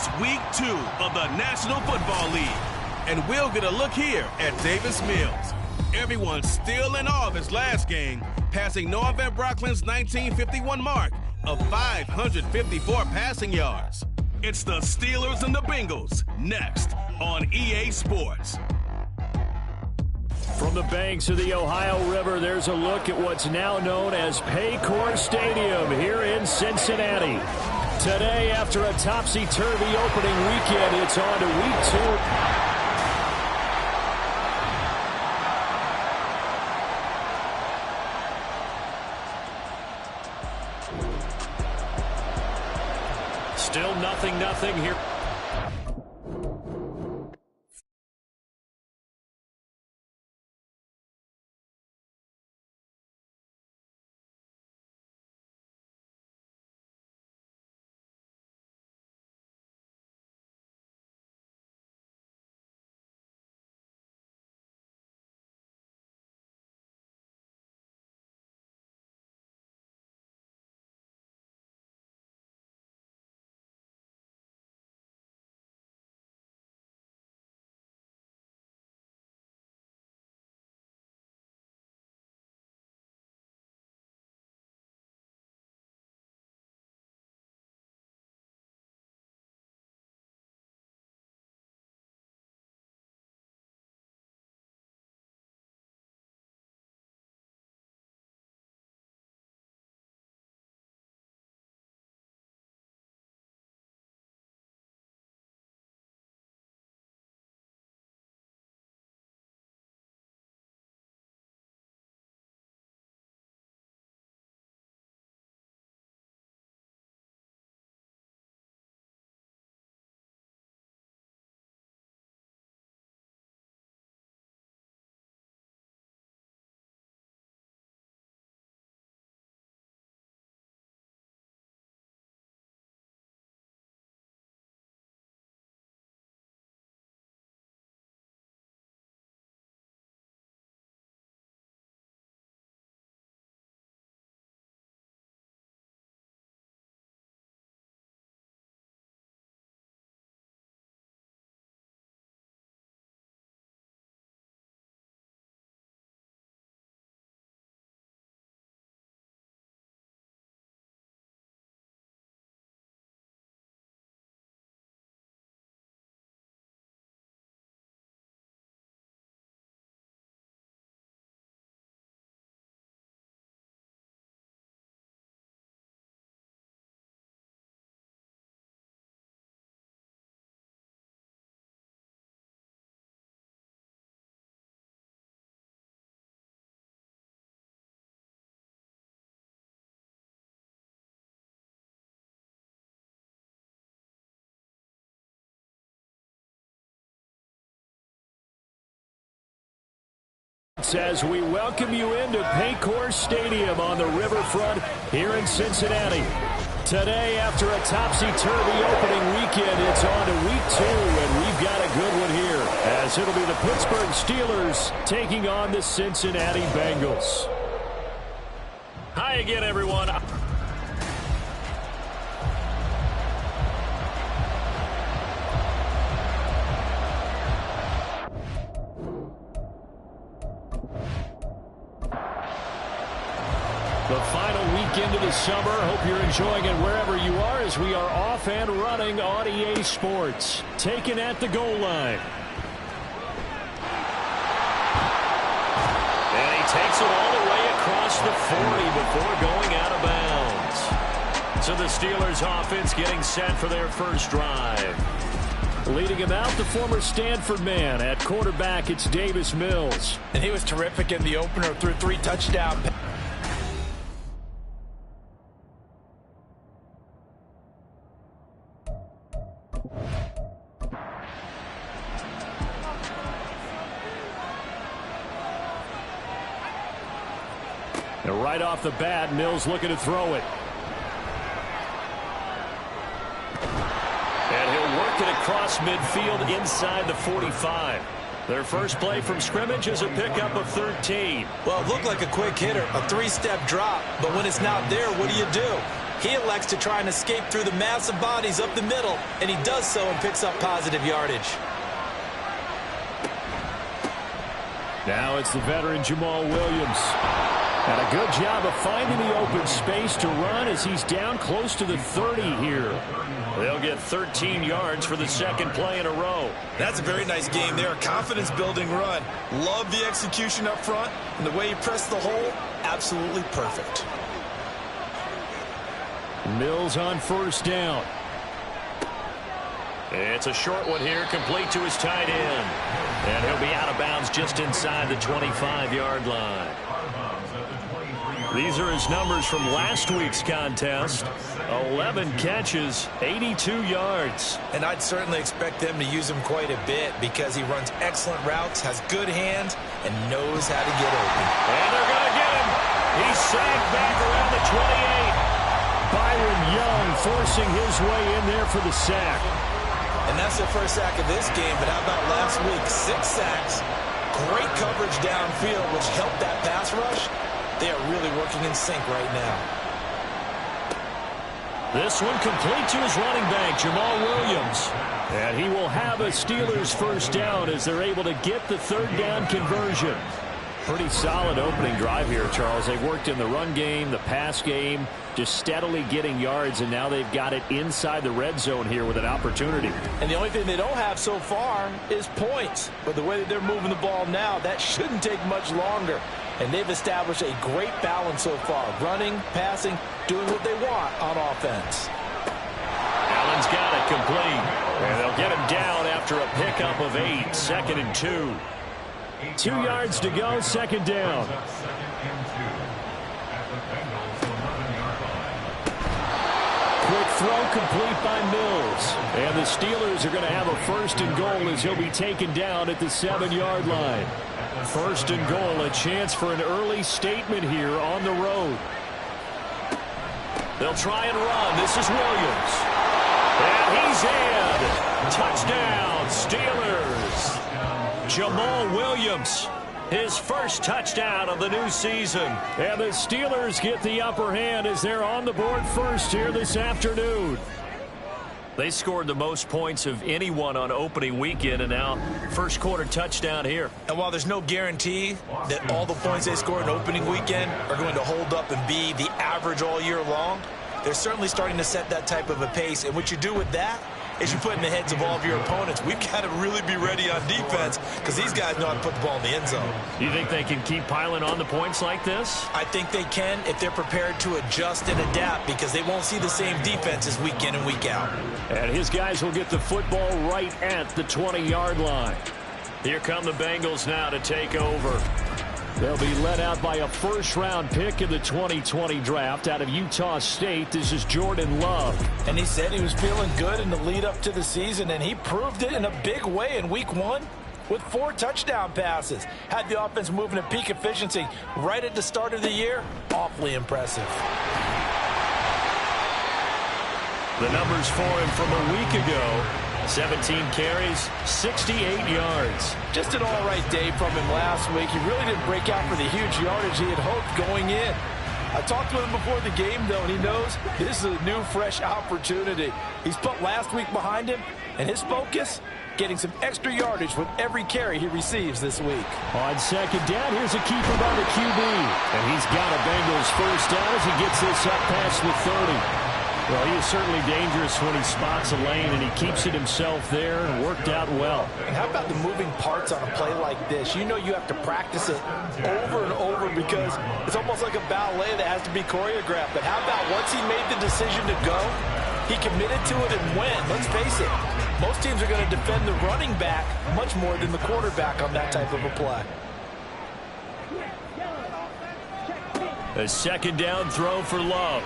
It's week 2 of the National Football League, and we'll get a look here at Davis Mills. Everyone's still in awe of his last game, passing Noah Van Brocklin's 1951 mark of 554 passing yards. It's the Steelers and the Bengals next on EA Sports. From the banks of the Ohio River, there's a look at what's now known as Paycor Stadium here in Cincinnati. Today, after a topsy-turvy opening weekend, it's on to week 2. Still 0-0 here. As we welcome you into Paycor Stadium on the riverfront here in Cincinnati. Today, after a topsy-turvy opening weekend, it's on to week 2, and we've got a good one here, as it'll be the Pittsburgh Steelers taking on the Cincinnati Bengals. Hi again, everyone. The final weekend of the summer. Hope you're enjoying it wherever you are, as we are off and running on EA Sports. Taken at the goal line. And he takes it all the way across the 40 before going out of bounds. So the Steelers offense getting set for their first drive. Leading him out, the former Stanford man. At quarterback, it's Davis Mills. And he was terrific in the opener, threw 3 touchdowns. And right off the bat, Mills looking to throw it. And he'll work it across midfield inside the 45. Their first play from scrimmage is a pickup of 13. Well, it looked like a quick hitter, a 3-step drop, but when it's not there, what do? He elects to try and escape through the massive bodies up the middle, and he does so and picks up positive yardage. Now it's the veteran Jamal Williams. And a good job of finding the open space to run as he's down close to the 30 here. They'll get 13 yards for the second play in a row. That's a very nice game there. A confidence-building run. Love the execution up front, and the way he pressed the hole, absolutely perfect. Mills on first down. It's a short one here, complete to his tight end. And he'll be out of bounds just inside the 25-yard line. These are his numbers from last week's contest. 11 catches, 82 yards. And I'd certainly expect them to use him quite a bit because he runs excellent routes, has good hands, and knows how to get open. And they're going to get him. He's sagged back around the 28. Byron Young forcing his way in there for the sack. And that's the first sack of this game, but how about last week? 6 sacks, great coverage downfield, which helped that pass rush. They are really working in sync right now. This one complete to his running back, Jamal Williams. And he will have a Steelers first down as they're able to get the third down conversion. Pretty solid opening drive here, Charles. They've worked in the run game, the pass game, just steadily getting yards, and now they've got it inside the red zone here with an opportunity. And the only thing they don't have so far is points. But the way that they're moving the ball now, that shouldn't take much longer. And they've established a great balance so far. Running, passing, doing what they want on offense. Allen's got it complete. And they'll get him down after a pickup of 8, 2nd and 2. 2 yards to go, second down. Quick throw complete by Mills. And the Steelers are going to have a first and goal as he'll be taken down at the 7-yard line. First and goal, a chance for an early statement here on the road. They'll try and run. This is Williams. And he's in. Touchdown, Steelers. Jamal Williams, his first touchdown of the new season. And the Steelers get the upper hand as they're on the board first here this afternoon. They scored the most points of anyone on opening weekend, and now first quarter touchdown here. And while there's no guarantee that all the points they score in opening weekend are going to hold up and be the average all year long, they're certainly starting to set that type of a pace. And what you do with that is you put in the heads of all of your opponents, we've got to really be ready on defense because these guys know how to put the ball in the end zone. You think they can keep piling on the points like this? I think they can if they're prepared to adjust and adapt because they won't see the same defenses week in and week out. And his guys will get the football right at the 20-yard line. Here come the Bengals now to take over. They'll be led out by a first-round pick in the 2020 draft out of Utah State. This is Jordan Love. And he said he was feeling good in the lead-up to the season, and he proved it in a big way in Week 1 with 4 touchdown passes. Had the offense moving at peak efficiency right at the start of the year. Awfully impressive. The numbers for him from a week ago. 17 carries, 68 yards. Just an all-right day from him last week. He really didn't break out for the huge yardage he had hoped going in. I talked to him before the game, though, and he knows this is a new, fresh opportunity. He's put last week behind him, and his focus, getting some extra yardage with every carry he receives this week. On second down, here's a keeper by the QB. And he's got a Bengals first down as he gets this up past the 30. Well, he is certainly dangerous when he spots a lane, and he keeps it himself there and worked out well. And how about the moving parts on a play like this? You know you have to practice it over and over because it's almost like a ballet that has to be choreographed. But how about once he made the decision to go, he committed to it and went. Let's face it, most teams are going to defend the running back much more than the quarterback on that type of a play. A second down throw for Love.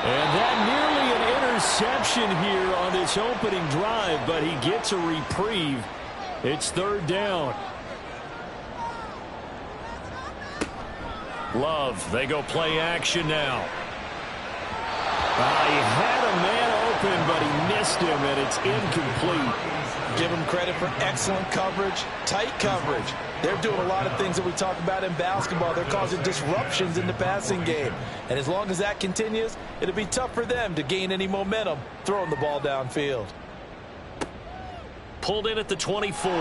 And that nearly an interception here on this opening drive, but he gets a reprieve. It's third down. Love, they go play action now. He had a man open, but he missed him, and it's incomplete. Give him credit for excellent coverage, tight coverage. They're doing a lot of things that we talk about in basketball. They're causing disruptions in the passing game. And as long as that continues, it'll be tough for them to gain any momentum throwing the ball downfield. Pulled in at the 24.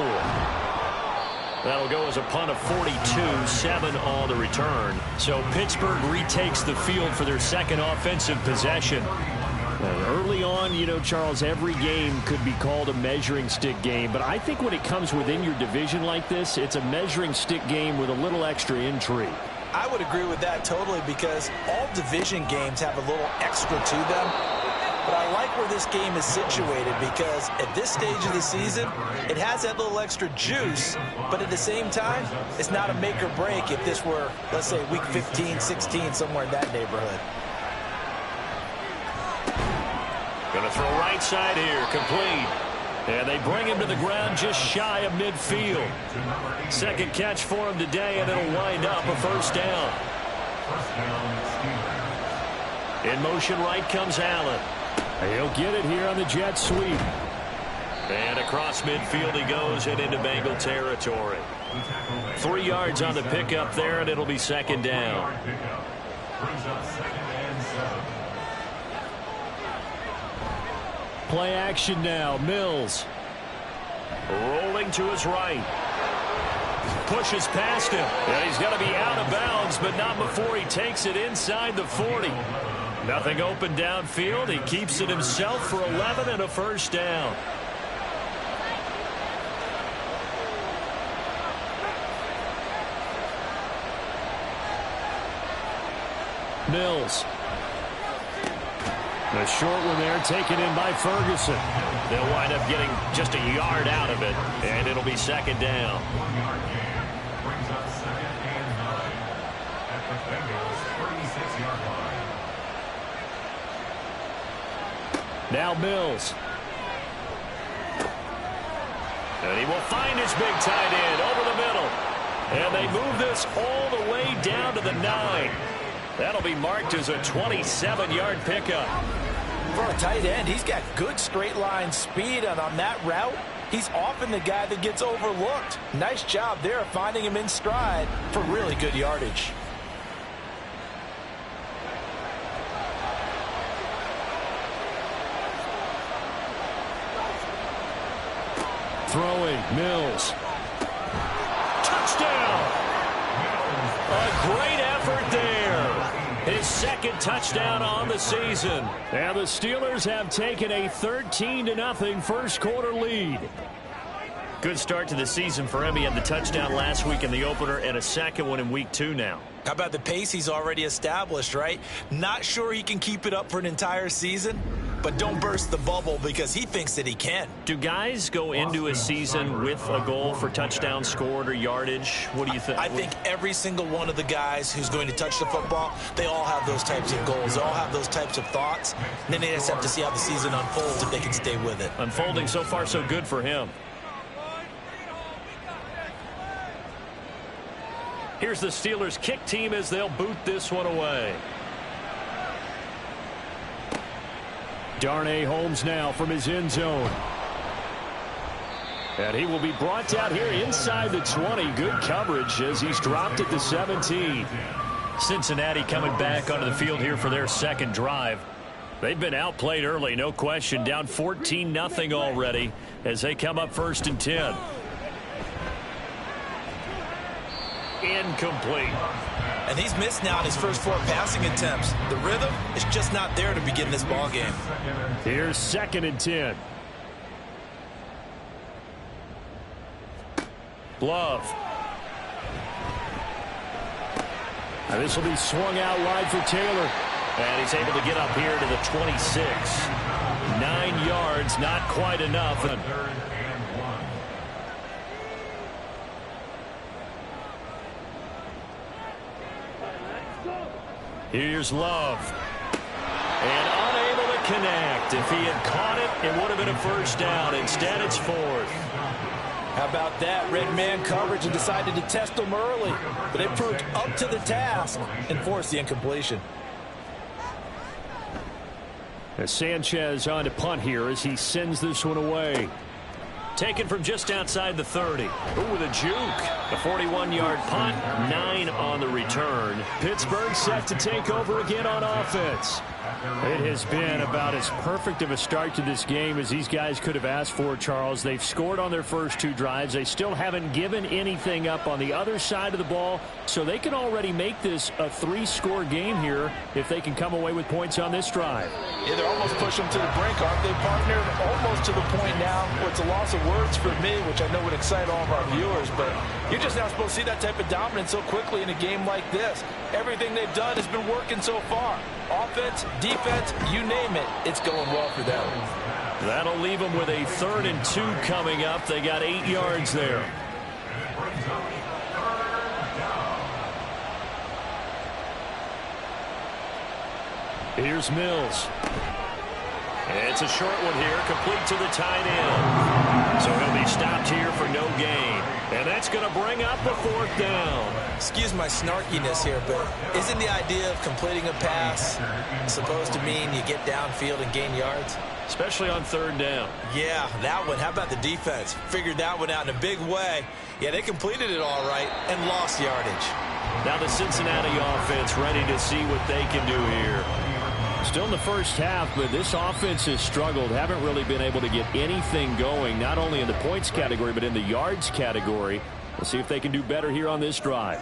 That'll go as a punt of 42, 7 on the return. So Pittsburgh retakes the field for their second offensive possession. Early on, you know, Charles, every game could be called a measuring stick game. But I think when it comes within your division like this, it's a measuring stick game with a little extra intrigue. I would agree with that totally, because all division games have a little extra to them. But I like where this game is situated, because at this stage of the season, it has that little extra juice. But at the same time, it's not a make or break if this were, let's say, week 15, 16, somewhere in that neighborhood. Going to throw right side here, complete. And they bring him to the ground just shy of midfield. Second catch for him today, and it'll wind up a first down. In motion right comes Allen. He'll get it here on the jet sweep. And across midfield he goes and into Bengal territory. 3 yards on the pickup there, and it'll be second down. Play action now. Mills rolling to his right. Pushes past him. And he's going to be out of bounds, but not before he takes it inside the 40. Nothing open downfield. He keeps it himself for 11 and a first down. Mills. The short one there taken in by Ferguson. They'll wind up getting just a yard out of it, and it'll be second down. Now Mills. And he will find his big tight end over the middle. And they move this all the way down to the 9. That'll be marked as a 27-yard pickup. For a tight end, he's got good straight line speed, and on that route, he's often the guy that gets overlooked. Nice job there of finding him in stride for really good yardage. Throwing, Mills. Touchdown! A great effort there. His second touchdown on the season. And the Steelers have taken a 13-0 first quarter lead. Good start to the season for him. He had the touchdown last week in the opener and a second one in week 2 now. How about the pace he's already established, right? Not sure he can keep it up for an entire season, but don't burst the bubble because he thinks that he can. Do guys go into a season with a goal for touchdown scored or yardage? What do you think? I think every single one of the guys who's going to touch the football, they all have those types of goals. They all have those types of thoughts. And then they just have to see how the season unfolds if they can stay with it. Unfolding so far so good for him. Here's the Steelers kick team as they'll boot this one away. Darnay Holmes now from his end zone. And he will be brought down here inside the 20. Good coverage as he's dropped at the 17. Cincinnati coming back onto the field here for their second drive. They've been outplayed early, no question. Down 14-0 already as they come up 1st and 10. Incomplete. And he's missed now in his first 4 passing attempts. The rhythm is just not there to begin this ball game. Here's 2nd and 10. Love. And this will be swung out wide for Taylor. And he's able to get up here to the 26. 9 yards, not quite enough. Here's Love. And unable to connect. If he had caught it, it would have been a first down. Instead, it's 4th. How about that? Red man coverage and decided to test him early. But it proved up to the task and forced the incompletion. As Sanchez on to punt here as he sends this one away. Taken from just outside the 30. Ooh, with a juke. A 41-yard punt, 9 on the return. Pittsburgh set to take over again on offense. It has been about as perfect of a start to this game as these guys could have asked for, Charles. They've scored on their first 2 drives. They still haven't given anything up on the other side of the ball, so they can already make this a 3-score game here if they can come away with points on this drive. Yeah, they're almost pushing them to the brink, aren't they, partner? Almost to the point now where it's a loss of words for me, which I know would excite all of our viewers, but you're just not supposed to see that type of dominance so quickly in a game like this. Everything they've done has been working so far. Offense, defense, you name it, it's going well for them. That'll leave them with a 3rd and 2 coming up. They got 8 yards there. Here's Mills. It's a short one here, complete to the tight end. So he'll be stopped here for no gain. And that's going to bring up the 4th down. Excuse my snarkiness here, but isn't the idea of completing a pass supposed to mean you get downfield and gain yards? Especially on 3rd down. Yeah, that one. How about the defense? Figured that one out in a big way. Yeah, they completed it all right and lost yardage. Now the Cincinnati offense ready to see what they can do here. Still in the first half, but this offense has struggled. Haven't really been able to get anything going, not only in the points category, but in the yards category. We'll see if they can do better here on this drive.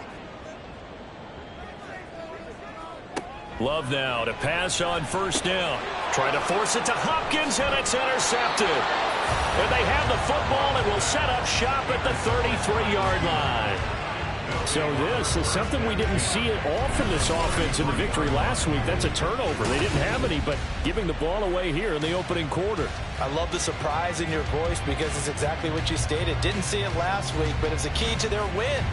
Love now to pass on 1st down. Trying to force it to Hopkins, and it's intercepted. And they have the football and will set up shop at the 33-yard line. So this is something we didn't see at all from this offense in the victory last week. That's a turnover. They didn't have any, but giving the ball away here in the opening quarter. I love the surprise in your voice because it's exactly what you stated. Didn't see it last week, but it's a key to their win.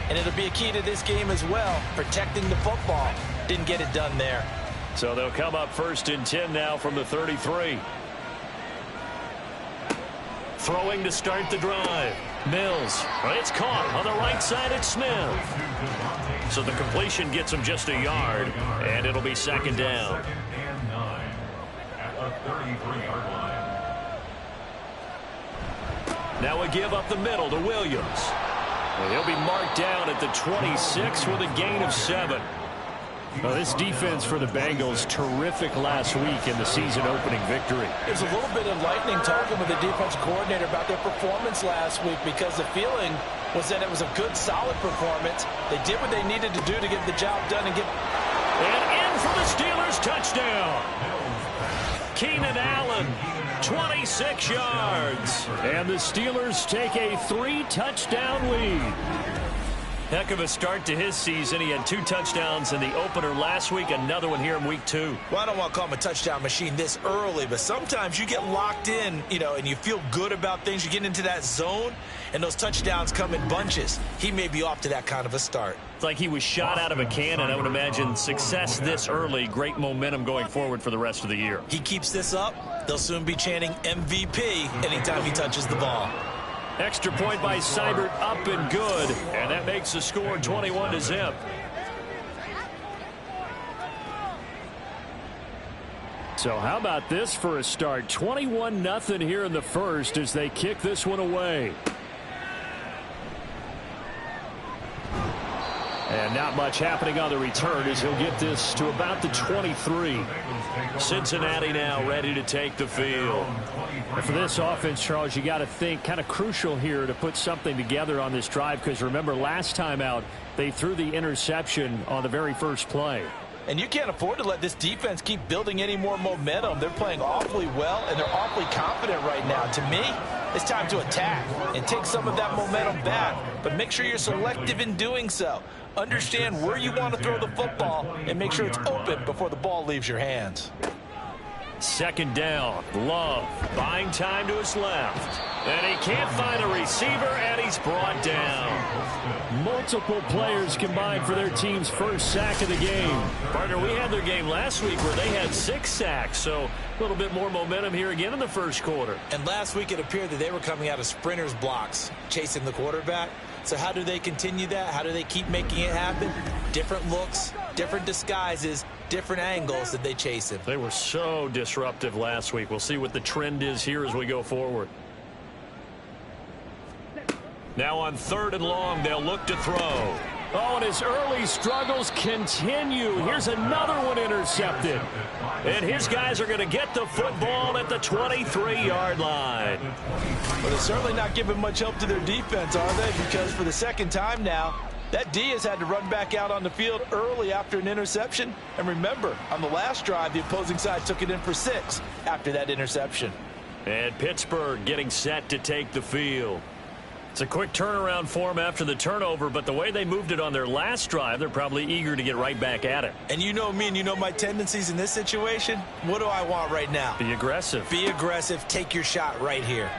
And it'll be a key to this game as well, protecting the football. Didn't get it done there. So they'll come up 1st and 10 now from the 33. Throwing to start the drive. Mills. It's caught on the right side at Smith. So the completion gets him just a yard, and it'll be 2nd down. Now a give up the middle to Williams. And he'll be marked down at the 26 with a gain of 7. Well, this defense for the Bengals, terrific last week in the season-opening victory. There's a little bit of lightning talking with the defensive coordinator about their performance last week because the feeling was that it was a good, solid performance. They did what they needed to do to get the job done and get... And in for the Steelers, touchdown. Keenan Allen, 26 yards. And the Steelers take a 3-touchdown lead. Heck of a start to his season. He had 2 touchdowns in the opener last week, another one here in week 2. Well, I don't want to call him a touchdown machine this early, but sometimes you get locked in, and you feel good about things. You get into that zone, and those touchdowns come in bunches. He may be off to that kind of a start. It's like he was shot out of a cannon. I would imagine success this early, great momentum going forward for the rest of the year. He keeps this up, they'll soon be chanting MVP anytime he touches the ball. Extra point by Seibert, up and good. And that makes the score 21-0. So how about this for a start? 21-0 here in the first as they kick this one away. And not much happening on the return as he'll get this to about the 23. Cincinnati now ready to take the field. And for this offense, Charles, you got to think kind of crucial here to put something together on this drive because remember last time out they threw the interception on the very first play. And you can't afford to let this defense keep building any more momentum. They're playing awfully well, and they're awfully confident right now. To me, it's time to attack and take some of that momentum back. But make sure you're selective in doing so. Understand where you want to throw the football and make sure it's open before the ball leaves your hands. 2nd down. Love buying time to his left. And he can't find a receiver, and he's brought down. Multiple players combined for their team's first sack of the game. Partner, we had their game last week where they had 6 sacks, so a little bit more momentum here again in the first quarter. And last week it appeared that they were coming out of sprinters blocks, chasing the quarterback. So how do they continue that? How do they keep making it happen? Different looks, different disguises, different angles that they chase him. They were so disruptive last week. We'll see what the trend is here as we go forward. Now on 3rd and long, they'll look to throw. Oh, and his early struggles continue. Here's another one intercepted. And his guys are going to get the football at the 23-yard line. Well, they're certainly not giving much help to their defense, are they? Because for the second time now, that D has had to run back out on the field early after an interception. And remember, on the last drive, the opposing side took it in for 6 after that interception. And Pittsburgh getting set to take the field. It's a quick turnaround for them after the turnover, but the way they moved it on their last drive, they're probably eager to get right back at it. And you know me and you know my tendencies in this situation. What do I want right now? Be aggressive. Be aggressive. Take your shot right here.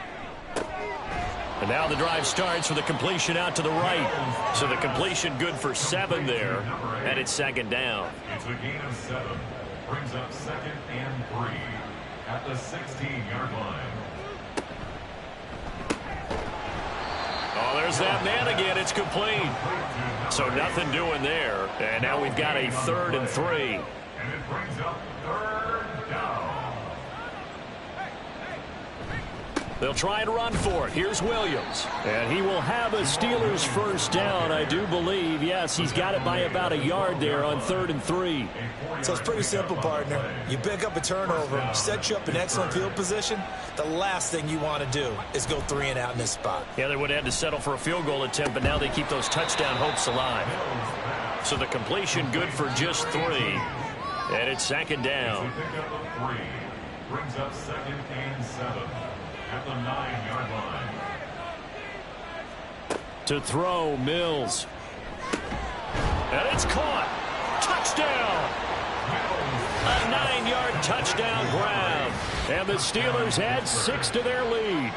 And now the drive starts with a completion out to the right. So the completion good for 7 there, and it's 2nd down. It's a gain of 7. Brings up 2nd and 3 at the 16-yard line. Oh, there's that man again. It's complete. So nothing doing there. And now we've got a 3rd and 3. And it brings up 3rd down. They'll try and run for it. Here's Williams. And he will have a Steelers first down, I do believe. Yes, he's got it by about a yard there on 3rd and 3. So it's pretty simple, partner. You pick up a turnover, set you up in excellent field position. The last thing you want to do is go 3 and out in this spot. Yeah, they would have had to settle for a field goal attempt, but now they keep those touchdown hopes alive. So the completion good for just 3. And it's 2nd down. Pick up a 3. Brings up 2nd and 7 at the 9-yard line. To throw, Mills. And it's caught. Touchdown. A 9-yard touchdown grab. And the Steelers add 6 to their lead.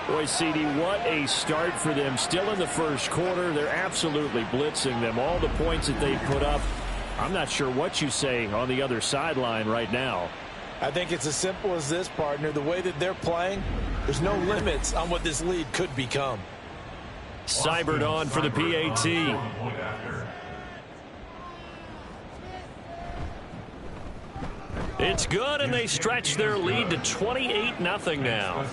Boy, CD, what a start for them. Still in the first quarter. They're absolutely blitzing them. All the points that they put up. I'm not sure what you say on the other sideline right now. I think it's as simple as this, partner. The way that they're playing, there's no limits on what this lead could become. Seibert on for the PAT. It's good, and they stretch their lead to 28-0 now.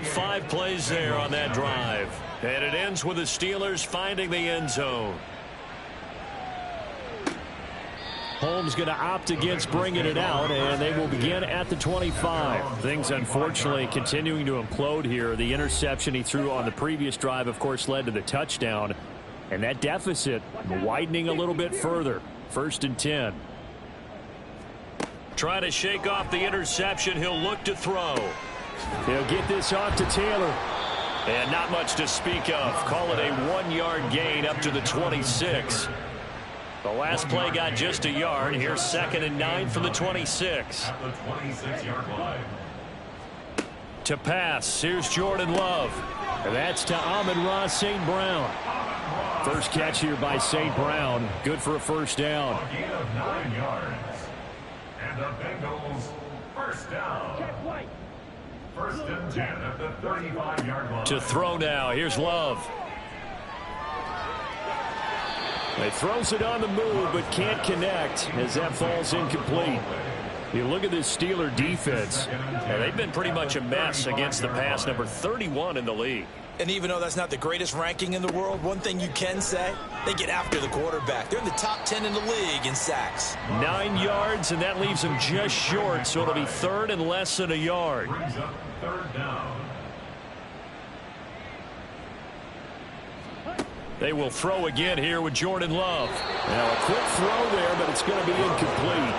5 plays there on that drive. And it ends with the Steelers finding the end zone. Holmes going to opt against bringing it out, and they will begin at the 25. Things, unfortunately, continuing to implode here. The interception he threw on the previous drive, of course, led to the touchdown. And that deficit widening a little bit further. 1st and 10. Trying to shake off the interception. He'll look to throw. He'll get this off to Taylor. And not much to speak of. Call it a 1-yard gain up to the 26. The last play got just a yard. Here's 2nd and 9 from the 26. At the 26-yard line. To pass, here's Jordan Love. And that's to Amon-Ra St. Brown. First catch here by St. Brown. Good for a first down. A gain of 9 yards. And the Bengals first down. 1st and 10 at the 35-yard line. To throw now. Here's Love. He throws it on the move, but can't connect as that falls incomplete. You look at this Steeler defense, and they've been pretty much a mess against the pass, number 31 in the league. And even though that's not the greatest ranking in the world, one thing you can say, they get after the quarterback. They're in the top 10 in the league in sacks. 9 yards, and that leaves them just short, so it'll be 3rd and less than a yard. Brings up 3rd down. They will throw again here with Jordan Love. Now a quick throw there, but it's going to be incomplete.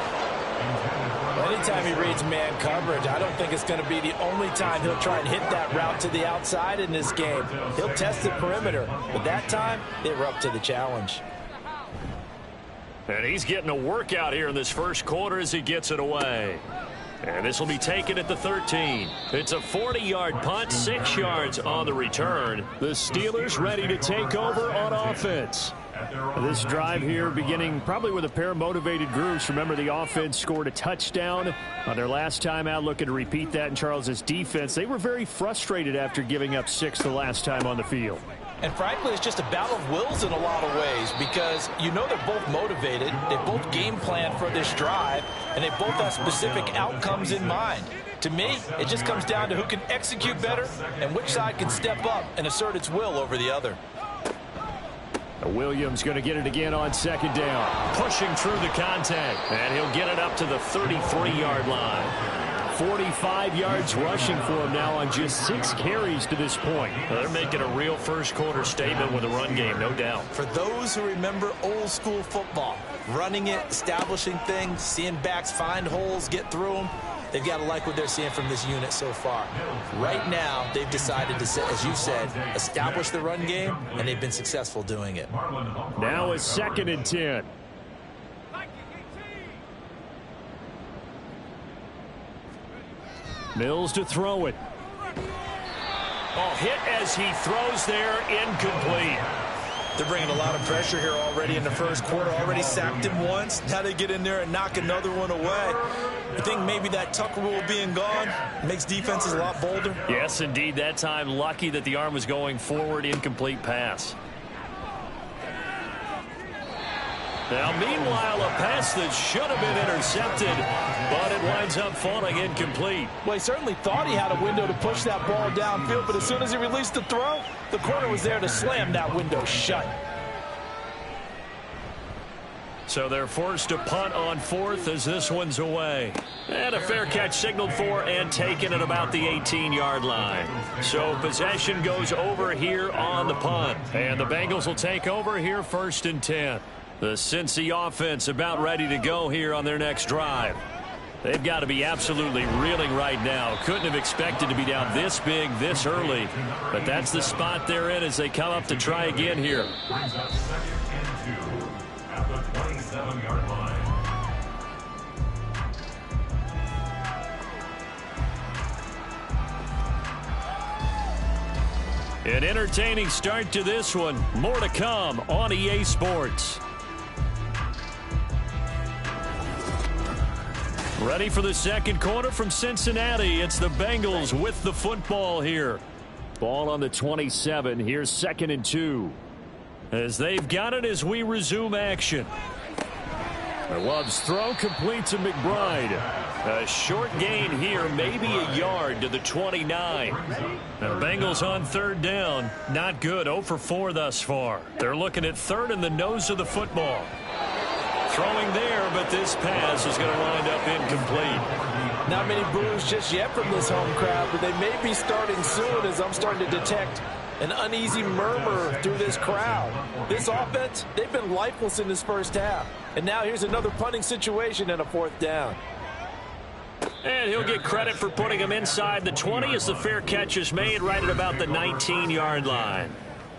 Anytime he reads man coverage, I don't think it's going to be the only time he'll try and hit that route to the outside in this game. He'll test the perimeter, but that time they were up to the challenge. And he's getting a workout here in this first quarter as he gets it away. And this will be taken at the 13. It's a 40-yard punt, 6 yards on the return. The Steelers ready to take over on offense. This drive here beginning probably with a pair of motivated groups. Remember, the offense scored a touchdown on their last time out. Looking to repeat that in Charles's defense. They were very frustrated after giving up 6 the last time on the field. And frankly, it's just a battle of wills in a lot of ways because you know they're both motivated. They both game plan for this drive, and they both have specific outcomes in mind. To me, it just comes down to who can execute better and which side can step up and assert its will over the other. Williams going to get it again on second down. Pushing through the contact, and he'll get it up to the 33-yard line. 45 yards rushing for him now on just 6 carries to this point. Well, they're making a real first-quarter statement with a run game, no doubt. For those who remember old-school football, running it, establishing things, seeing backs find holes, get through them, they've got to like what they're seeing from this unit so far. Right now, they've decided to, as you said, establish the run game, and they've been successful doing it. Now it's 2nd and 10. Mills to throw it. Oh, hit as he throws there, incomplete. They're bringing a lot of pressure here already in the first quarter. Already sacked him once. Now they get in there and knock another one away. I think maybe that tuck rule being gone makes defenses a lot bolder. Yes, indeed. That time, lucky that the arm was going forward. Incomplete pass. Now, meanwhile, a pass that should have been intercepted, but it winds up falling incomplete. Well, he certainly thought he had a window to push that ball downfield, but as soon as he released the throw, the corner was there to slam that window shut. So they're forced to punt on 4th as this one's away. And a fair catch signaled for and taken at about the 18-yard line. So possession goes over here on the punt. And the Bengals will take over here 1st and 10. The Cincy offense about ready to go here on their next drive. They've got to be absolutely reeling right now. Couldn't have expected to be down this big this early. But that's the spot they're in as they come up to try again here. Brings up 2nd and 2 at the 27-yard line. An entertaining start to this one. More to come on EA Sports. Ready for the second quarter from Cincinnati. It's the Bengals with the football here. Ball on the 27. Here's 2nd and 2. As they've got it as we resume action. Love's throw complete to McBride. A short gain here, maybe a yard to the 29. Now the Bengals on 3rd down. Not good. 0 for 4 thus far. They're looking at 3rd in the nose of the football. Throwing there, but this pass is going to wind up incomplete. Not many boos just yet from this home crowd, but they may be starting soon as I'm starting to detect an uneasy murmur through this crowd. This offense, they've been lifeless in this first half. And now here's another punting situation and a 4th down. And he'll get credit for putting him inside the 20 as the fair catch is made right at about the 19-yard line.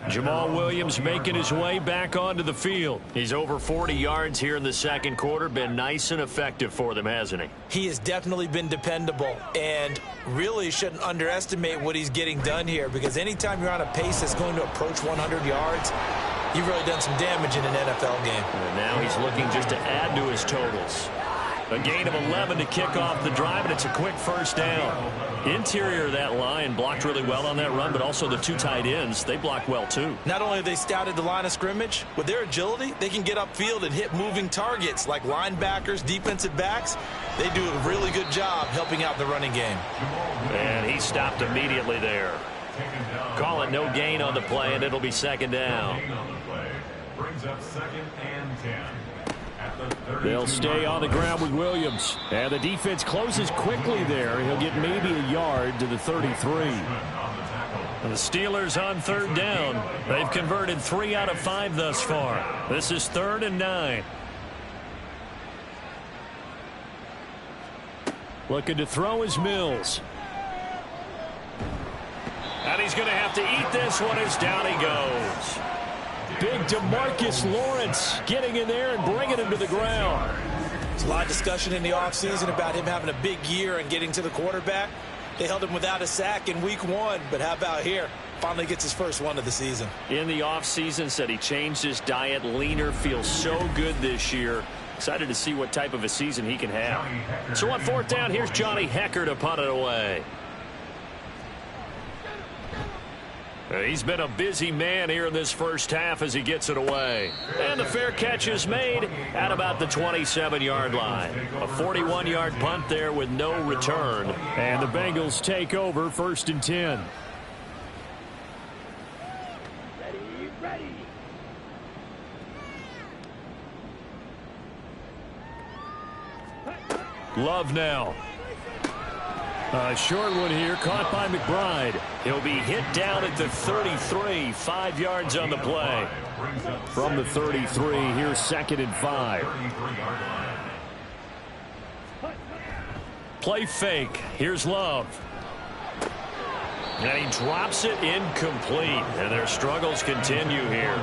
Jamal Williams making his way back onto the field. He's over 40 yards here in the second quarter. Been nice and effective for them, hasn't he? He has definitely been dependable and really shouldn't underestimate what he's getting done here because anytime you're on a pace that's going to approach 100 yards, you've really done some damage in an NFL game. And now he's looking just to add to his totals. A gain of 11 to kick off the drive, and it's a quick 1st down. Interior of that line blocked really well on that run, but also the 2 tight ends, they blocked well too. Not only have they scouted the line of scrimmage, with their agility, they can get upfield and hit moving targets like linebackers, defensive backs. They do a really good job helping out the running game. And he stopped immediately there. Call it no gain on the play, and it'll be 2nd down. Brings up 2nd and 10. They'll stay on the ground with Williams. And the defense closes quickly there. He'll get maybe a yard to the 33. The Steelers on 3rd down. They've converted 3 out of 5 thus far. This is 3rd and 9. Looking to throw is Mills. And he's going to have to eat this one as down he goes. Big DeMarcus Lawrence getting in there and bringing him to the ground. There's a lot of discussion in the offseason about him having a big year and getting to the quarterback. They held him without a sack in week 1, but how about here? Finally gets his first one of the season. In the offseason, said he changed his diet, leaner, feels so good this year. Excited to see what type of a season he can have. So on 4th down, here's Johnny Hekker to punt it away. He's been a busy man here in this first half as he gets it away. And the fair catch is made at about the 27-yard line. A 41-yard punt there with no return. And the Bengals take over 1st and 10. Ready. Love now. A short one here, caught by McBride. He'll be hit down at the 33, 5 yards on the play. From the 33, here's 2nd and 5. Play fake. Here's Love. And he drops it incomplete. And their struggles continue here.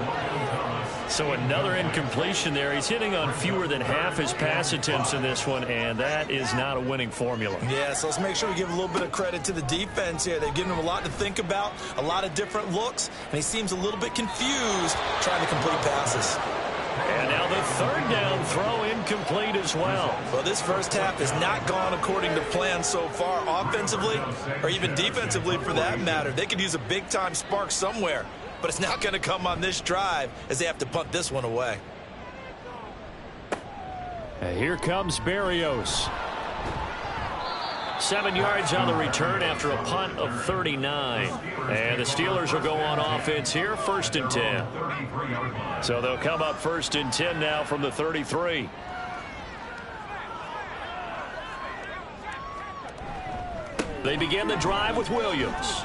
So another incompletion there. He's hitting on fewer than half his pass attempts in this one, and that is not a winning formula. Yeah, so let's make sure we give a little bit of credit to the defense here. They've given him a lot to think about, a lot of different looks, and he seems a little bit confused trying to complete passes. And now the 3rd down throw incomplete as well. Well, this first half has not gone according to plan so far, offensively or even defensively for that matter. They could use a big-time spark somewhere, but it's not going to come on this drive as they have to punt this one away. And here comes Berrios. 7 yards on the return after a punt of 39. And the Steelers will go on offense here, 1st and 10. So they'll come up 1st and 10 now from the 33. They begin the drive with Williams.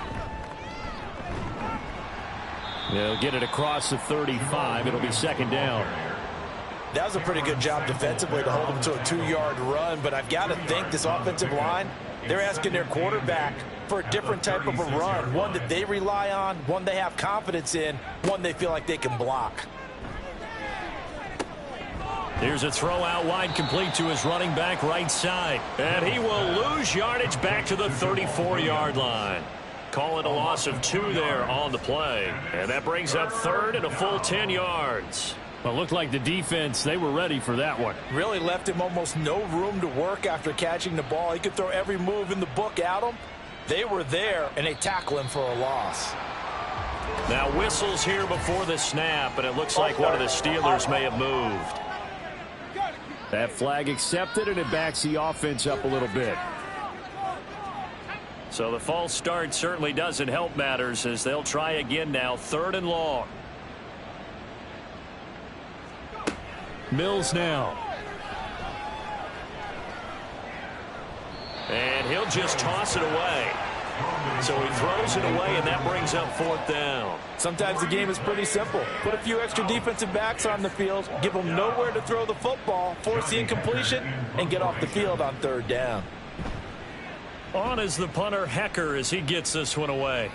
They'll get it across the 35. It'll be 2nd down. That was a pretty good job defensively to hold them to a 2-yard run, but I've got to think this offensive line, they're asking their quarterback for a different type of a run, one that they rely on, one they have confidence in, one they feel like they can block. Here's a throw out wide, complete to his running back right side. And he will lose yardage back to the 34-yard line. Call it a loss of 2 there on the play. And that brings up 3rd and a full 10 yards. Well, it looked like the defense, they were ready for that one. Really left him almost no room to work after catching the ball. He could throw every move in the book at him. They were there, and they tackle him for a loss. Now whistles here before the snap, and it looks like one of the Steelers may have moved. That flag accepted, and it backs the offense up a little bit. So the false start certainly doesn't help matters as they'll try again now, 3rd and long. Mills now. And he'll just toss it away. So he throws it away, and that brings up 4th down. Sometimes the game is pretty simple. Put a few extra defensive backs on the field, give them nowhere to throw the football, force the incompletion, and get off the field on 3rd down. On is the punter, Hecker, as he gets this one away.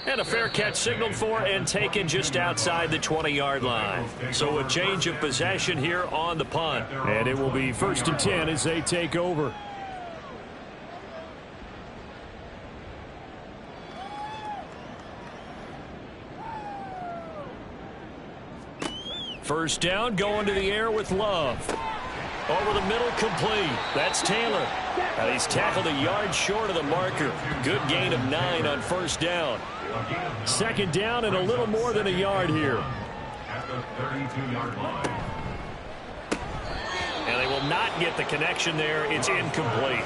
And a fair catch signaled for and taken just outside the 20-yard line. So a change of possession here on the punt. And it will be 1st and 10 as they take over. First down, going to the air with Love. Over the middle, complete. That's Taylor. And he's tackled a yard short of the marker. Good gain of 9 on 1st down. 2nd down and a little more than a yard here. At the 32-yard line. And they will not get the connection there. It's incomplete.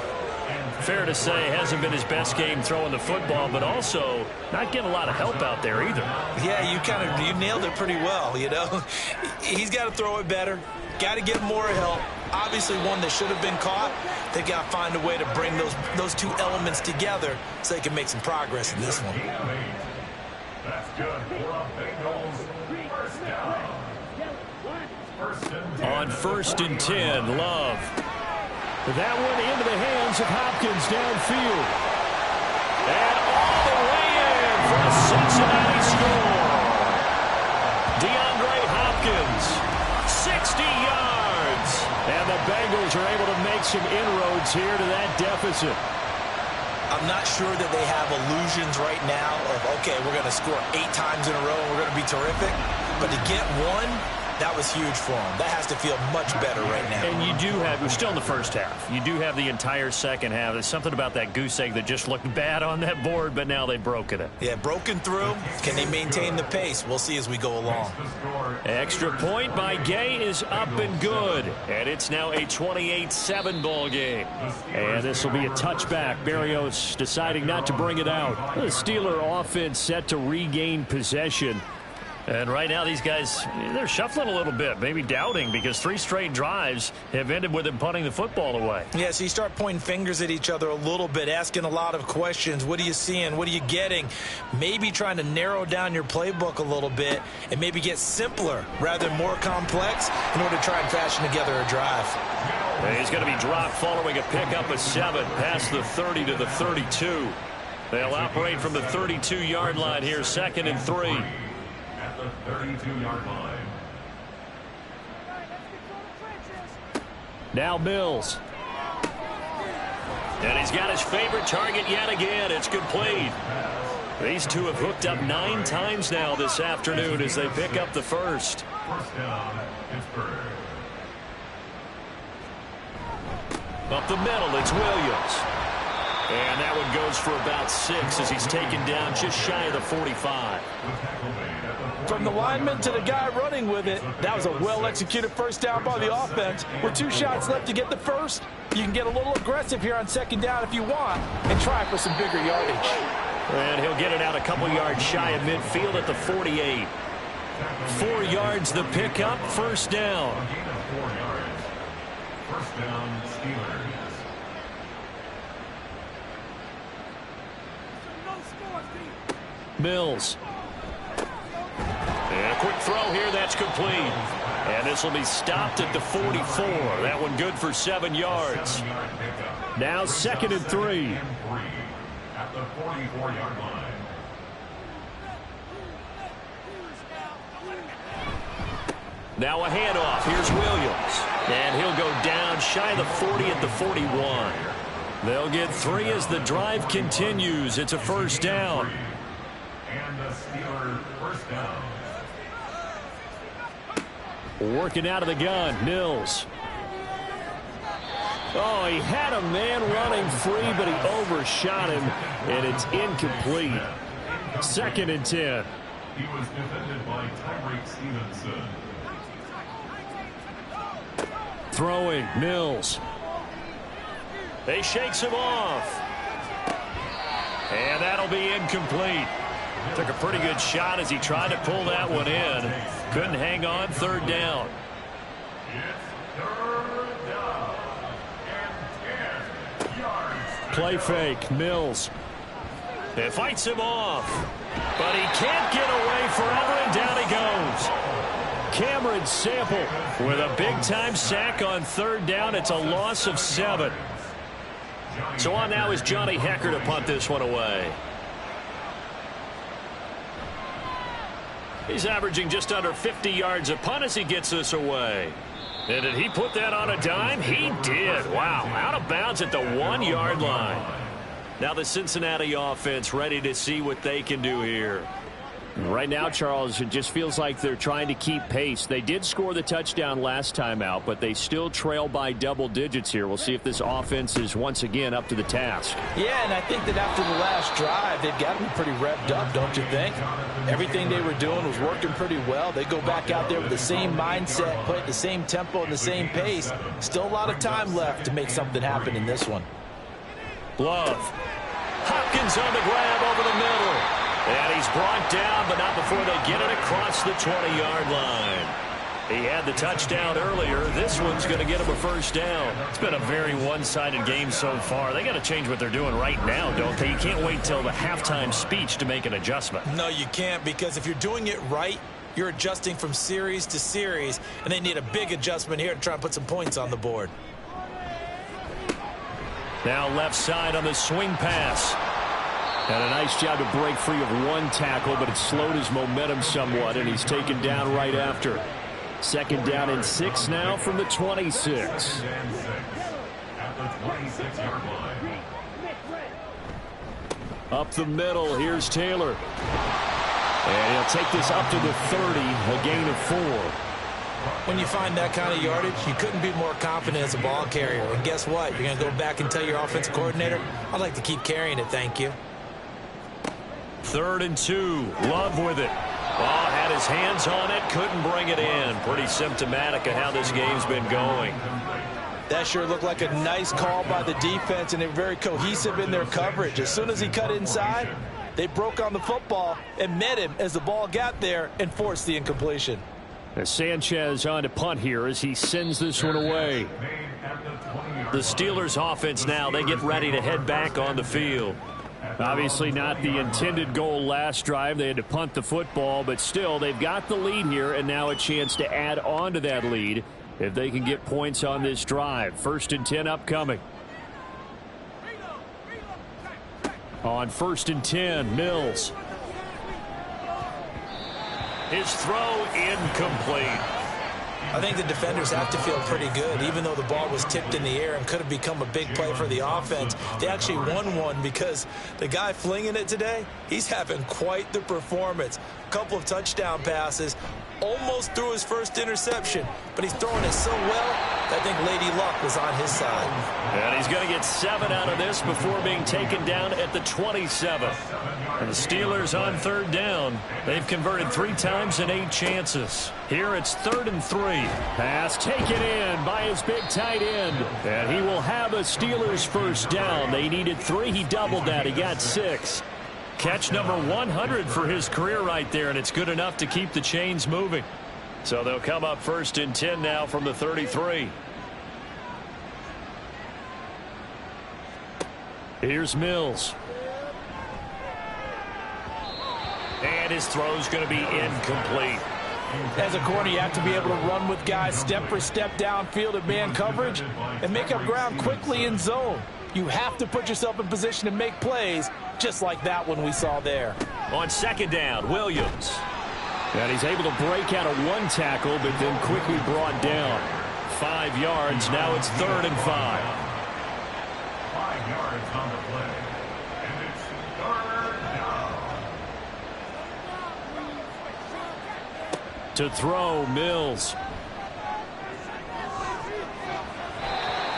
Fair to say, hasn't been his best game throwing the football, but also not getting a lot of help out there either. Yeah, you nailed it pretty well, you know. He's got to throw it better. Got to get more help. Obviously one that should have been caught. They've got to find a way to bring those 2 elements together so they can make some progress in this one. That's good for a Bengals 1st down. 1st and 10. On 1st and 10, Love. That one into the hands of Hopkins downfield. And all the way in for a Cincinnati score. DeAndre Hopkins, 60 yards. And the Bengals are able to make some inroads here to that deficit. I'm not sure that they have illusions right now of, okay, we're going to score 8 times in a row and we're going to be terrific. But to get one That was huge for him. That has to feel much better right now. And you do have, we're still in the first half. You do have the entire second half. There's something about that goose egg that just looked bad on that board, but now they've broken it. Yeah, broken through. Can they maintain the pace? We'll see as we go along. Extra point by Gay is up and good. And it's now a 28-7 ball game. And this will be a touchback. Berrios deciding not to bring it out. The Steeler offense set to regain possession. And right now these guys, they're shuffling a little bit, maybe doubting, because 3 straight drives have ended with them punting the football away. Yeah, so you start pointing fingers at each other a little bit, asking a lot of questions. What are you seeing? What are you getting? Maybe trying to narrow down your playbook a little bit and maybe get simpler rather than more complex in order to try and fashion together a drive. And he's going to be dropped following a pickup of 7 past the 30 to the 32. They'll operate from the 32-yard line here, 2nd and 3. At the 32-yard line. Now Mills. And he's got his favorite target yet again. It's complete. These two have hooked up 9 times now this afternoon as they pick up the first. First down, Pittsburgh. Up the middle, it's Williams. And that one goes for about 6 as he's taken down just shy of the 45. From the lineman to the guy running with it, that was a well-executed first down by the offense. With 2 shots left to get the first, you can get a little aggressive here on 2nd down if you want and try for some bigger yardage. And he'll get it out a couple yards shy of midfield at the 48. 4 yards the pickup, first down. A gain of 4 yards. First down, Steelers. Mills. And a quick throw here, that's complete. And this will be stopped at the 44. That one good for 7 yards. Now 2nd and 3. At the 44-yard line. Now a handoff. Here's Williams. And he'll go down shy of the 40 at the 41. They'll get 3 as the drive continues. It's a first down. And the Steelers first down. Working out of the gun, Mills. Oh, he had a man running free, but he overshot him, and it's incomplete. 2nd and 10. He was defended by Tyreek Stevenson. Throwing, Mills. They shakes him off. And that'll be incomplete. Took a pretty good shot as he tried to pull that one in. Couldn't hang on, 3rd down. It's 3rd down and 10 yards. Play fake, Mills. It fights him off. But he can't get away forever, and down he goes. Cameron Sample With a big-time sack on 3rd down, it's a loss of 7. So on now is Johnny Hekker to punt this one away. He's averaging just under 50 yards a punt as he gets this away. And did he put that on a dime? He did. Wow, out of bounds at the 1-yard line. Now the Cincinnati offense ready to see what they can do here. Right now, Charles, it just feels like they're trying to keep pace. They did score the touchdown last time out, but they still trail by double digits here. We'll see if this offense is once again up to the task. Yeah, and I think that after the last drive, they've got to be pretty revved up, don't you think? Everything they were doing was working pretty well. They go back out there with the same mindset, play at the same tempo and the same pace. Still a lot of time left to make something happen in this one. Love. Hopkins on the grab over the middle. And he's brought down, but not before they get it across the 20-yard line. He had the touchdown earlier. This one's going to get him a first down. It's been a very one-sided game so far. They got to change what they're doing right now, don't they? You can't wait till the halftime speech to make an adjustment. No, you can't, because if you're doing it right, you're adjusting from series to series, and they need a big adjustment here to try and put some points on the board. Now left side on the swing pass. And a nice job to break free of 1 tackle, but it slowed his momentum somewhat, and he's taken down right after. 2nd down and 6 now from the 26. At the 26-yard line. Up the middle, here's Taylor. And he'll take this up to the 30, a gain of 4. When you find that kind of yardage, you couldn't be more confident as a ball carrier. And guess what? You're going to go back and tell your offensive coordinator, I'd like to keep carrying it, thank you. 3rd and 2. Love with it. Oh, had his hands on it, couldn't bring it in. Pretty symptomatic of how this game's been going. That sure looked like a nice call by the defense, and they're very cohesive in their coverage. As soon as he cut inside, they broke on the football and met him as the ball got there and forced the incompletion. As Sanchez on to punt here as he sends this one away. The Steelers offense now, they get ready to head back on the field. Obviously not the intended goal last drive. They had to punt the football, but still they've got the lead here and now a chance to add on to that lead if they can get points on this drive. 1st and 10 upcoming. On 1st and 10, Mills. His throw incomplete. I think the defenders have to feel pretty good. Even though the ball was tipped in the air and could have become a big play for the offense, they actually won one because the guy flinging it today, he's having quite the performance. A couple of touchdown passes, almost threw his first interception, but he's throwing it so well that I think Lady Luck was on his side. And he's going to get 7 out of this before being taken down at the 27. And the Steelers on 3rd down. They've converted 3 times in 8 chances. Here it's 3rd and 3. Pass taken in by his big tight end. And he will have a Steelers 1st down. They needed 3. He doubled that. He got 6. Catch number 100 for his career right there, and it's good enough to keep the chains moving. So they'll come up 1st and 10 now from the 33. Here's Mills. And his throw's going to be incomplete. As a corner, you have to be able to run with guys step for step downfield at man coverage and make up ground quickly in zone. You have to put yourself in position to make plays, just like that one we saw there. On 2nd down, Williams. And he's able to break out of 1 tackle, but then quickly brought down. 5 yards. Now it's 3rd and 5. 5 yards on the play. And it's 3rd down. To throw, Mills.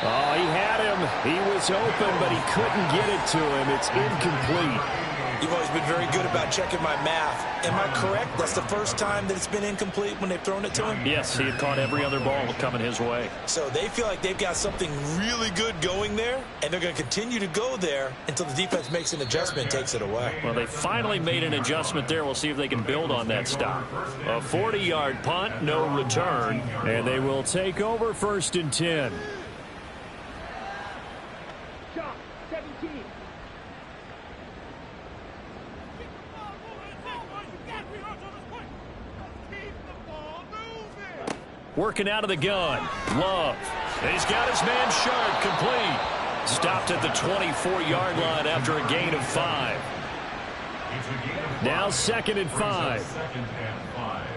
Oh, he had him. He was open, but he couldn't get it to him. It's incomplete. You've always been very good about checking my math. Am I correct? That's the first time that it's been incomplete when they've thrown it to him? Yes, he had caught every other ball coming his way. So they feel like they've got something really good going there, and they're going to continue to go there until the defense makes an adjustment and takes it away. Well, they finally made an adjustment there. We'll see if they can build on that stop. A 40-yard punt, no return. And they will take over 1st and 10. Shot, 17. Working out of the gun. Love. He's got his man Sharp complete. Stopped at the 24-yard line after a gain of 5. Now 2nd and 5. 2nd and 5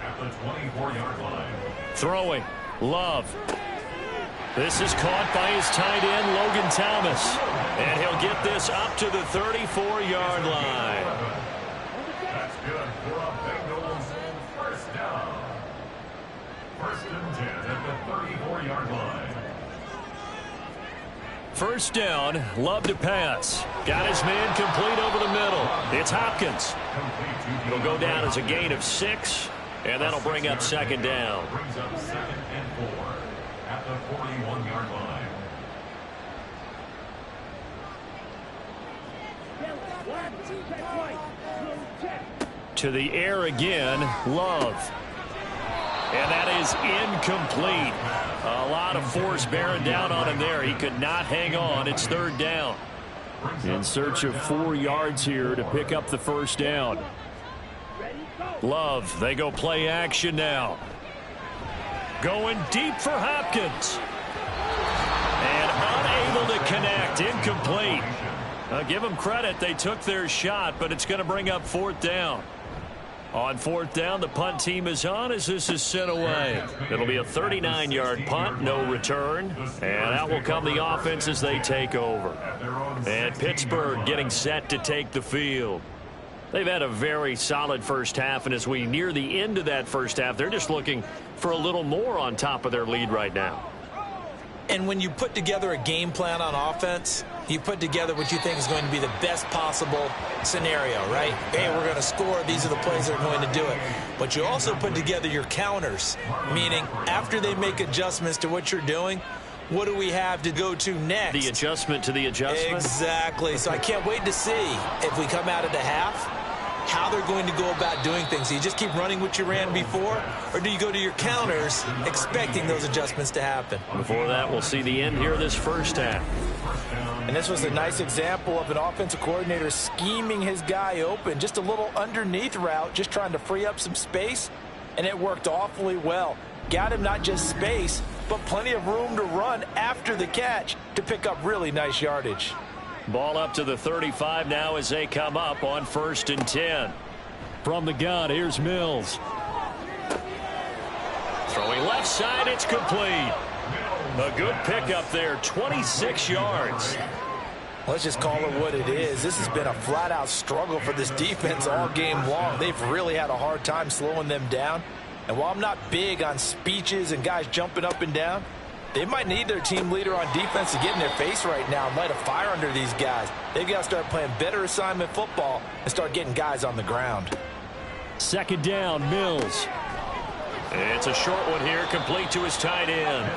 at the 24-yard line. Throwing. Love. This is caught by his tight end, Logan Thomas. And he'll get this up to the 34-yard line. That's good for a Bengals 1st down. 1st and 10 at the 34-yard line. 1st down, Love to pass. Got his man complete over the middle. It's Hopkins. It'll go down as a gain of 6, and that'll bring up 2nd down. Brings up 2nd and 4 at the 41-yard line. To the air again, Love. And that is incomplete. A lot of force bearing down on him there. He could not hang on. It's 3rd down. In search of 4 yards here to pick up the 1st down. Love, they go play action now. Going deep for Hopkins. And unable to connect. Incomplete. Give them credit. They took their shot, but it's going to bring up 4th down. On 4th down, the punt team is on as this is sent away. It'll be a 39-yard punt, no return. And out will come the offense as they take over. And Pittsburgh getting set to take the field. They've had a very solid first half, and as we near the end of that first half, they're just looking for a little more on top of their lead right now. And when you put together a game plan on offense, you put together what you think is going to be the best possible scenario, right? Hey, we're going to score. These are the plays that are going to do it. But you also put together your counters, meaning after they make adjustments to what you're doing, what do we have to go to next? The adjustment to the adjustment? Exactly. So I can't wait to see if we come out of the half, how they're going to go about doing things. Do you just keep running what you ran before, or do you go to your counters expecting those adjustments to happen? Before that, we'll see the end here of this first half. And this was a nice example of an offensive coordinator scheming his guy open. Just a little underneath route, just trying to free up some space, and it worked awfully well. Got him not just space, but plenty of room to run after the catch to pick up really nice yardage. Ball up to the 35 now as they come up on 1st and 10. From the gun, here's Mills. Throwing left side, it's complete. A good pickup there, 26 yards. Let's just call it what it is. This has been a flat-out struggle for this defense all game long. They've really had a hard time slowing them down. And while I'm not big on speeches and guys jumping up and down, they might need their team leader on defense to get in their face right now and light a fire under these guys. They've got to start playing better assignment football and start getting guys on the ground. 2nd down, Mills. It's a short one here, complete to his tight end.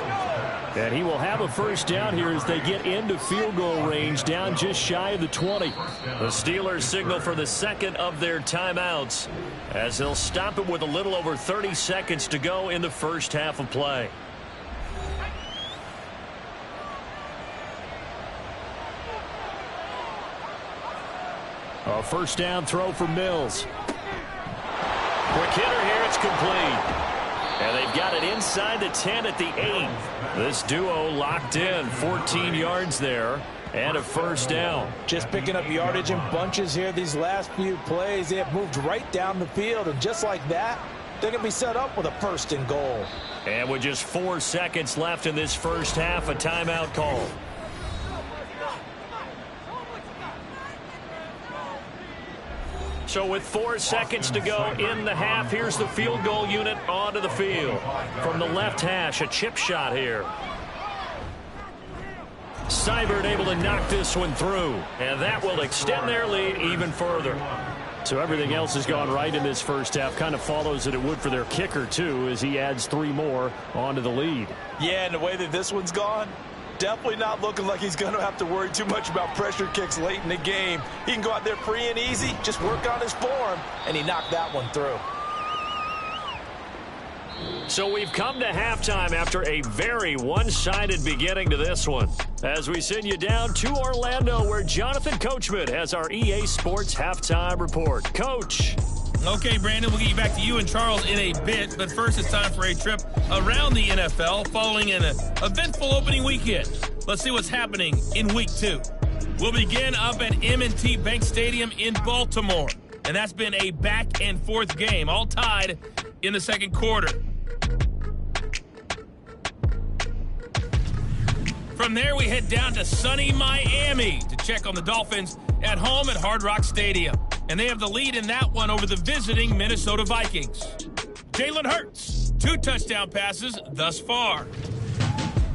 And he will have a first down here as they get into field goal range, down just shy of the 20. The Steelers signal for the second of their timeouts as they'll stop it with a little over 30 seconds to go in the first half of play. A first down throw for Mills. Quick hitter here, it's complete. And they've got it inside the 10 at the 8. This duo locked in, 14 yards there, and a first down. Just picking up yardage in bunches here these last few plays. They have moved right down the field, and just like that, they're going to be set up with a 1st and goal. And with just 4 seconds left in this first half, a timeout call. So with 4 seconds to go in the half, here's the field goal unit onto the field. From the left hash, a chip shot here. Seibert able to knock this one through, and that will extend their lead even further. So everything else has gone right in this first half. Kind of follows that it would for their kicker, too, as he adds 3 more onto the lead. Yeah, and the way that this one's gone, definitely not looking like he's going to have to worry too much about pressure kicks late in the game. He can go out there free and easy, just work on his form, and he knocked that one through. So we've come to halftime after a very one-sided beginning to this one. As we send you down to Orlando, where Jonathan Coachman has our EA Sports Halftime Report. Coach. Okay, Brandon, we'll get you back to you and Charles in a bit, but first it's time for a trip around the NFL following an eventful opening weekend. Let's see what's happening in Week 2. We'll begin up at M&T Bank Stadium in Baltimore, and that's been a back-and-forth game, all tied in the second quarter. From there, we head down to sunny Miami to check on the Dolphins at home at Hard Rock Stadium. And they have the lead in that one over the visiting Minnesota Vikings. Jalen Hurts, 2 touchdown passes thus far.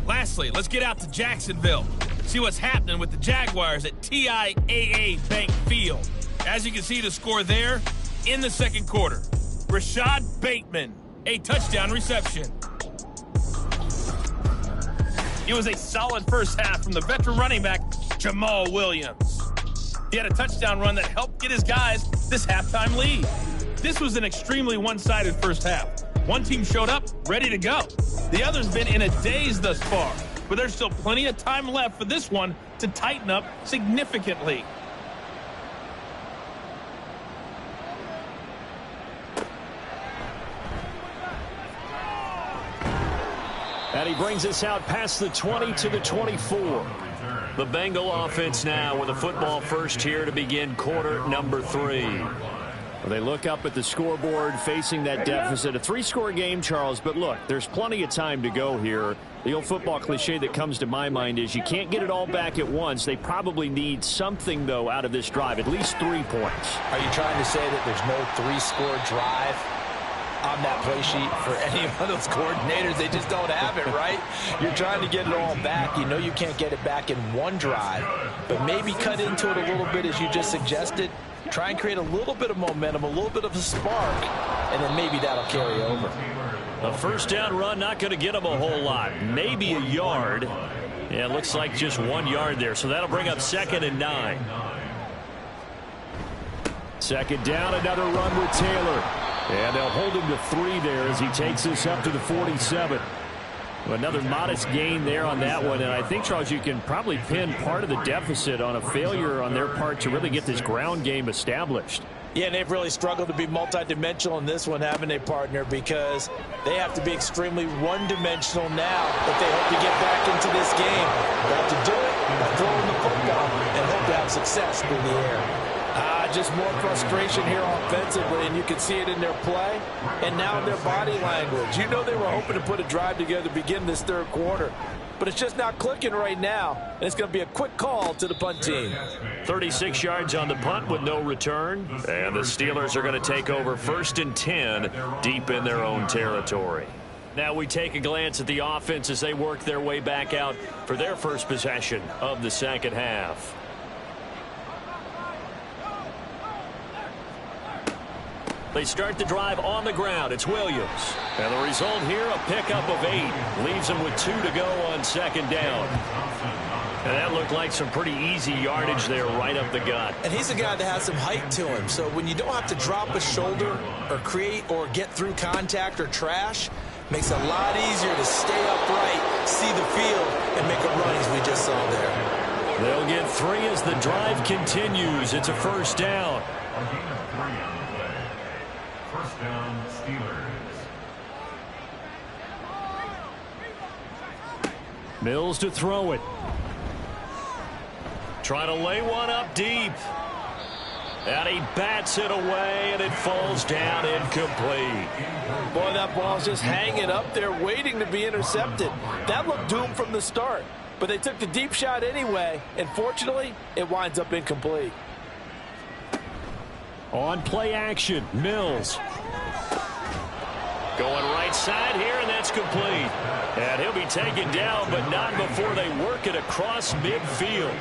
Lastly, let's get out to Jacksonville. See what's happening with the Jaguars at TIAA Bank Field. As you can see, the score there in the second quarter. Rashad Bateman, a touchdown reception. It was a solid first half from the veteran running back, Jamal Williams. He had a touchdown run that helped get his guys this halftime lead. This was an extremely one-sided first half. One team showed up, ready to go. The other's been in a daze thus far, but there's still plenty of time left for this one to tighten up significantly. And he brings us out past the 20 to the 24. The Bengal offense now with a football first here to begin quarter number 3. Well, they look up at the scoreboard facing that deficit. A 3-score game, Charles, but look, there's plenty of time to go here. The old football cliche that comes to my mind is you can't get it all back at once. They probably need something, though, out of this drive, at least 3 points. Are you trying to say that there's no 3-score drive on that play sheet for any of those coordinators? They just don't have it, right? You're trying to get it all back. You know you can't get it back in one drive, but maybe cut into it a little bit as you just suggested. Try and create a little bit of momentum, a little bit of a spark, and then maybe that'll carry over. A first down run not going to get them a whole lot. Maybe a yard. Yeah, it looks like just 1 yard there, so that'll bring up 2nd and 9. 2nd down, another run with Taylor. And they'll hold him to 3 there as he takes this up to the 47. Another modest gain there on that one, and I think, Charles, you can probably pin part of the deficit on a failure on their part to really get this ground game established. Yeah, and they've really struggled to be multidimensional in this one, haven't they, partner? Because they have to be extremely one-dimensional now if they hope to get back into this game. They have to do it by throwing the football and hope to have success through the air. Just more frustration here offensively, and you can see it in their play and now in their body language. You know they were hoping to put a drive together to begin this 3rd quarter, but it's just not clicking right now, and it's going to be a quick call to the punt team. 36 yards on the punt with no return, and the Steelers are going to take over 1st and 10 deep in their own territory. Now we take a glance at the offense as they work their way back out for their first possession of the 2nd half. They start the drive on the ground. It's Williams. And the result here, a pickup of 8. Leaves them with 2 to go on 2nd down. And that looked like some pretty easy yardage there right up the gut. And he's a guy that has some height to him. So when you don't have to drop a shoulder or create or get through contact or trash, makes it a lot easier to stay upright, see the field, and make a run as we just saw there. They'll get 3 as the drive continues. It's a 1st down. First down, Steelers. Mills to throw it. Trying to lay one up deep. And he bats it away, and it falls down incomplete. Boy, that ball's just hanging up there waiting to be intercepted. That looked doomed from the start, but they took the deep shot anyway, and fortunately, it winds up incomplete. On play action, Mills. Going right side here, and that's complete. And he'll be taken down, but not before they work it across midfield.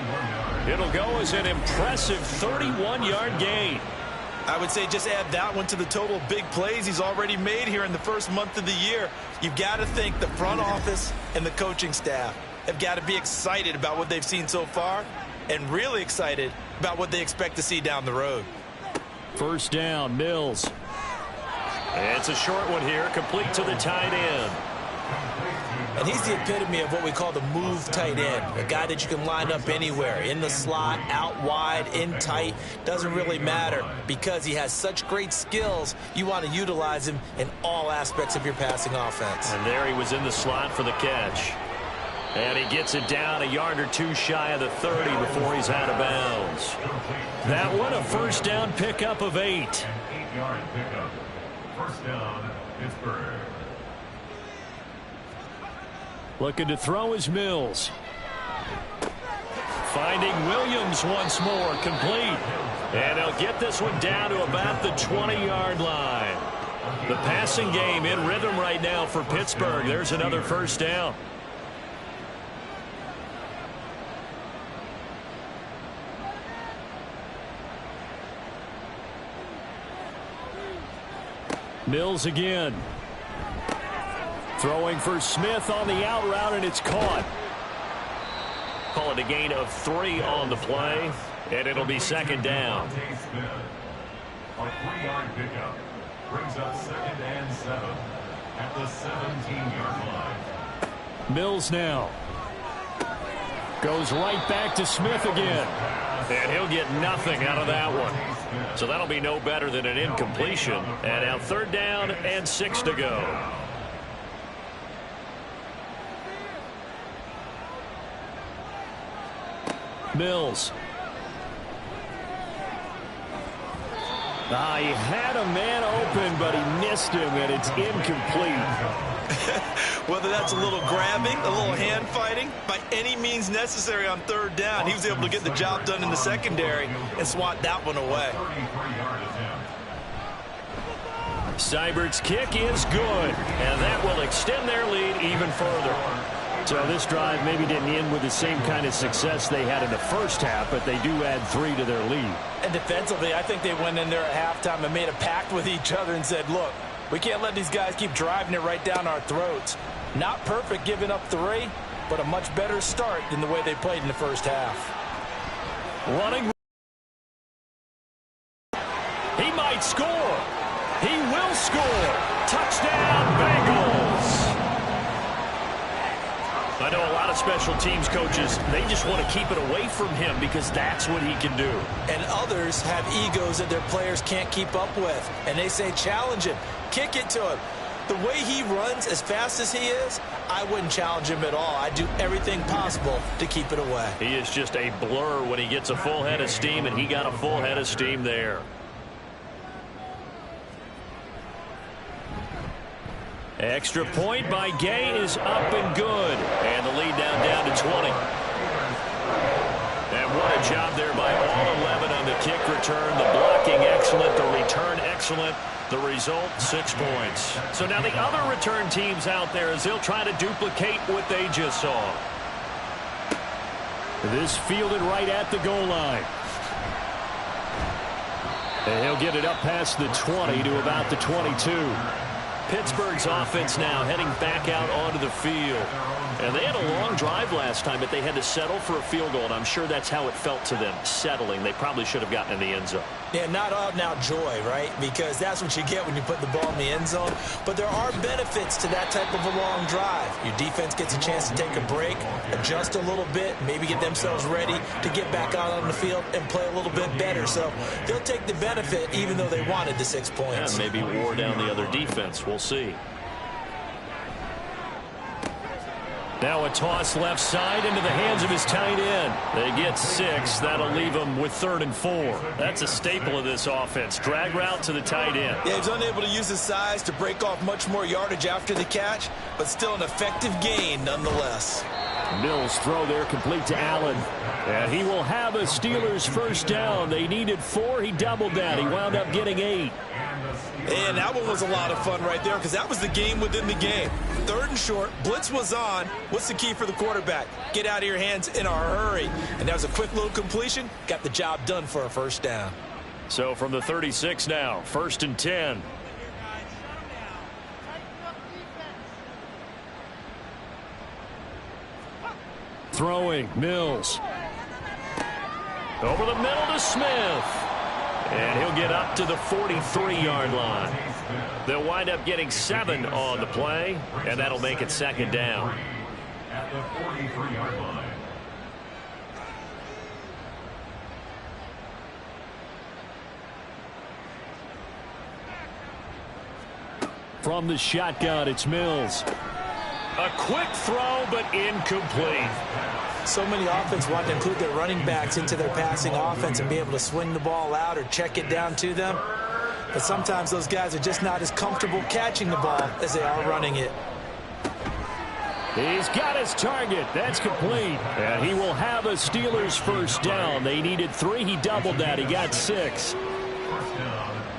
It'll go as an impressive 31-yard gain. I would say just add that one to the total of big plays he's already made here in the first month of the year. You've got to think the front office and the coaching staff have got to be excited about what they've seen so far and really excited about what they expect to see down the road. 1st down, Mills. It's a short one here, complete to the tight end. And he's the epitome of what we call the move tight end, a guy that you can line up anywhere, in the slot, out wide, in tight, doesn't really matter because he has such great skills. You want to utilize him in all aspects of your passing offense. And there he was in the slot for the catch. And he gets it down a yard or 2 shy of the 30 before he's out of bounds. That one, a 1st down pickup of 8. 8-yard pickup. 1st down, Pittsburgh. Looking to throw is Mills. Finding Williams once more, complete. And they'll get this one down to about the 20-yard line. The passing game in rhythm right now for Pittsburgh. There's another 1st down. Mills again. Throwing for Smith on the out route, and it's caught. Call it a gain of 3 on the play, and it'll be 2nd down. A 3-yard pickup brings up 2nd and 7 at the 17-yard line. Mills now. Goes right back to Smith again. And he'll get nothing out of that one. So that'll be no better than an incompletion. And now 3rd down and 6 to go. Mills. He had a man open, but he missed him, and it's incomplete. Whether that's a little grabbing, a little hand fighting, by any means necessary on third down, he was able to get the job done in the secondary and swat that one away. Seibert's kick is good, and that will extend their lead even further. So this drive maybe didn't end with the same kind of success they had in the first half, but they do add 3 to their lead. And defensively, I think they went in there at halftime and made a pact with each other and said, look, we can't let these guys keep driving it right down our throats. Not perfect giving up 3, but a much better start than the way they played in the first half. Running. He might score. He will score. Touchdown, Bengals. I know a lot of special teams coaches, they just want to keep it away from him because that's what he can do. And others have egos that their players can't keep up with. And they say, challenge him. Kick it to him. The way he runs as fast as he is, I wouldn't challenge him at all. I'd do everything possible to keep it away. He is just a blur when he gets a full head of steam, and he got a full head of steam there. Extra point by Gay is up and good. And the lead down to 20. And what a job there by all 11 on the kick return. The blocking excellent, the return excellent. The result, 6 points. So now the other return teams out there as they'll try to duplicate what they just saw. This fielded right at the goal line. And he'll get it up past the 20 to about the 22. Pittsburgh's offense now heading back out onto the field. And they had a long drive last time, but they had to settle for a field goal, and I'm sure that's how it felt to them, settling. They probably should have gotten in the end zone. Yeah, not out-and-out joy, right? Because that's what you get when you put the ball in the end zone. But there are benefits to that type of a long drive. Your defense gets a chance to take a break, adjust a little bit, maybe get themselves ready to get back out on the field and play a little bit better. So they'll take the benefit even though they wanted the 6 points. Yeah, maybe wore down the other defense. We'll see. Now a toss left side into the hands of his tight end. They get 6. That'll leave them with 3rd and 4. That's a staple of this offense. Drag route to the tight end. Yeah, he's unable to use his size to break off much more yardage after the catch, but still an effective gain nonetheless. Mills throw there complete to Allen. And he will have a Steelers first down. They needed 4. He doubled that. He wound up getting 8. And that one was a lot of fun right there because that was the game within the game. 3rd and short, blitz was on. What's the key for the quarterback? Get out of your hands in a hurry. And that was a quick little completion. Got the job done for a first down. So from the 36 now, 1st and 10. Throwing, Mills. Over the middle to Smith. And he'll get up to the 43-yard line. They'll wind up getting 7 on the play, and that'll make it 2nd down. At the 43-yard line. From the shotgun, it's Mills. A quick throw, but incomplete. So many offense want to include their running backs into their passing offense and be able to swing the ball out or check it down to them. But sometimes those guys are just not as comfortable catching the ball as they are running it. He's got his target. That's complete. And he will have a Steelers first down. They needed 3. He doubled that. He got 6.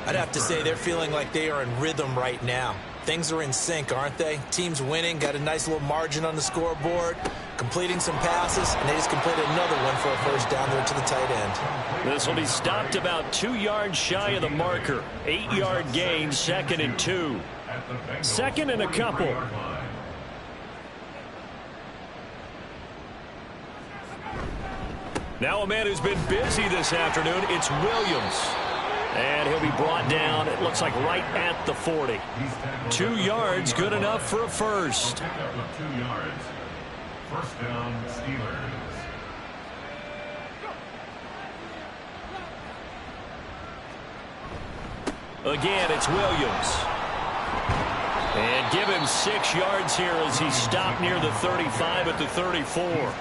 I'd have to say they're feeling like they are in rhythm right now. Things are in sync, aren't they? Team's winning, got a nice little margin on the scoreboard, completing some passes, and they just completed another one for a first down there to the tight end. This will be stopped about 2 yards shy of the marker. 8-yard gain, 2nd and 2. 2nd and a couple. Now a man who's been busy this afternoon, it's Williams. And he'll be brought down, it looks like right at the 40. 2 yards, good enough for a first. 2 yards. First down, Steelers. Again, it's Williams. And give him 6 yards here as he stopped near the 35 at the 34.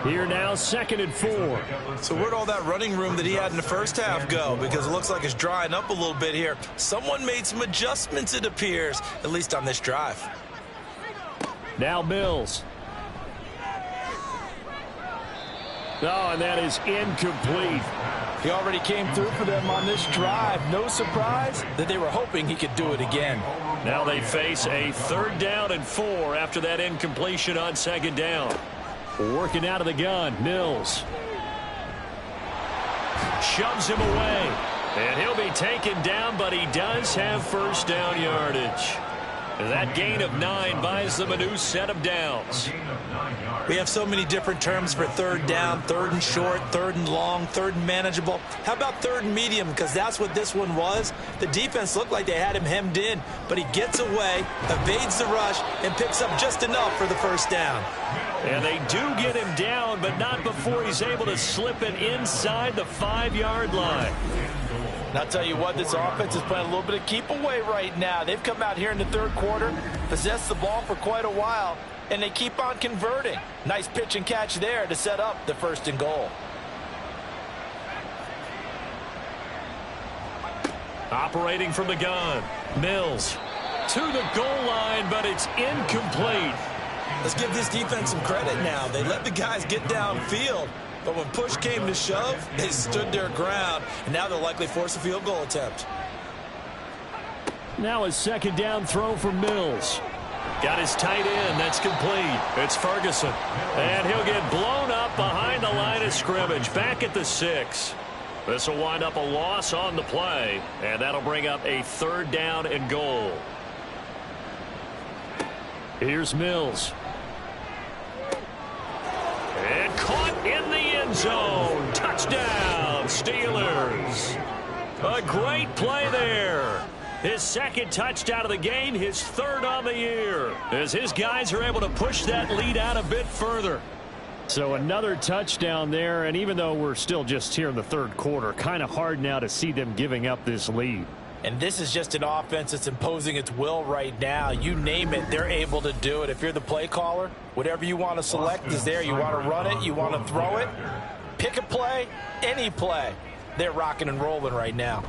Here now, 2nd and 4. So where'd all that running room that he had in the first half go? Because it looks like it's drying up a little bit here. Someone made some adjustments, it appears, at least on this drive. Now Mills. Oh, and that is incomplete. He already came through for them on this drive. No surprise that they were hoping he could do it again. Now they face a 3rd down and 4 after that incompletion on 2nd down. Working out of the gun, Mills. Shoves him away. And he'll be taken down, but he does have 1st down yardage. That gain of 9 buys them a new set of downs. We have so many different terms for 3rd down, 3rd and short, 3rd and long, 3rd and manageable. How about 3rd and medium? Because that's what this one was. The defense looked like they had him hemmed in, but he gets away, evades the rush, and picks up just enough for the 1st down. And they do get him down, but not before he's able to slip it inside the 5-yard line. And I'll tell you what, this offense is playing a little bit of keep away right now. They've come out here in the 3rd quarter, possessed the ball for quite a while, and they keep on converting. Nice pitch and catch there to set up the 1st and goal. Operating from the gun, Mills to the goal line, but it's incomplete. Let's give this defense some credit now. They let the guys get downfield, but when push came to shove, they stood their ground, and now they'll likely force a field goal attempt. Now a 2nd down throw for Mills. Got his tight end. That's complete. It's Ferguson. And he'll get blown up behind the line of scrimmage. Back at the 6. This will wind up a loss on the play. And that'll bring up a 3rd down and goal. Here's Mills. And caught in the end zone. Touchdown, Steelers. A great play there. His 2nd touchdown of the game, his 3rd on the year, as his guys are able to push that lead out a bit further. So another touchdown there, and even though we're still just here in the 3rd quarter, kind of hard now to see them giving up this lead. And this is just an offense that's imposing its will right now. You name it, they're able to do it. If you're the play caller, whatever you want to select is there. You want to run it, you want to throw it, pick a play, any play. They're rocking and rolling right now.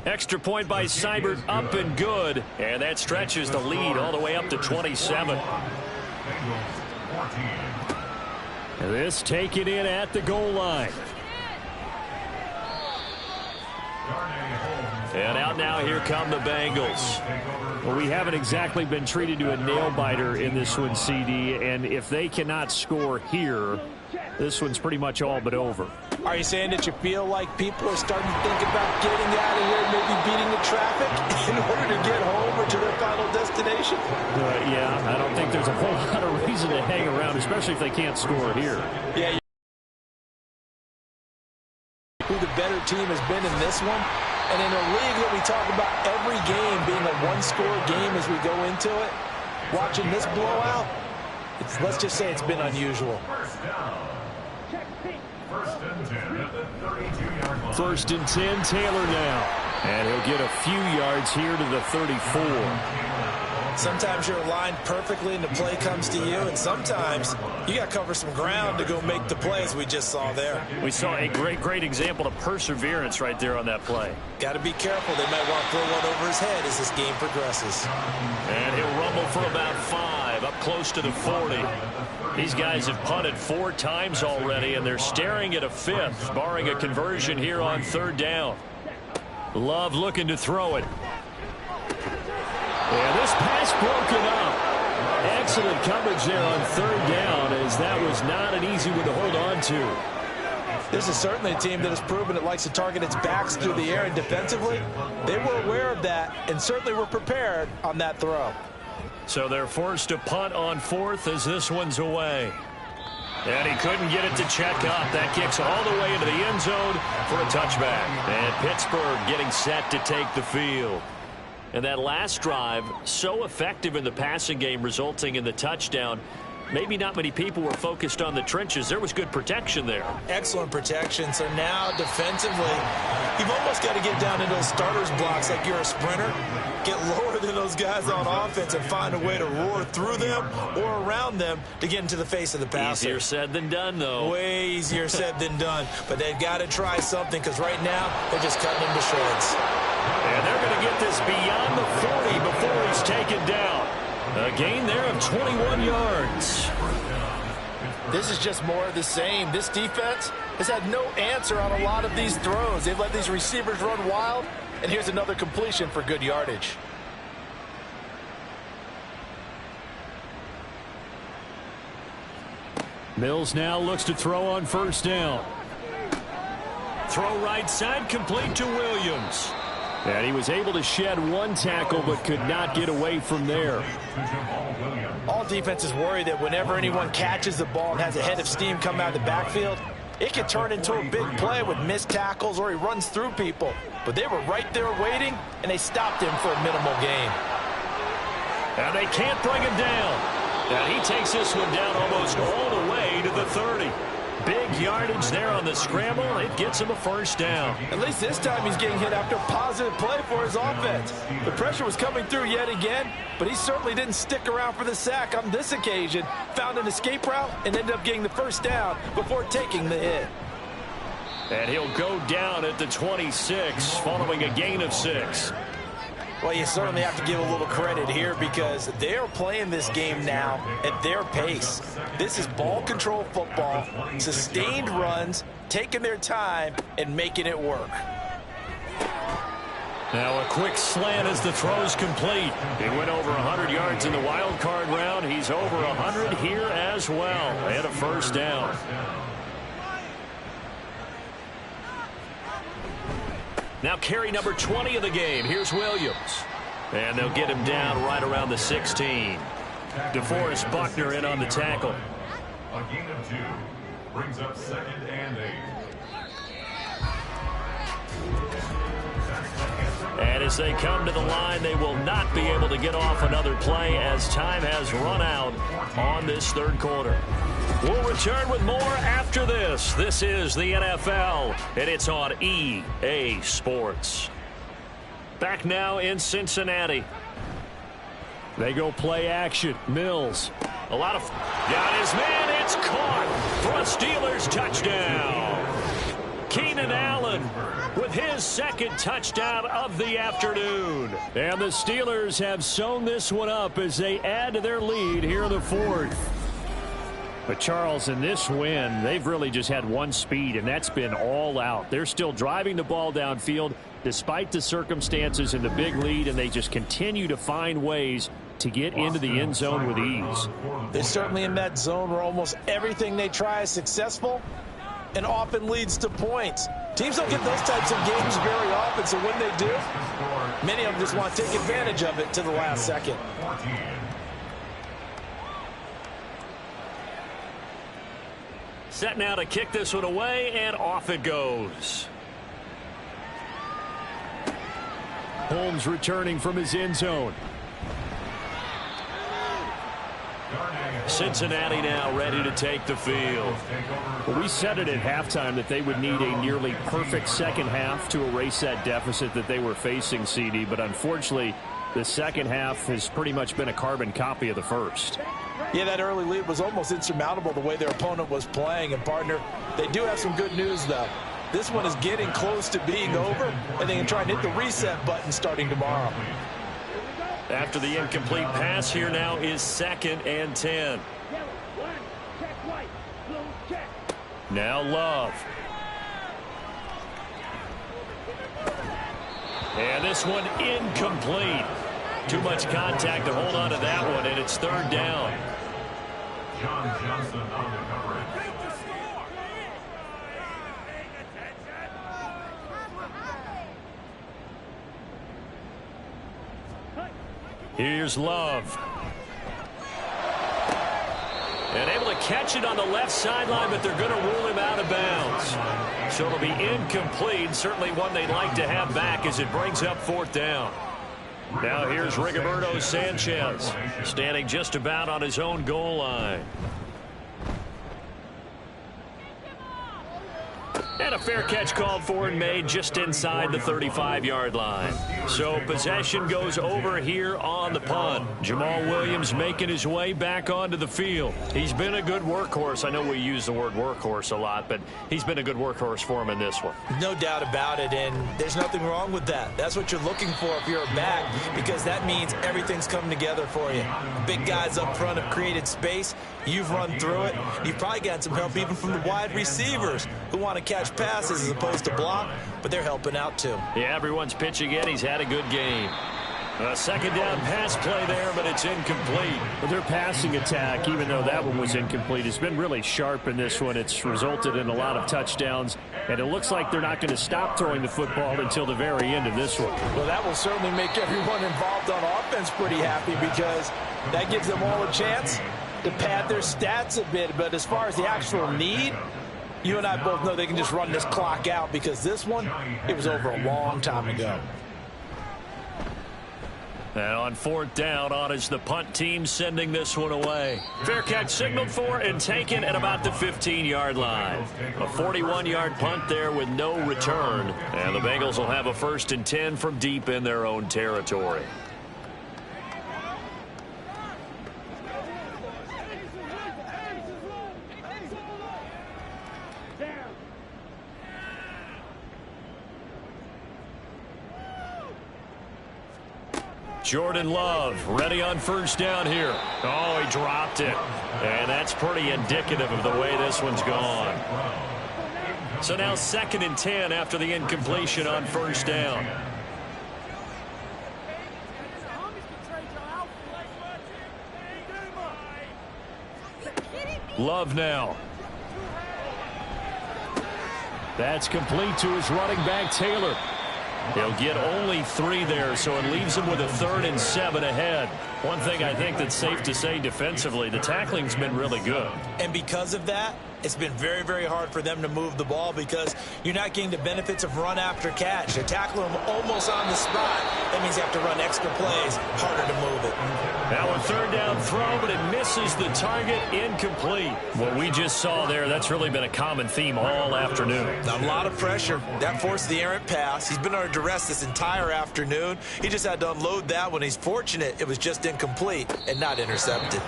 Extra point by Seibert, up and good. And that stretches the lead all the way up to 27. This taken in at the goal line. And out now, here come the Bengals. Well, we haven't exactly been treated to a nail-biter in this one, CD, and if they cannot score here, this one's pretty much all but over. Are you saying that you feel like people are starting to think about getting out of here, maybe beating the traffic in order to get home or to their final destination? Yeah, I don't think there's a whole lot of reason to hang around, especially if they can't score here. Yeah. Who the better team has been in this one? And in a league that we talk about every game being a one-score game as we go into it, watching this blowout, let's just say it's been unusual. First and 10, Taylor now. And he'll get a few yards here to the 34. Sometimes you're aligned perfectly and the play comes to you, and sometimes you got to cover some ground to go make the play, as we just saw there. We saw a great example of perseverance right there on that play. Got to be careful. They might want to throw one over his head as this game progresses. And he'll rumble for about 5, up close to the 40. These guys have punted 4 times already, and they're staring at a 5th, barring a conversion here on 3rd down. Love looking to throw it. And this pass broken up. Excellent coverage there on 3rd down, as that was not an easy one to hold on to. This is certainly a team that has proven it likes to target its backs through the air, and defensively, they were aware of that and certainly were prepared on that throw. So they're forced to punt on 4th as this one's away. And he couldn't get it to check up. That kicks all the way into the end zone for a touchback. And Pittsburgh getting set to take the field. And that last drive, so effective in the passing game, resulting in the touchdown. maybe not many people were focused on the trenches. There was good protection there. Excellent protection. So now defensively, you've almost got to get down into those starters blocks like you're a sprinter. Get lower than those guys on offense and find a way to roar through them or around them to get into the face of the passer. Easier said than done, though. Way easier said than done. But they've got to try something because right now they're just cutting him to shreds. And they're going to get this beyond the 40 before he's taken down. A gain there of 21 yards. This is just more of the same. This defense has had no answer on a lot of these throws. They've let these receivers run wild, and here's another completion for good yardage. Mills now looks to throw on first down. Throw right side, complete to Williams. And he was able to shed one tackle but could not get away from there. All defenses worry that whenever anyone catches the ball and has a head of steam come out of the backfield, it can turn into a big play with missed tackles or he runs through people. But they were right there waiting, and they stopped him for a minimal gain. And they can't bring him down. And he takes this one down almost all the way to the 30. Big yardage there on the scramble. It gets him a first down. At least this time he's getting hit after a positive play for his offense. The pressure was coming through yet again, but he certainly didn't stick around for the sack on this occasion. Found an escape route and ended up getting the first down before taking the hit. And he'll go down at the 26 following a gain of 6. Well, you certainly have to give a little credit here because they're playing this game now at their pace. This is ball control football, sustained runs, taking their time, and making it work. Now a quick slant as the throw's complete. He went over 100 yards in the wild card round. He's over 100 here as well. And a first down. Now carry number 20 of the game. Here's Williams. And they'll get him down right around the 16. DeForest Buckner in on the tackle. A gain of 2 brings up 2nd and 8. And as they come to the line, they will not be able to get off another play as time has run out on this third quarter. We'll return with more after this. This is the NFL, and it's on EA Sports. Back now in Cincinnati. They go play action. Mills. A lot of... Got his man. It's caught for a Steelers touchdown. Keenan Allen with his second touchdown of the afternoon. And the Steelers have sewn this one up as they add to their lead here in the fourth. But, Charles, in this win, they've really just had one speed, and that's been all out. They're still driving the ball downfield despite the circumstances in the big lead, and they just continue to find ways to get into the end zone with ease. They're certainly in that zone where almost everything they try is successful and often leads to points. Teams don't get those types of games very often, so when they do, many of them just want to take advantage of it to the last second. Set now to kick this one away, and off it goes. Holmes returning from his end zone. Cincinnati now ready to take the field. Well, we said it at halftime that they would need a nearly perfect second half to erase that deficit that they were facing, CD, but unfortunately, the second half has pretty much been a carbon copy of the first. Yeah, that early lead was almost insurmountable the way their opponent was playing. And, partner, they do have some good news, though. This one is getting close to being over, and they can try and hit the reset button starting tomorrow. After the incomplete pass, here now is 2nd and 10. Now Love. And this one incomplete. Too much contact to hold on to that one, and it's 3rd down. John Johnson on the coverage. Here's Love. And able to catch it on the left sideline, but they're going to rule him out of bounds. So it'll be incomplete. Certainly one they'd like to have back as it brings up 4th down. Now here's Rigoberto Sanchez, standing just about on his own goal line. And a fair catch called for and made just inside the 35-yard line. So possession goes over here on the punt. Jamal Williams making his way back onto the field. He's been a good workhorse. I know we use the word workhorse a lot, but he's been a good workhorse for him in this one. No doubt about it, and there's nothing wrong with that. That's what you're looking for if you're a back, because that means everything's coming together for you. Big guys up front have created space. You've run through it. You've probably gotten some help even from the wide receivers who want to catch passes as opposed to block, but they're helping out too. Yeah, everyone's pitching in. He's had a good game. A second down pass play there, but it's incomplete. Well, their passing attack, even though that one was incomplete, has been really sharp in this one. It's resulted in a lot of touchdowns, and it looks like they're not going to stop throwing the football until the very end of this one. Well, that will certainly make everyone involved on offense pretty happy, because that gives them all a chance to pad their stats a bit. But as far as the actual need, you and I both know they can just run this clock out, because this one, it was over a long time ago. And on fourth down, on is the punt team sending this one away. Fair catch signaled for and taken at about the 15-yard line. A 41-yard punt there with no return. And the Bengals will have a 1st and 10 from deep in their own territory. Jordan Love ready on 1st down here. Oh, he dropped it. And that's pretty indicative of the way this one's gone. So now 2nd and 10 after the incompletion on 1st down. Love now. That's complete to his running back, Taylor. He'll get only 3 there, so it leaves him with a 3rd and 7 ahead. One thing I think that's safe to say defensively, the tackling's been really good. And because of that, it's been very, very hard for them to move the ball, because you're not getting the benefits of run after catch. They tackle him almost on the spot. That means you have to run extra plays, harder to move it. Now a 3rd down throw, but it misses the target, incomplete. What we just saw there, that's really been a common theme all afternoon. A lot of pressure. That forced the errant pass. He's been under duress this entire afternoon. He just had to unload that one. He's fortunate it was just incomplete and not intercepted.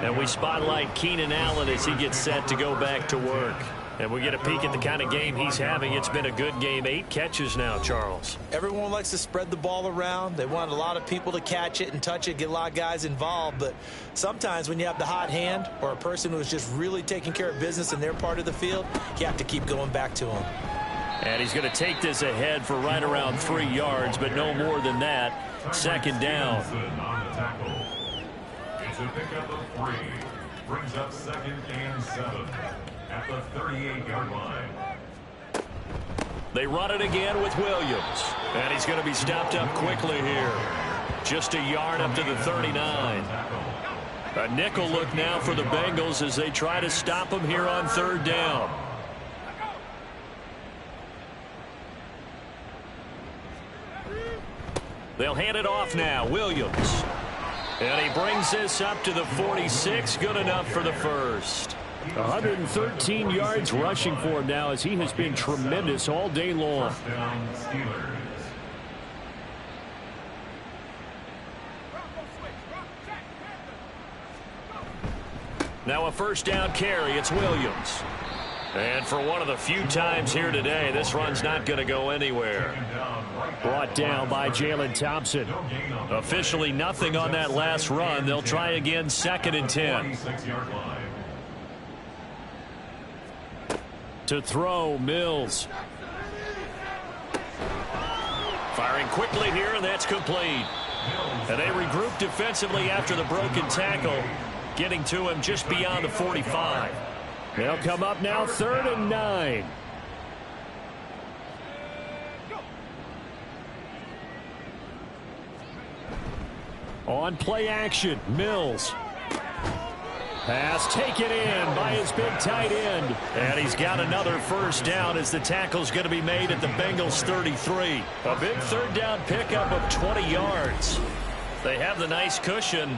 And we spotlight Keenan Allen as he gets set to go back to work. And we get a peek at the kind of game he's having. It's been a good game. 8 catches now, Charles. Everyone likes to spread the ball around. They want a lot of people to catch it and touch it, get a lot of guys involved. But sometimes when you have the hot hand or a person who's just really taking care of business in their part of the field, you have to keep going back to them. And he's going to take this ahead for right around 3 yards, but no more than that. 2nd down. It's a pickup of 3. Brings up 2nd and 7 at the 38-yard line. They run it again with Williams. And he's going to be stopped up quickly here. Just a yard up to the 39. A nickel look now for the Bengals as they try to stop him here on 3rd down. They'll hand it off now. Williams. And he brings this up to the 46. Good enough for the 1st. 113 yards rushing for him now, as he has been tremendous all day long. First down, Steelers. Now a 1st down carry. It's Williams. And for one of the few times here today, this run's not going to go anywhere. Brought down by Jalen Thompson. Officially nothing on that last run. They'll try again, 2nd and 10. To throw, Mills. Firing quickly here, and that's complete. And they regroup defensively after the broken tackle, getting to him just beyond the 45. They'll come up now, 3rd and 9. On play action, Mills. Pass taken in by his big tight end. And he's got another first down as the tackle's going to be made at the Bengals 33. A big third down pickup of 20 yards. They have the nice cushion.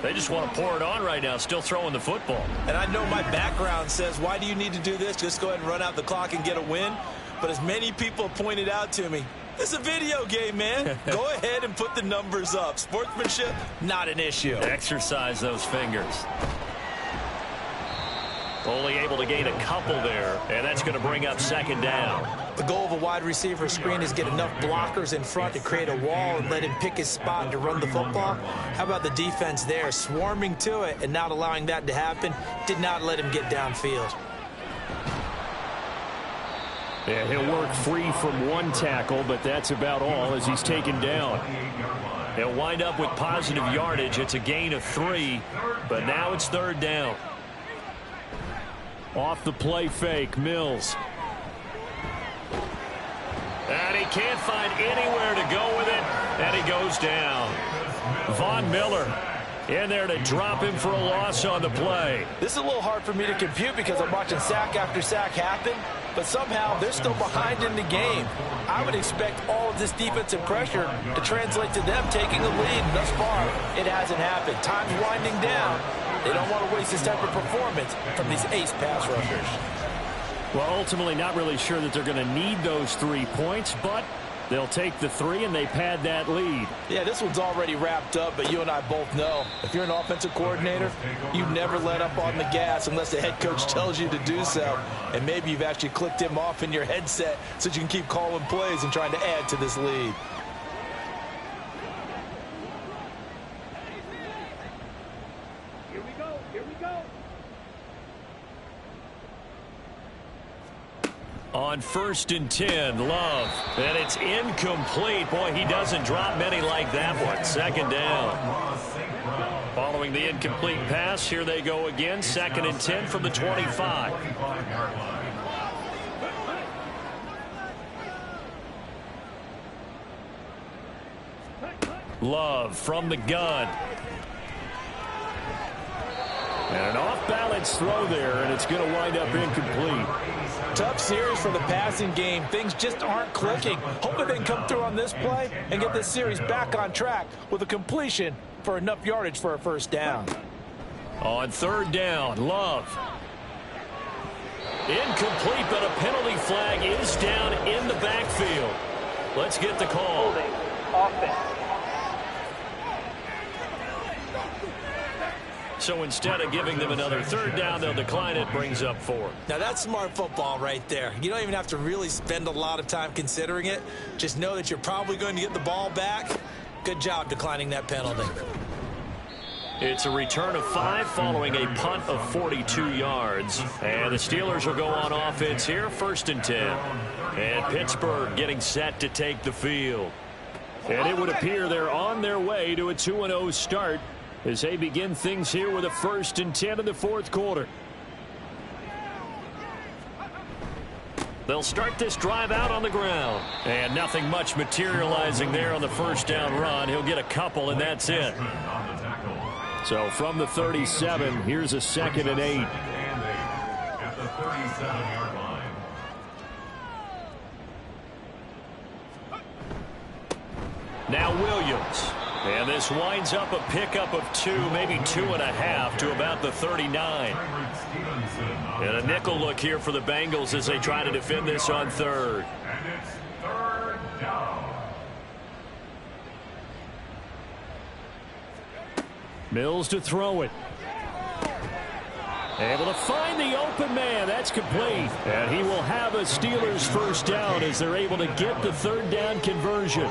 They just want to pour it on right now, still throwing the football. And I know my background says, why do you need to do this? Just go ahead and run out the clock and get a win. But as many people pointed out to me, this is a video game, man. Go ahead and put the numbers up. Sportsmanship, not an issue. Exercise those fingers. Only able to gain a couple there, and that's going to bring up second down. The goal of a wide receiver screen is get enough blockers in front to create a wall and let him pick his spot to run the football. How about the defense there, swarming to it and not allowing that to happen? Did not let him get downfield. Yeah, he'll work free from one tackle, but that's about all as he's taken down. He'll wind up with positive yardage. It's a gain of 3, but now it's third down. Off the play fake, Mills. And he can't find anywhere to go with it, and he goes down. Von Miller in there to drop him for a loss on the play. This is a little hard for me to compute because I'm watching sack after sack happen, but somehow they're still behind in the game. I would expect all of this defensive pressure to translate to them taking a lead. Thus far, it hasn't happened. Time's winding down. They don't want to waste this type of performance from these ace pass rushers. Well, ultimately not really sure that they're going to need those 3 points, but they'll take the 3 and they pad that lead. Yeah, this one's already wrapped up, but you and I both know if you're an offensive coordinator, you never let up on the gas unless the head coach tells you to do so. And maybe you've actually clicked him off in your headset so you can keep calling plays and trying to add to this lead. On 1st and 10, Love. And it's incomplete. Boy, he doesn't drop many like that one. Second down. Following the incomplete pass, here they go again. 2nd and 10 from the 25. Love from the gun. And an off-balance throw there, and it's going to wind up incomplete. Tough series for the passing game. Things just aren't clicking. Hoping they can come through on this play and get this series back on track with a completion for enough yardage for a first down. On 3rd down, Love. Incomplete, but a penalty flag is down in the backfield. Let's get the call. Holding. Offense. So instead of giving them another 3rd down, they'll decline it. Brings up 4. Now that's smart football right there. You don't even have to really spend a lot of time considering it. Just know that you're probably going to get the ball back. Good job declining that penalty. It's a return of 5 following a punt of 42 yards. And the Steelers will go on offense here, 1st and 10. And Pittsburgh getting set to take the field. And it would appear they're on their way to a 2-0 start as they begin things here with a 1st and 10 in the 4th quarter. They'll start this drive out on the ground. And nothing much materializing there on the first down run. He'll get a couple, and that's it. So from the 37, here's a 2nd and 8. At the 37-yard line. Now Williams. And this winds up a pickup of 2, maybe 2.5 to about the 39. And a nickel look here for the Bengals as they try to defend this on 3rd. And it's 3rd down. Mills to throw it. Able to find the open man. That's complete. And he will have a Steelers first down as they're able to get the 3rd down conversion.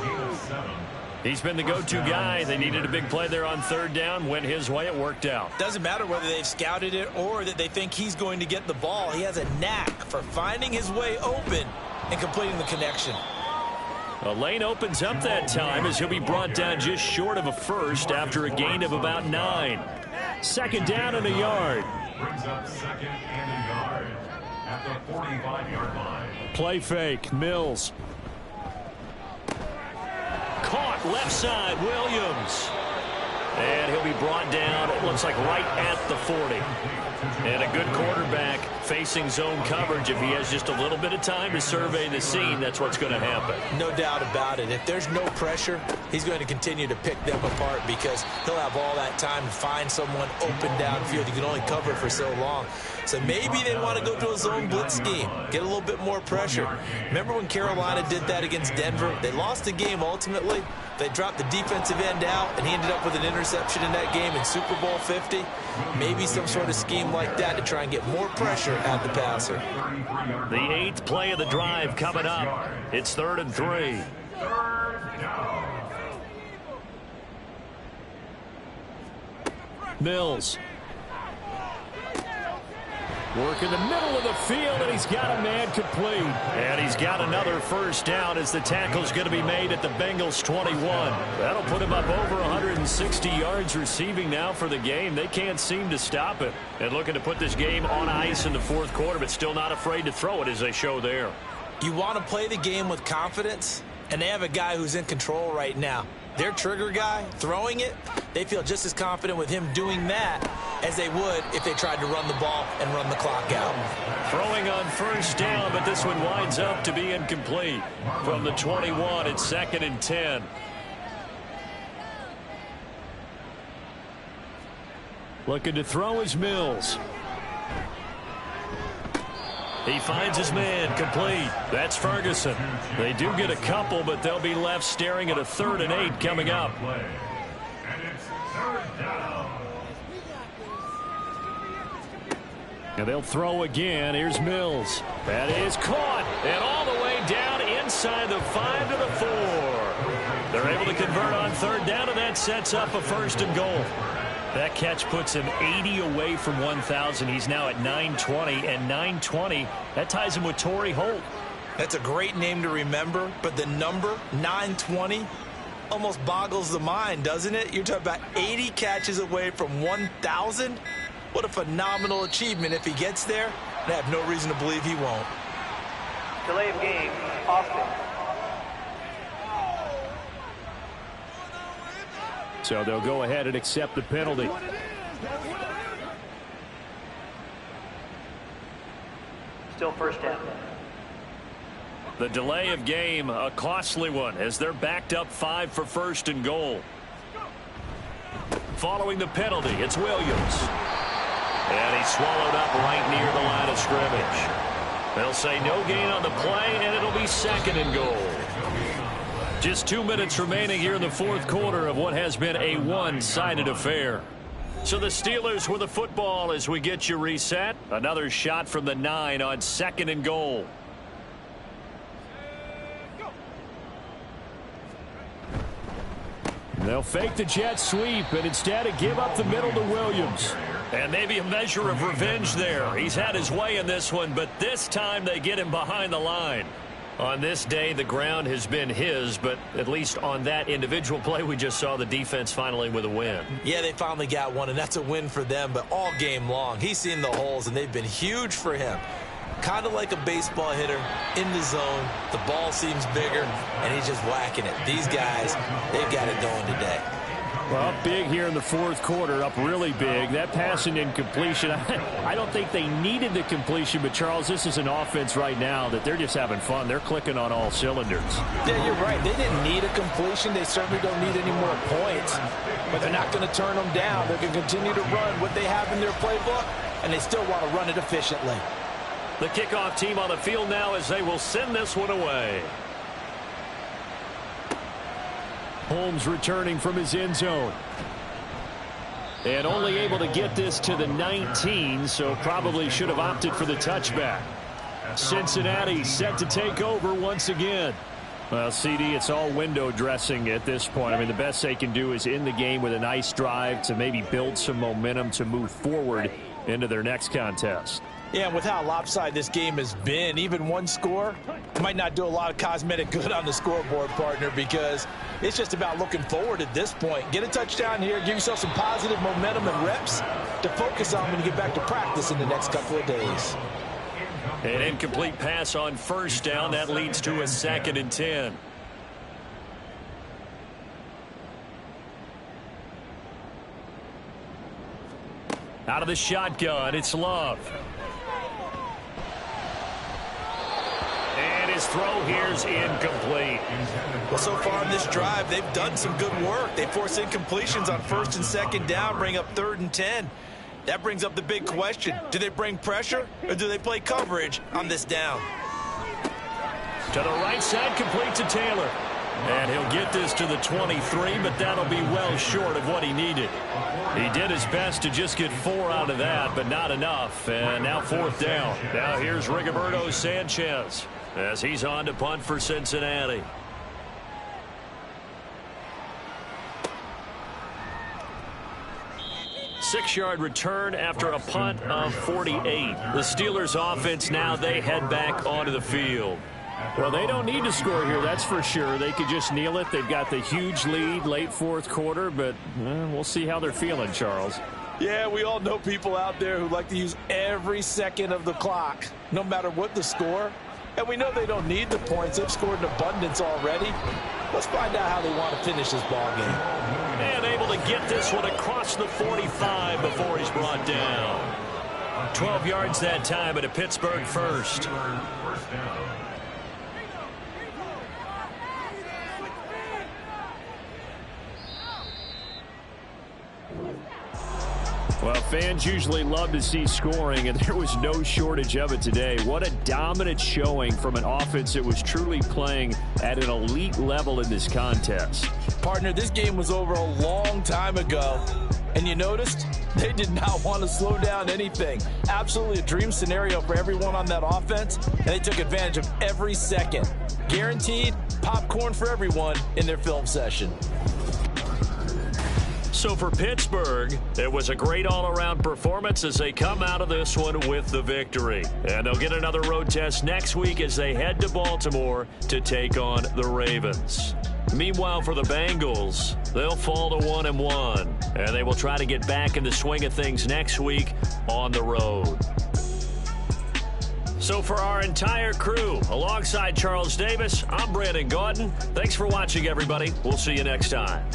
He's been the go-to guy. They needed a big play there on 3rd down. Went his way. It worked out. Doesn't matter whether they've scouted it or that they think he's going to get the ball. He has a knack for finding his way open and completing the connection. A lane opens up that time as he'll be brought down just short of a first after a gain of about 9. 2nd down and a yard. Brings up 2nd and a yard at the 45-yard line. Play fake. Mills. Caught left side, Williams. And he'll be brought down, it looks like right at the 40. And a good quarterback facing zone coverage. If he has just a little bit of time to survey the scene, that's what's going to happen. No doubt about it. If there's no pressure, he's going to continue to pick them apart because he'll have all that time to find someone open downfield. You can only cover for so long. So maybe they want to go to a zone blitz scheme, get a little bit more pressure. Remember when Carolina did that against Denver? They lost the game ultimately. They dropped the defensive end out, and he ended up with an interception in that game in Super Bowl 50. Maybe some sort of scheme like that to try and get more pressure at the passer. The 8th play of the drive coming up. It's 3rd and 3. Mills. Work in the middle of the field, and he's got a man complete. And he's got another first down as the tackle's going to be made at the Bengals 21. That'll put him up over 160 yards receiving now for the game. They can't seem to stop it. And looking to put this game on ice in the 4th quarter, but still not afraid to throw it as they show there. You want to play the game with confidence, and they have a guy who's in control right now. Their trigger guy, throwing it, they feel just as confident with him doing that as they would if they tried to run the ball and run the clock out. Throwing on first down, but this one winds up to be incomplete. From the 21, it's 2nd and 10. Looking to throw is Mills. He finds his man complete. That's Ferguson. They do get a couple, but they'll be left staring at a 3rd and 8 coming up. And they'll throw again. Here's Mills. That is caught. And all the way down inside the 5 to the 4. They're able to convert on 3rd down, and that sets up a 1st and goal. That catch puts him 80 away from 1,000. He's now at 920, and 920, that ties him with Torrey Holt. That's a great name to remember, but the number, 920, almost boggles the mind, doesn't it? You're talking about 80 catches away from 1,000? What a phenomenal achievement if he gets there, and I have no reason to believe he won't. Delay of game, Austin. So they'll go ahead and accept the penalty. Still first down. The delay of game, a costly one, as they're backed up 5 for 1st and goal. Following the penalty, it's Williams. And he's swallowed up right near the line of scrimmage. They'll say no gain on the play, and it'll be 2nd and goal. Just 2 minutes remaining here in the 4th quarter of what has been a one-sided affair. So the Steelers with the football as we get you reset. Another shot from the 9 on 2nd and goal. They'll fake the jet sweep and instead give up the middle to Williams. And maybe a measure of revenge there. He's had his way in this one, but this time they get him behind the line. On this day, the ground has been his, but at least on that individual play, we just saw the defense finally with a win. Yeah, they finally got one, and that's a win for them, but all game long, he's seen the holes, and they've been huge for him. Kind of like a baseball hitter in the zone. The ball seems bigger, and he's just whacking it. These guys, they've got it going today. Well, up big here in the 4th quarter, up really big. That passing incompletion, I don't think they needed the completion, but Charles, this is an offense right now that they're just having fun. They're clicking on all cylinders. Yeah, you're right. They didn't need a completion. They certainly don't need any more points, but they're not going to turn them down. They're going to continue to run what they have in their playbook, and they still want to run it efficiently. The kickoff team on the field now as they will send this one away. Holmes returning from his end zone. And only able to get this to the 19, so probably should have opted for the touchback. Cincinnati set to take over once again. Well, CD, it's all window dressing at this point. I mean, the best they can do is end the game with a nice drive to maybe build some momentum to move forward into their next contest. Yeah, and with how lopsided this game has been, even one score might not do a lot of cosmetic good on the scoreboard, partner, because it's just about looking forward at this point. Get a touchdown here, give yourself some positive momentum and reps to focus on when you get back to practice in the next couple of days. An incomplete pass on first down. That leads to a 2nd and 10. Out of the shotgun, it's Love. And his throw here is incomplete. Well, so far in this drive, they've done some good work. They force incompletions on 1st and 2nd down, bring up 3rd and 10. That brings up the big question. Do they bring pressure or do they play coverage on this down? To the right side, complete to Taylor. And he'll get this to the 23, but that'll be well short of what he needed. He did his best to just get 4 out of that, but not enough. And now 4th down. Now here's Rigoberto Sanchez as he's on to punt for Cincinnati. Six-yard return after a punt of 48. The Steelers offense now, they head back onto the field. Well, they don't need to score here, that's for sure. They could just kneel it. They've got the huge lead late 4th quarter, but we'll see how they're feeling, Charles. Yeah, we all know people out there who like to use every second of the clock, no matter what the score. And we know they don't need the points. They've scored in abundance already. Let's find out how they want to finish this ball game. And able to get this one across the 45 before he's brought down. 12 yards that time, but a Pittsburgh first. Well, fans usually love to see scoring, and there was no shortage of it today. What a dominant showing from an offense that was truly playing at an elite level in this contest. Partner, this game was over a long time ago, and you noticed they did not want to slow down anything. Absolutely a dream scenario for everyone on that offense, and they took advantage of every second. Guaranteed popcorn for everyone in their film session. So for Pittsburgh, it was a great all-around performance as they come out of this one with the victory. And they'll get another road test next week as they head to Baltimore to take on the Ravens. Meanwhile, for the Bengals, they'll fall to 1-1, and they will try to get back in the swing of things next week on the road. So for our entire crew, alongside Charles Davis, I'm Brandon Gaudin. Thanks for watching, everybody. We'll see you next time.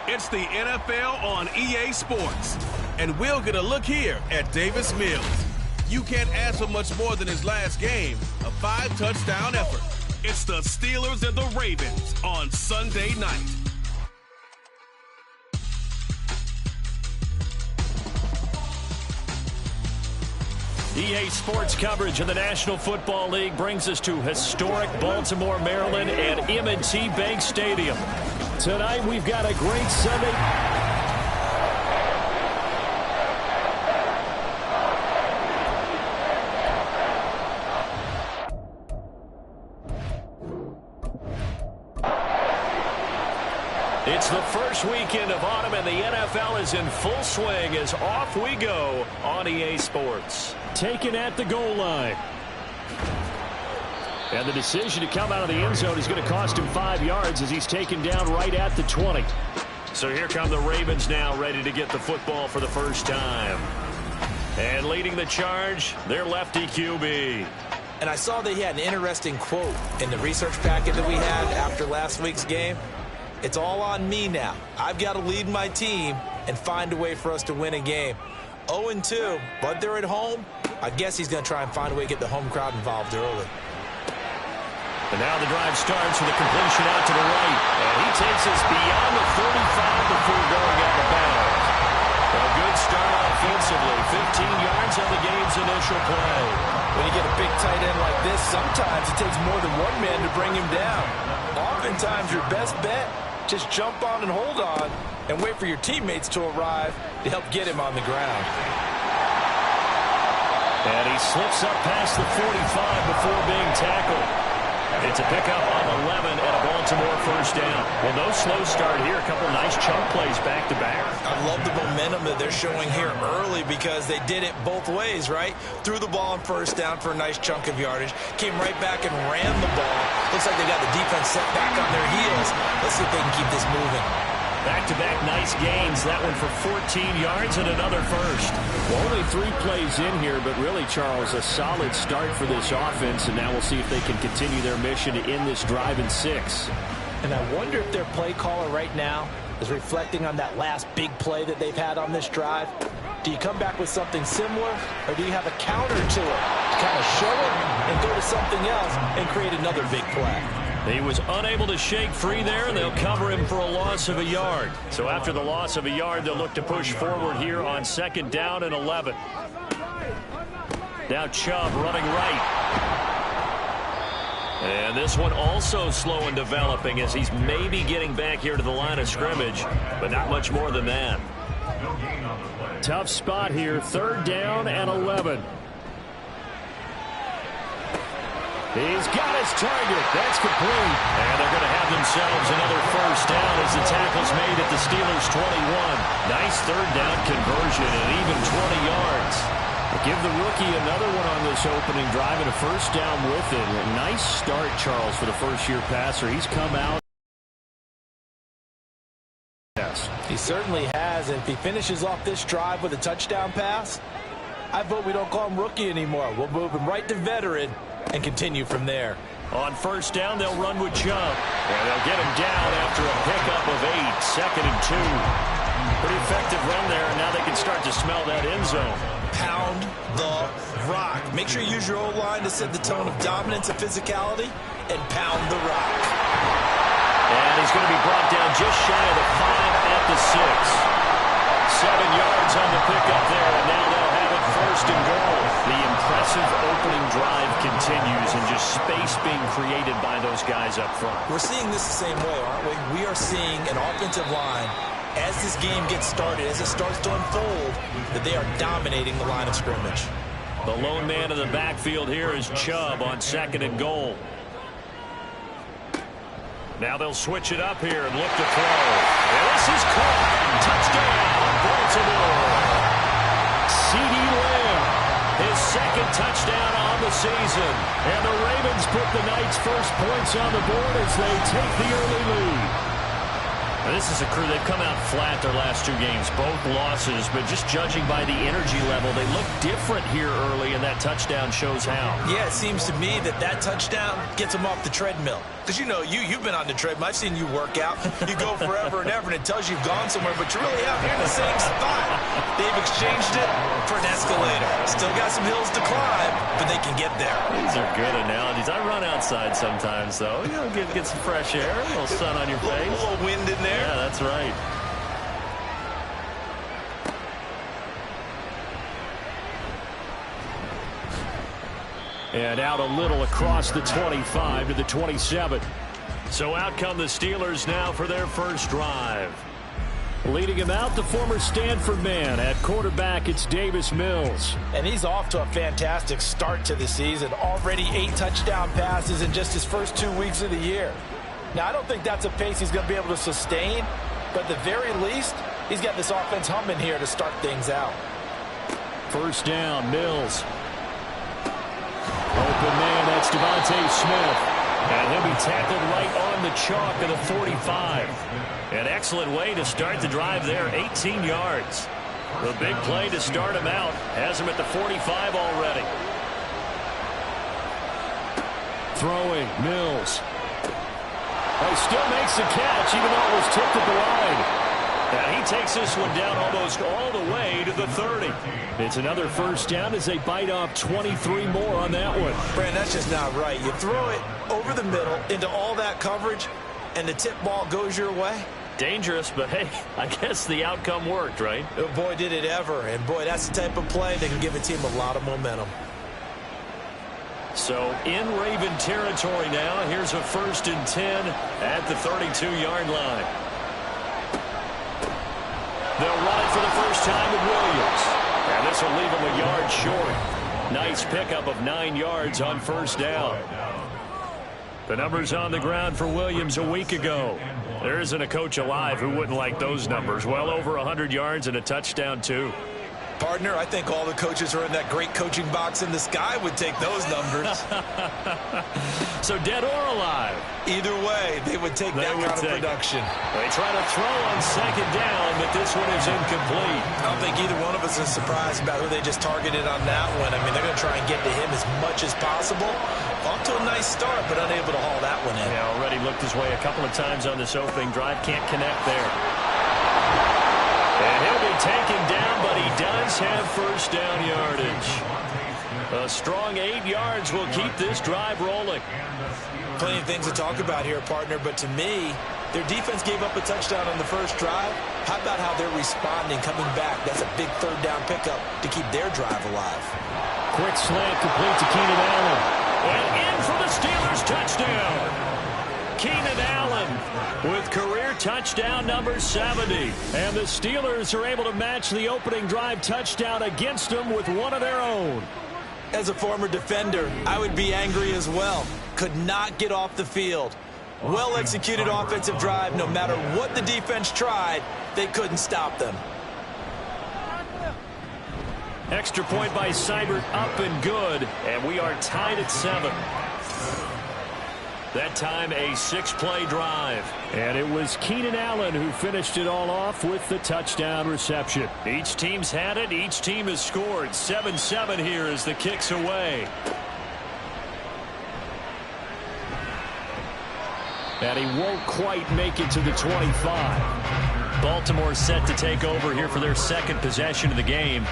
It's the NFL on EA Sports. And we'll get a look here at Davis Mills. You can't ask for much more than his last game, a 5-touchdown effort. It's the Steelers and the Ravens on Sunday night. EA Sports coverage of the National Football League brings us to historic Baltimore, Maryland and M&T Bank Stadium. Tonight we've got a great Sunday. It's the first weekend of autumn and the NFL is in full swing as off we go on EA Sports. Taken at the goal line. And the decision to come out of the end zone is going to cost him 5 yards as he's taken down right at the 20. So here come the Ravens now, ready to get the football for the first time. And leading the charge, their lefty QB. And I saw that he had an interesting quote in the research packet that we had after last week's game. It's all on me now. I've got to lead my team and find a way for us to win a game. 0-2, but they're at home. I guess he's going to try and find a way to get the home crowd involved early. And now the drive starts with a completion out to the right. And he takes us beyond the 35 before going out of bounds. A good start offensively. 15 yards on the game's initial play. When you get a big tight end like this, sometimes it takes more than one man to bring him down. Oftentimes your best bet, just jump on and hold on and wait for your teammates to arrive to help get him on the ground. And he slips up past the 45 before being tackled. It's a pickup on 11 and a Baltimore first down. Well, no slow start here. A couple nice chunk plays back-to-back. I love the momentum that they're showing here early because they did it both ways, right? Threw the ball on first down for a nice chunk of yardage. Came right back and ran the ball. Looks like they got the defense set back on their heels. Let's see if they can keep this moving. Back-to-back nice gains. That one for 14 yards and another first. Well, only 3 plays in here, but really, Charles, a solid start for this offense, and now we'll see if they can continue their mission to end this drive in 6. And I wonder if their play caller right now is reflecting on that last big play that they've had on this drive. Do you come back with something similar, or do you have a counter to it to kind of show it and go to something else and create another big play? He was unable to shake free there, and they'll cover him for a loss of a yard. So after the loss of a yard, they'll look to push forward here on 2nd down and 11. Now Chubb running right. And this one also slow in developing as he's maybe getting back here to the line of scrimmage, but not much more than that. Tough spot here, 3rd down and 11. He's got his target. That's complete. And they're going to have themselves another first down as the tackle's made at the Steelers' 21. Nice 3rd down conversion and even 20 yards. Give the rookie another one on this opening drive and a first down with it. A nice start, Charles, for the first-year passer. He's come out. Yes, he certainly has. And if he finishes off this drive with a touchdown pass, I vote we don't call him rookie anymore. We'll move him right to veteran and continue from there. On first down, they'll run with Chubb. And they'll get him down after a pickup of 8, 2nd and 2. Pretty effective run there, and now they can start to smell that end zone. Pound the rock. Make sure you use your O-line to set the tone of dominance and physicality, and pound the rock. And he's going to be brought down just shy of the 5 at the 6. 7 yards on the pickup there, and now they'll have it 1st and goal. The impressive opening drive continues, and just space being created by those guys up front. We're seeing this the same way, aren't we? We are seeing an offensive line, as this game gets started, as it starts to unfold, that they are dominating the line of scrimmage. The lone man in the backfield here is Chubb on 2nd and goal. Now they'll switch it up here and look to throw. And this is caught. Touchdown, Baltimore. CeeDee Lamb, his 2nd touchdown on the season. And the Ravens put the Knights' first points on the board as they take the early lead. This is a crew, they've come out flat their last 2 games, both losses, but just judging by the energy level, they look different here early, and that touchdown shows how. Yeah, it seems to me that touchdown gets them off the treadmill. Because, you know, you've been on the treadmill. I've seen you work out. You go forever and ever, and it tells you you've gone somewhere, but you're really out here in the same spot. They've exchanged it for an escalator. Still got some hills to climb, but they can get there. These are good analogies. I run outside sometimes, though. You know, get some fresh air, a little sun on your face. A little wind in there. Yeah, that's right. And out a little across the 25 to the 27. So out come the Steelers now for their first drive. Leading him out, the former Stanford man. At quarterback, it's Davis Mills. And he's off to a fantastic start to the season. Already 8 touchdown passes in just his first 2 weeks of the year. Now, I don't think that's a pace he's going to be able to sustain, but at the very least, he's got this offense humming here to start things out. First down, Mills. Open man, that's Devontae Smith. And he'll be tackled right on the chalk of the 45. An excellent way to start the drive there, 18 yards. The big play to start him out has him at the 45 already. Throwing, Mills. He still makes the catch, even though it was tipped at the line. And he takes this one down almost all the way to the 30. It's another first down as they bite off 23 more on that one. Brandon, that's just not right. You throw it over the middle into all that coverage, and the tip ball goes your way. Dangerous, but hey, I guess the outcome worked, right? Oh, boy, did it ever. And, boy, that's the type of play that can give a team a lot of momentum. So in Raven territory now, here's a 1st and 10 at the 32-yard line. They'll run it for the first time with Williams. And this will leave him a yard short. Nice pickup of 9 yards on first down. The numbers on the ground for Williams a week ago. There isn't a coach alive who wouldn't like those numbers. Well over 100 yards and a touchdown, too. Partner, I think all the coaches who are in that great coaching box in the sky would take those numbers. So dead or alive? Either way, they would take that kind of production. They try to throw on 2nd down, but this one is incomplete. I don't think either one of us is surprised about who they just targeted on that one. I mean, they're going to try and get to him as much as possible. Off to a nice start, but unable to haul that one in. Yeah, already looked his way a couple of times on this opening drive. Can't connect there. And he'll be taken down, but he does have first down yardage. A strong 8 yards will keep this drive rolling. Plenty of things to talk about here, partner, but to me, their defense gave up a touchdown on the first drive. How about how they're responding, coming back? That's a big 3rd down pickup to keep their drive alive. Quick slant complete to Keenan Allen. And in for the Steelers touchdown. Keenan Allen with career touchdown number 70. And the Steelers are able to match the opening drive touchdown against them with one of their own. As a former defender, I would be angry as well. Could not get off the field. Well-executed offensive drive. No matter what the defense tried, they couldn't stop them. Extra point by Seibert, up and good. And we are tied at 7. That time a 6-play drive. And it was Keenan Allen who finished it all off with the touchdown reception. Each team's had it. Each team has scored. 7-7 here as the kick's away. And he won't quite make it to the 25. Baltimore set to take over here for their 2nd possession of the game.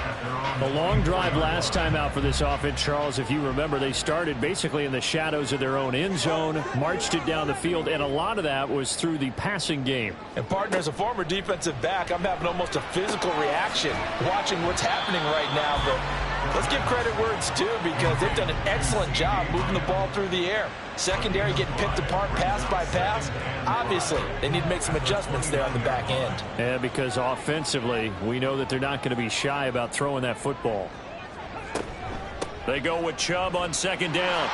A long drive last time out for this offense, Charles. If you remember, they started basically in the shadows of their own end zone, marched it down the field, and a lot of that was through the passing game. And, partner, as a former defensive back, I'm having almost a physical reaction watching what's happening right now. But let's give credit where it's due, because they've done an excellent job moving the ball through the air. Secondary getting picked apart pass by pass. Obviously, they need to make some adjustments there on the back end. And because offensively, we know that they're not going to be shy about throwing that football. They go with Chubb on 2nd down.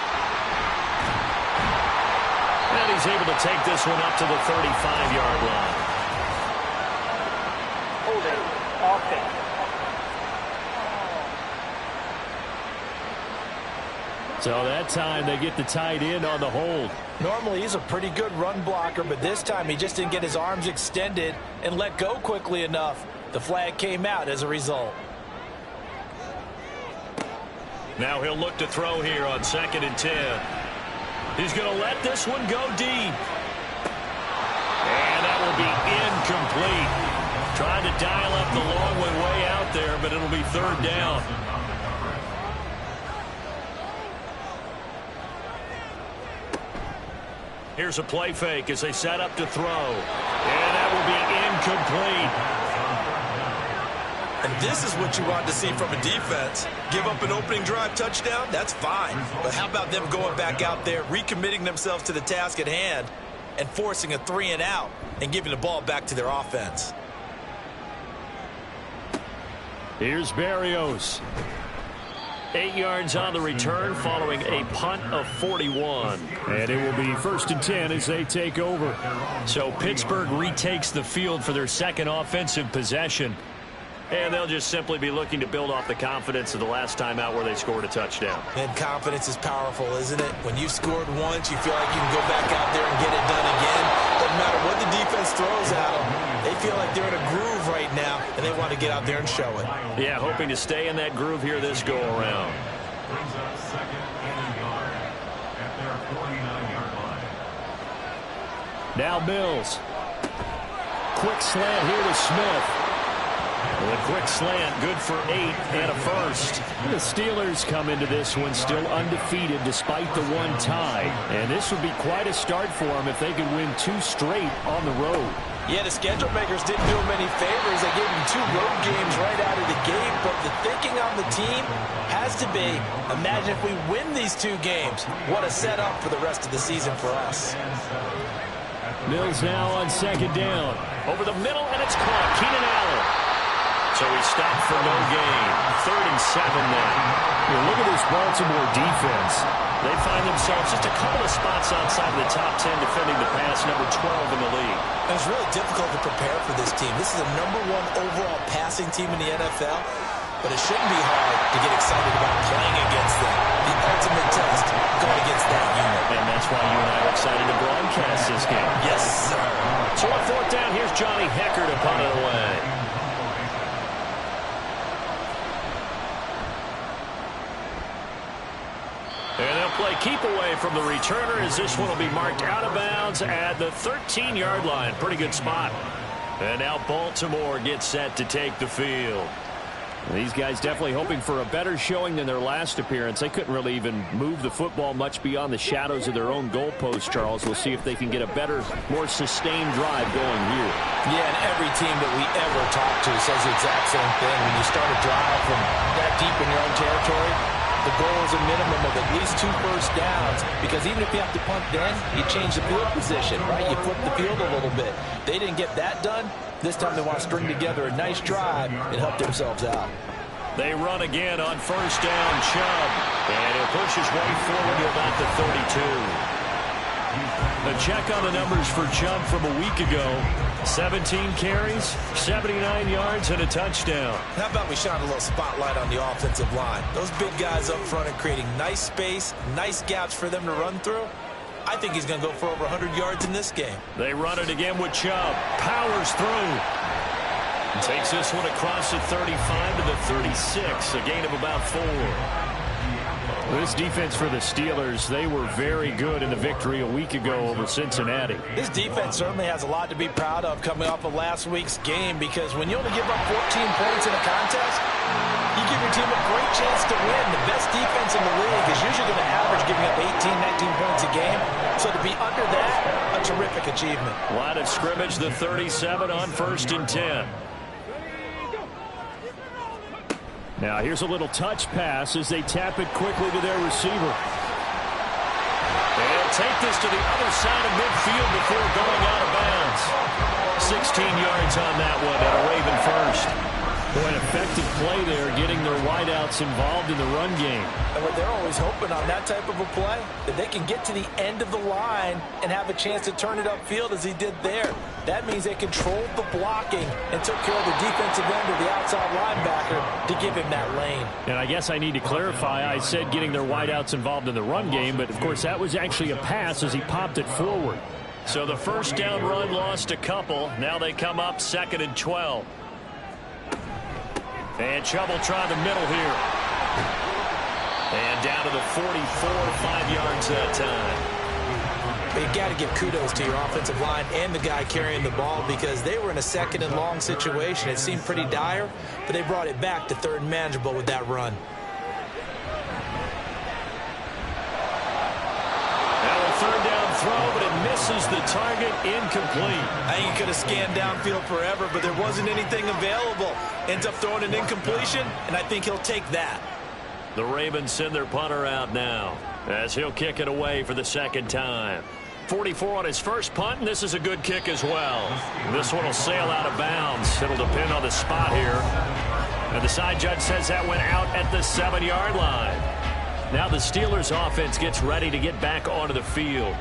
And he's able to take this one up to the 35-yard line. Holding, offense. So that time they get the tight end on the hold. Normally he's a pretty good run blocker, but this time he just didn't get his arms extended and let go quickly enough. The flag came out as a result. Now he'll look to throw here on 2nd and 10. He's going to let this one go deep. And that will be incomplete. Trying to dial up the long one way out there, but it'll be 3rd down. Here's a play fake as they set up to throw. And that will be incomplete. And this is what you want to see from a defense. Give up an opening drive touchdown, that's fine. But how about them going back out there, recommitting themselves to the task at hand, and forcing a 3-and-out and giving the ball back to their offense. Here's Berrios. 8 yards on the return following a punt of 41. And it will be 1st and 10 as they take over. So Pittsburgh retakes the field for their second offensive possession. And they'll just simply be looking to build off the confidence of the last time out where they scored a touchdown. And confidence is powerful, isn't it? When you've scored once, you feel like you can go back out there and get it done again. Doesn't matter what the defense throws at them. They feel like they're in a groove right now, and they want to get out there and show it. Yeah, hoping to stay in that groove here this go-around. Brings up 2nd and yard at their 49-yard line. Now Mills. Quick slant here to Smith. Well, a quick slant, good for 8 and a first. The Steelers come into this one still undefeated despite the one tie. And this would be quite a start for them if they could win 2 straight on the road. Yeah, the schedule makers didn't do him any favors. They gave him 2 road games right out of the gate. But the thinking on the team has to be, imagine if we win these 2 games. What a setup for the rest of the season for us. Mills now on 2nd down. Over the middle, and it's caught. Keenan Allen. So he stopped for no gain. 3rd and 7 now. Look at this Baltimore defense. They find themselves just a couple of spots outside of the top 10 defending the pass, number 12 in the league. And it's really difficult to prepare for this team. This is a number 1 overall passing team in the NFL, but it shouldn't be hard to get excited about playing against them. The ultimate test going against that unit. And that's why you and I are excited to broadcast this game. Yes, sir. So on 4th down, here's Johnny Hekker to punt it away. And they'll play keep away from the returner as this one will be marked out of bounds at the 13-yard line. Pretty good spot. And now Baltimore gets set to take the field. These guys definitely hoping for a better showing than their last appearance. They couldn't really even move the football much beyond the shadows of their own goalpost, Charles. We'll see if they can get a better, more sustained drive going here. Yeah, and every team that we ever talk to says the exact same thing. When you start a drive from that deep in your own territory, the goal is a minimum of at least 2 first downs, because even if you have to punt then, you change the field position, right? You flip the field a little bit. They didn't get that done. This time they want to string together a nice drive and help themselves out. They run again on 1st down, Chubb. And he'll push his way forward to about the 32. A check on the numbers for Chubb from a week ago. 17 carries, 79 yards, and a touchdown. How about we shine a little spotlight on the offensive line? Those big guys up front are creating nice space, nice gaps for them to run through. I think he's going to go for over 100 yards in this game. They run it again with Chubb. Powers through. Takes this one across the 35 to the 36. A gain of about 4. This defense for the Steelers, they were very good in the victory a week ago over Cincinnati. This defense certainly has a lot to be proud of coming off of last week's game, because when you only give up 14 points in a contest, you give your team a great chance to win. The best defense in the league is usually going to average giving up 18, 19 points a game. So to be under that, a terrific achievement. Line of scrimmage, the 37 on 1st and 10. Now here's a little touch pass as they tap it quickly to their receiver. They'll take this to the other side of midfield before going out of bounds. 16 yards on that one, and a Raven first. Boy, an effective play there, getting their wideouts involved in the run game. And what they're always hoping on that type of a play, that they can get to the end of the line and have a chance to turn it upfield as he did there. That means they controlled the blocking and took care of the defensive end of the outside linebacker to give him that lane. And I guess I need to clarify, I said getting their wideouts involved in the run game, but of course that was actually a pass as he popped it forward. So the first down run lost a couple. Now they come up 2nd and 12. And Chubb will try the middle here. And down to the 44, 5 yards that time. You've got to give kudos to your offensive line and the guy carrying the ball because they were in a 2nd and long situation. It seemed pretty dire, but they brought it back to 3rd and manageable with that run. Now a 3rd down throw, but it misses the target, incomplete. I think he could have scanned downfield forever, but there wasn't anything available. Ends up throwing an incompletion, and I think he'll take that. The Ravens send their punter out now as he'll kick it away for the 2nd time. 44 on his first punt, and this is a good kick as well. This one will sail out of bounds. It'll depend on the spot here. And the side judge says that went out at the 7-yard line. Now the Steelers offense gets ready to get back onto the field.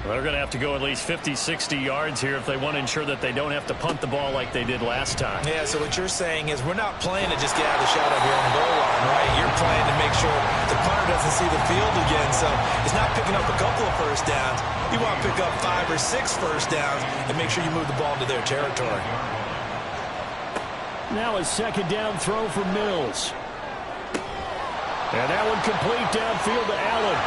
Well, they're going to have to go at least 50, 60 yards here if they want to ensure that they don't have to punt the ball like they did last time. Yeah, so what you're saying is we're not playing to just get out of the shadow here on the goal line, right? You're playing to make sure the punter doesn't see the field again. So it's not picking up a couple of first downs. You want to pick up 5 or 6 first downs and make sure you move the ball into their territory. Now a 2nd down throw for Mills. And that one complete downfield to Allen.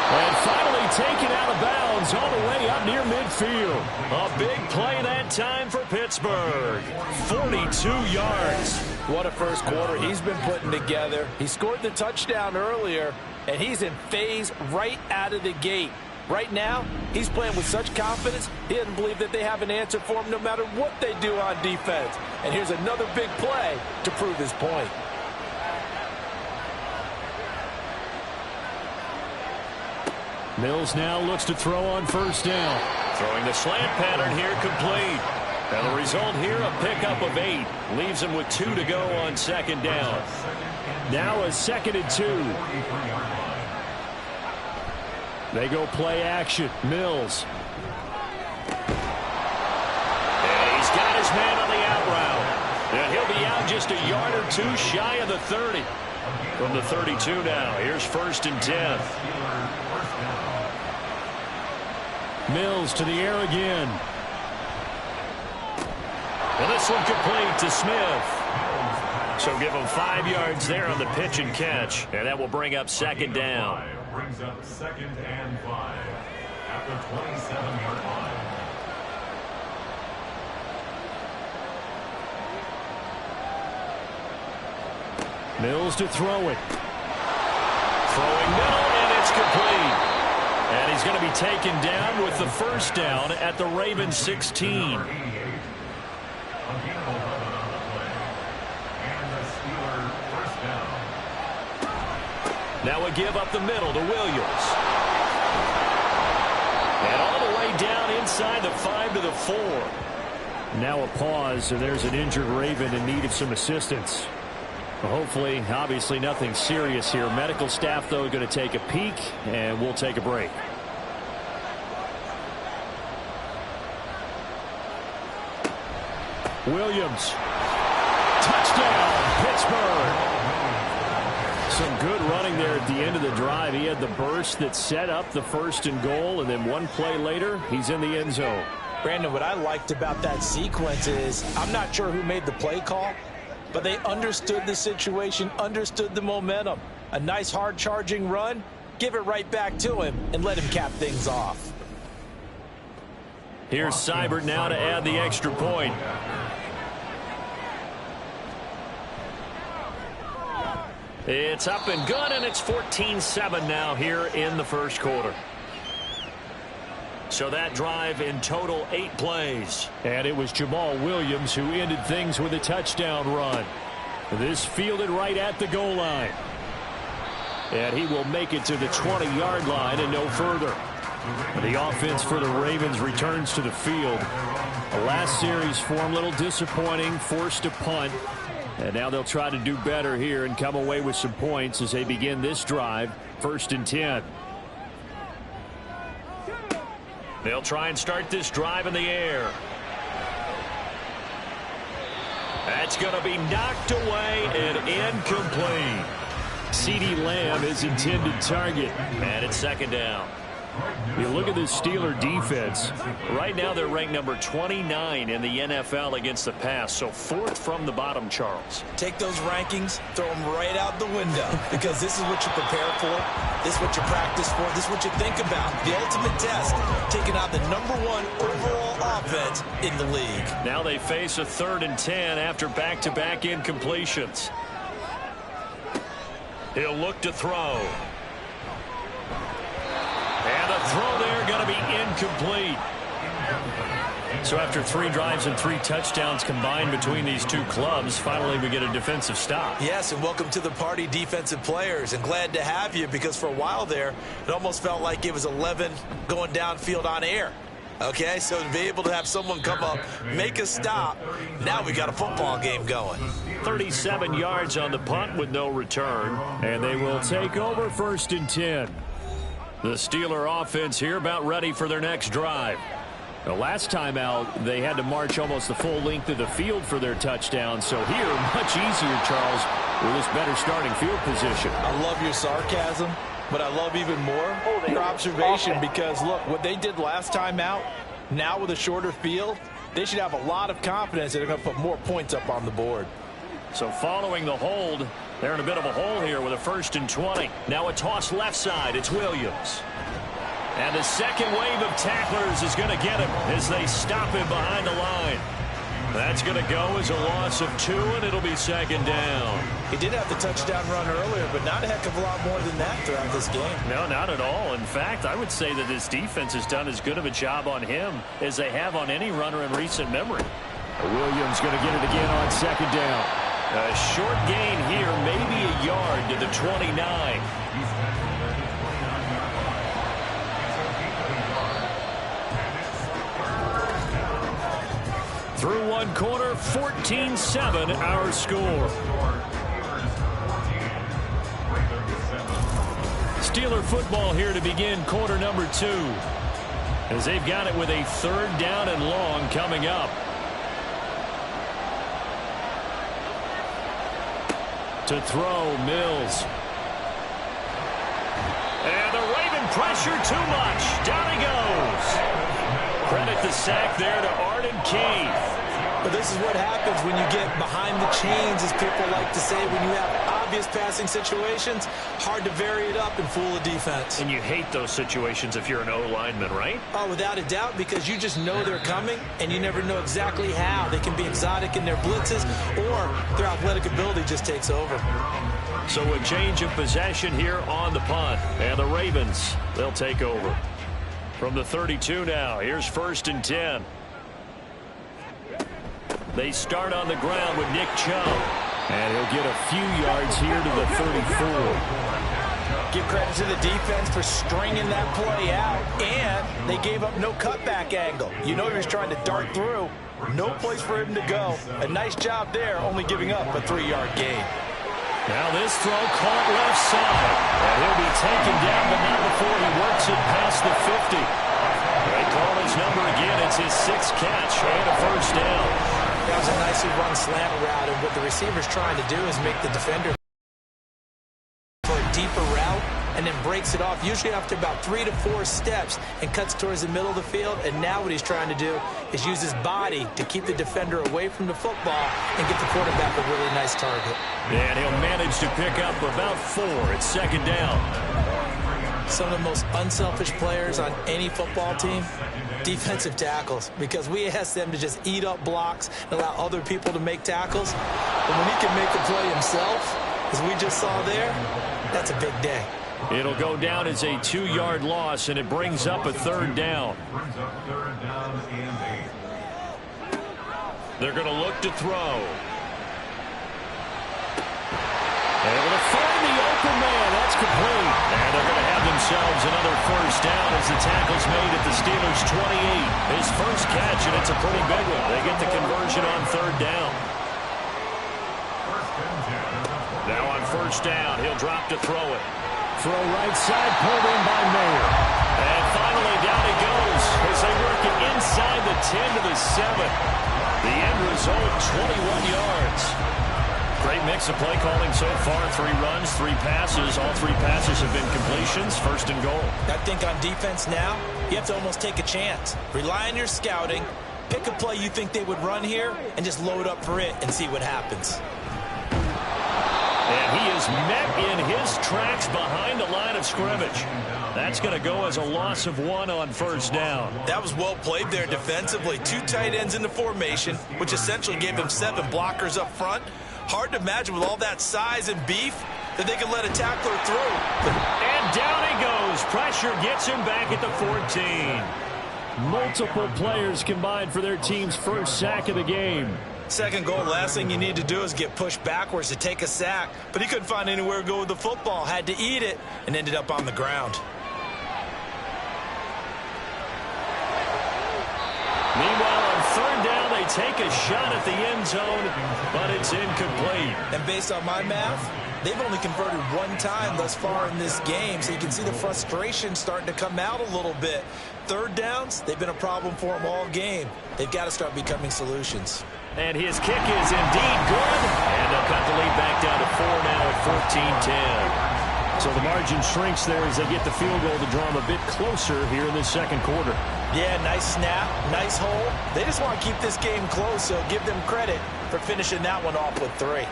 And finally taken out of bounds all the way up near midfield. A big play that time for Pittsburgh. 42 yards. What a first quarter he's been putting together. He scored the touchdown earlier, and he's in phase right out of the gate. Right now, he's playing with such confidence, he doesn't believe that they have an answer for him no matter what they do on defense. And here's another big play to prove his point. Mills now looks to throw on 1st down. Throwing the slant pattern here complete. And the result here, a pickup of 8. Leaves him with 2 to go on 2nd down. Now a 2nd and 2. They go play action. Mills. And he's got his man on the out route. And he'll be out just a yard or 2 shy of the 30. From the 32 now. Here's 1st and 10. Mills to the air again. And this one complete to Smith. So give him 5 yards there on the pitch and catch. And that will bring up 2nd down. Brings up 2nd and 5 at the 27-yard line. Mills to throw it. Throwing middle, and it's complete. And he's going to be taken down with the 1st down at the Ravens 16. Now we give up the middle to Williams. And all the way down inside the 5 to the 4. Now a pause, and there's an injured Raven in need of some assistance. Hopefully, obviously nothing serious here. Medical staff, though, going to take a peek, and we'll take a break. Williams. Touchdown, Pittsburgh. Some good running there at the end of the drive. He had the burst that set up the 1st and goal, and then one play later, he's in the end zone. Brandon, what I liked about that sequence is I'm not sure who made the play call, but they understood the situation, understood the momentum. A nice hard-charging run, give it right back to him, and let him cap things off. Here's Seibert now to add the extra point. It's up and good, and it's 14-7 now here in the 1st quarter. So that drive in total 8 plays. And it was Jamal Williams who ended things with a touchdown run. This fielded right at the goal line. And he will make it to the 20-yard line and no further. The offense for the Ravens returns to the field. The last series for him, a little disappointing, forced to punt. And now they'll try to do better here and come away with some points as they begin this drive. 1st and 10. They'll try and start this drive in the air. That's going to be knocked away and incomplete. CeeDee Lamb is intended target. And it's 2nd down. You look at this Steeler defense. Right now they're ranked number 29 in the NFL against the pass. So 4th from the bottom, Charles. Take those rankings, throw them right out the window, because this is what you prepare for. This is what you practice for. This is what you think about. The ultimate test, taking out the #1 overall offense in the league. Now they face a 3rd and 10 after back-to-back incompletions. He'll look to throw. And the throw there going to be incomplete. So after 3 drives and 3 touchdowns combined between these two clubs, finally we get a defensive stop. Yes, and welcome to the party, defensive players. And glad to have you, because for a while there, it almost felt like it was 11 going downfield on air. Okay, so to be able to have someone come up, make a stop, now we got a football game going. 37 yards on the punt with no return. And they will take over 1st and 10. The Steeler offense here about ready for their next drive. The last time out, they had to march almost the full length of the field for their touchdown. So here, much easier, Charles, with this better starting field position. I love your sarcasm, but I love even more your observation, because, look, what they did last time out, now with a shorter field, they should have a lot of confidence that they're going to put more points up on the board. So following the hold, they're in a bit of a hole here with a 1st and 20. Now a toss left side. It's Williams. And the second wave of tacklers is going to get him as they stop him behind the line. That's going to go as a loss of 2, and it'll be 2nd down. He did have the touchdown run earlier, but not a heck of a lot more than that throughout this game. No, not at all. In fact, I would say that this defense has done as good of a job on him as they have on any runner in recent memory. Williams going to get it again on 2nd down. A short gain here, maybe a yard to the 29. Through 1 quarter, 14-7 our score. Steeler football here to begin quarter number 2, as they've got it with a 3rd down and long coming up. To throw, Mills. And the Raven pressure too much. Down he goes. Credit the sack there to Arden Key. But this is what happens when you get behind the chains, as people like to say, when you have obvious passing situations. Hard to vary it up and fool a defense. And you hate those situations if you're an O-lineman, right? Oh, without a doubt, because you just know they're coming, and you never know exactly how. They can be exotic in their blitzes, or their athletic ability just takes over. So a change of possession here on the punt. And the Ravens, they'll take over. From the 32 now, here's 1st and 10. They start on the ground with Nick Chubb. And he'll get a few yards here to the 34. Give credit to the defense for stringing that play out, and they gave up no cutback angle. You know he was trying to dart through. No place for him to go. A nice job there, only giving up a 3-yard gain. Now this throw caught left side. And he'll be taken down, but not before he works it past the 50. They call his number again. It's his 6th catch and a 1st down. That was a nicely run slant route, and what the receiver's trying to do is make the defender for a deeper route and then breaks it off, usually after about 3 to 4 steps, and cuts towards the middle of the field. And now what he's trying to do is use his body to keep the defender away from the football and get the quarterback a really nice target. And he'll manage to pick up about 4. It's 2nd down. Some of the most unselfish players on any football team, defensive tackles, because we ask them to just eat up blocks and allow other people to make tackles. But when he can make the play himself, as we just saw there, that's a big day. It'll go down as a 2-yard loss, and it brings up a 3rd down. They're going to look to throw. Able to find the open man. That's complete. And they're going to have themselves another 1st down as the tackle's made at the Steelers' 28. His first catch, and it's a pretty big one. They get the conversion on 3rd down. first down. He'll drop to throw it. Throw right side, pulled in by Mayer. And finally down he goes as they work it inside the 10 to the 7. The end result, 21 yards. Great mix of play calling so far. 3 runs, 3 passes. All 3 passes have been completions. First and goal. I think on defense now, you have to almost take a chance. Rely on your scouting. Pick a play you think they would run here and just load up for it and see what happens. And he is met in his tracks behind the line of scrimmage. That's going to go as a loss of 1 on first down. That was well played there defensively. 2 tight ends in the formation, which essentially gave him 7 blockers up front. Hard to imagine with all that size and beef that they can let a tackler through. And down he goes. Pressure gets him back at the 14. Multiple players combined for their team's first sack of the game. Second goal, last thing you need to do is get pushed backwards to take a sack. But he couldn't find anywhere to go with the football. Had to eat it and ended up on the ground. Meanwhile, on third down, they take a shot at the end zone, but it's incomplete. And based on my math, they've only converted 1 time thus far in this game, so you can see the frustration starting to come out a little bit. Third downs, they've been a problem for them all game. They've got to start becoming solutions. And his kick is indeed good, and they'll cut the lead back down to 4 now at 14-10. So the margin shrinks there as they get the field goal to draw them a bit closer here in this second quarter. Yeah, nice snap, nice hole. They just want to keep this game close, so give them credit for finishing that one off with 3.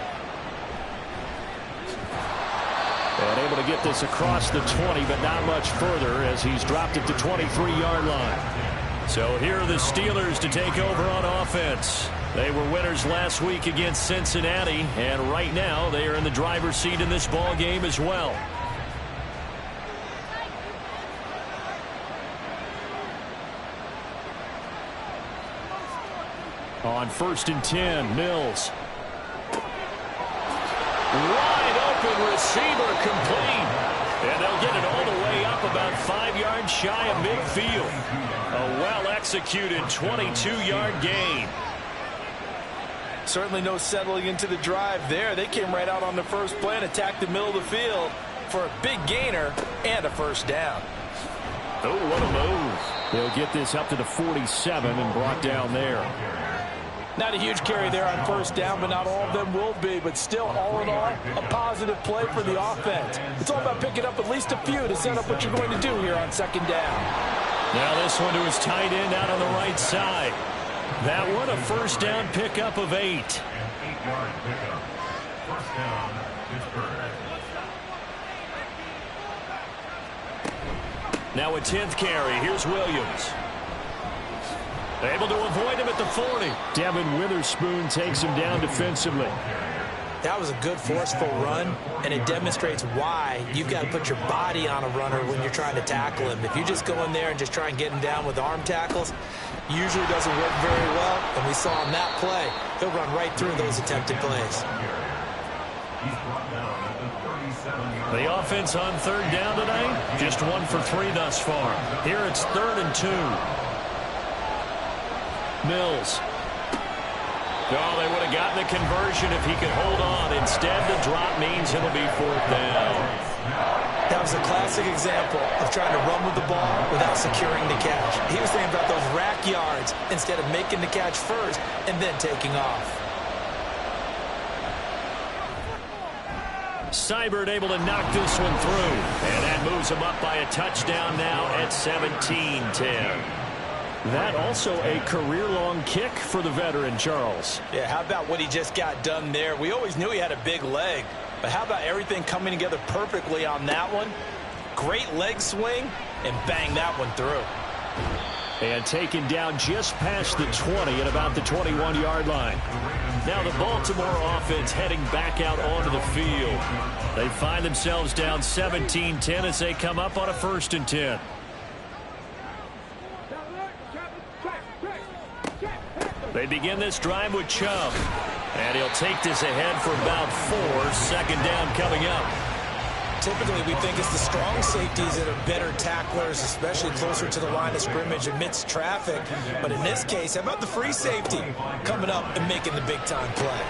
And able to get this across the 20, but not much further as he's dropped it to 23-yard line. So here are the Steelers to take over on offense. They were winners last week against Cincinnati, and right now they are in the driver's seat in this ball game as well. On 1st and 10, Mills. Wide open receiver complete. And they'll get it all the way up about 5 yards shy of midfield. A well-executed 22-yard gain. Certainly no settling into the drive there. They came right out on the first play and attacked the middle of the field for a big gainer and a first down. Oh, what a move. They'll get this up to the 47 and brought down there. Not a huge carry there on first down, but not all of them will be. But still, all in all, a positive play for the offense. It's all about picking up at least a few to set up what you're going to do here on second down. Now this one to his tight end out on the right side. That one a first down pickup of 8. An 8-yard pickup. First down, Pittsburgh. Now a 10th carry. Here's Williams. Able to avoid him at the 40. Devin Witherspoon takes him down defensively. That was a good forceful run, and it demonstrates why you've got to put your body on a runner when you're trying to tackle him. If you just go in there and just try and get him down with arm tackles, usually doesn't work very well, and we saw on that play, he'll run right through those attempted plays. The offense on third down tonight, just 1 for 3 thus far. Here it's 3rd and 2. Mills. Oh, they would have gotten the conversion if he could hold on. Instead, the drop means it'll be 4th down. That was a classic example of trying to run with the ball without securing the catch. He was thinking about those rack yards instead of making the catch first and then taking off. Seibert able to knock this one through. And that moves him up by a touchdown now at 17-10. That also a career-long kick for the veteran, Charles. Yeah, how about what he just got done there? We always knew he had a big leg, but how about everything coming together perfectly on that one? Great leg swing, and bang that one through. And taken down just past the 20 at about the 21-yard line. Now the Baltimore offense heading back out onto the field. They find themselves down 17-10 as they come up on a 1st and 10. They begin this drive with Chubb. And he'll take this ahead for about 4. Second down coming up. Typically, we think it's the strong safeties that are better tacklers, especially closer to the line of scrimmage amidst traffic. But in this case, how about the free safety coming up and making the big-time play?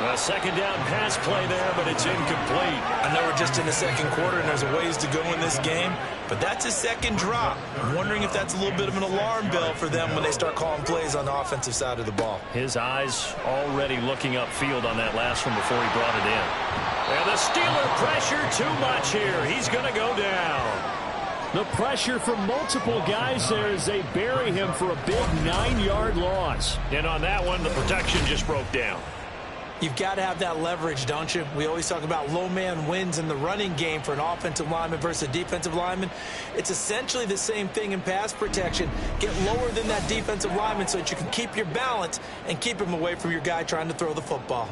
A second down pass play there, but it's incomplete. I know we're just in the second quarter and there's a ways to go in this game, but that's his second drop. I'm wondering if that's a little bit of an alarm bell for them when they start calling plays on the offensive side of the ball. His eyes already looking upfield on that last one before he brought it in. And the Steeler pressure too much here. He's going to go down. The pressure from multiple guys there as they bury him for a big 9-yard loss. And on that one, the protection just broke down. You've got to have that leverage, don't you? We always talk about low man wins in the running game for an offensive lineman versus a defensive lineman. It's essentially the same thing in pass protection. Get lower than that defensive lineman so that you can keep your balance and keep him away from your guy trying to throw the football.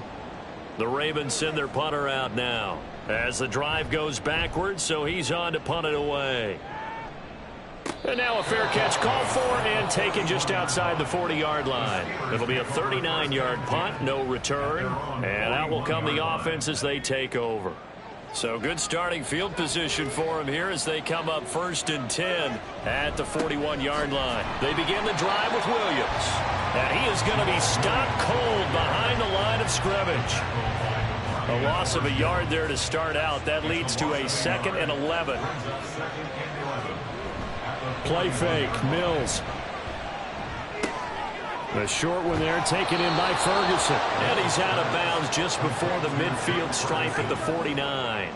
The Ravens send their punter out now as the drive goes backwards, so he's on to punt it away. And now a fair catch called for and taken just outside the 40-yard line. It'll be a 39-yard punt, no return. And out will come the offense as they take over. So good starting field position for them here as they come up 1st and 10 at the 41-yard line. They begin the drive with Williams. And he is going to be stopped cold behind the line of scrimmage. A loss of a yard there to start out. That leads to a 2nd and 11. Play fake, Mills. The short one there taken in by Ferguson. And he's out of bounds just before the midfield stripe at the 49.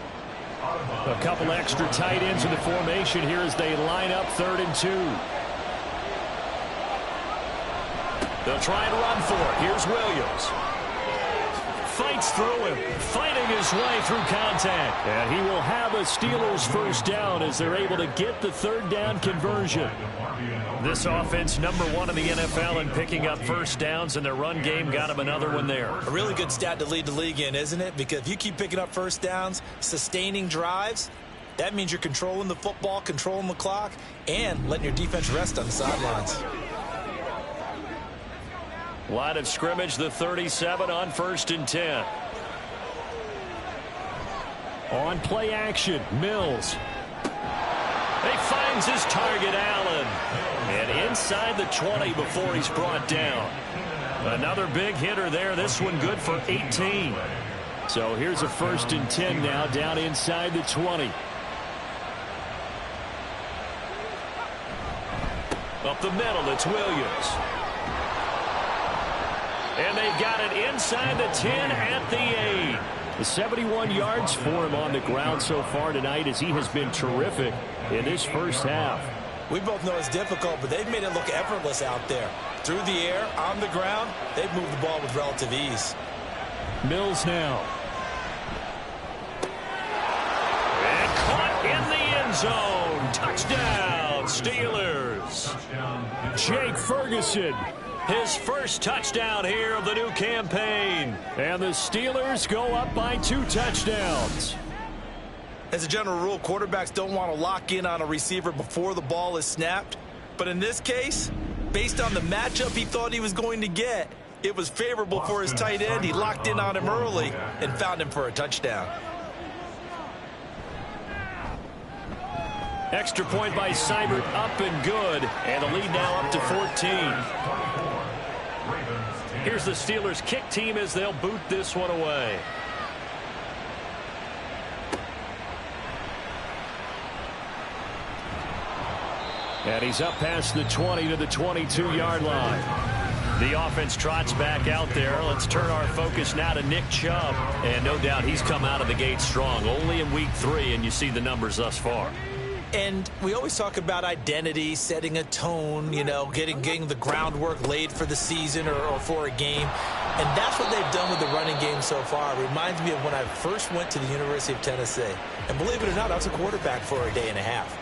A couple extra tight ends in the formation here as they line up 3rd and 2. They'll try and run for it. Here's Williams. Fights through him, fighting his way through contact. And he will have a Steelers first down as they're able to get the 3rd down conversion. This offense #1 in the NFL in picking up first downs, and their run game got him another one there. A really good stat to lead the league in, isn't it? Because if you keep picking up first downs, sustaining drives, that means you're controlling the football, controlling the clock, and letting your defense rest on the sidelines. Line of scrimmage, the 37 on 1st and 10. On play action, Mills. He finds his target, Allen. And inside the 20 before he's brought down. Another big hitter there. This one good for 18. So here's a 1st and 10 now down inside the 20. Up the middle, it's Williams. And they've got it inside the 10 at the 8. The 71 yards for him on the ground so far tonight as he has been terrific in this first half. We both know it's difficult, but they've made it look effortless out there. Through the air, on the ground, they've moved the ball with relative ease. Mills now. And caught in the end zone. Touchdown, Steelers. Jake Ferguson. His first touchdown here of the new campaign. And the Steelers go up by 2 touchdowns. As a general rule, quarterbacks don't want to lock in on a receiver before the ball is snapped. But in this case, based on the matchup he thought he was going to get, it was favorable for his tight end. He locked in on him early and found him for a touchdown. Extra point by Seibert, up and good. And the lead now up to 14. Here's the Steelers kick team as they'll boot this one away. And he's up past the 20 to the 22-yard line. The offense trots back out there. Let's turn our focus now to Nick Chubb. And no doubt he's come out of the gate strong. Only in week 3, and you see the numbers thus far. And we always talk about identity, setting a tone, you know, getting the groundwork laid for the season or for a game. And that's what they've done with the running game so far. It reminds me of when I first went to the University of Tennessee. And believe it or not, I was a quarterback for a day and a half.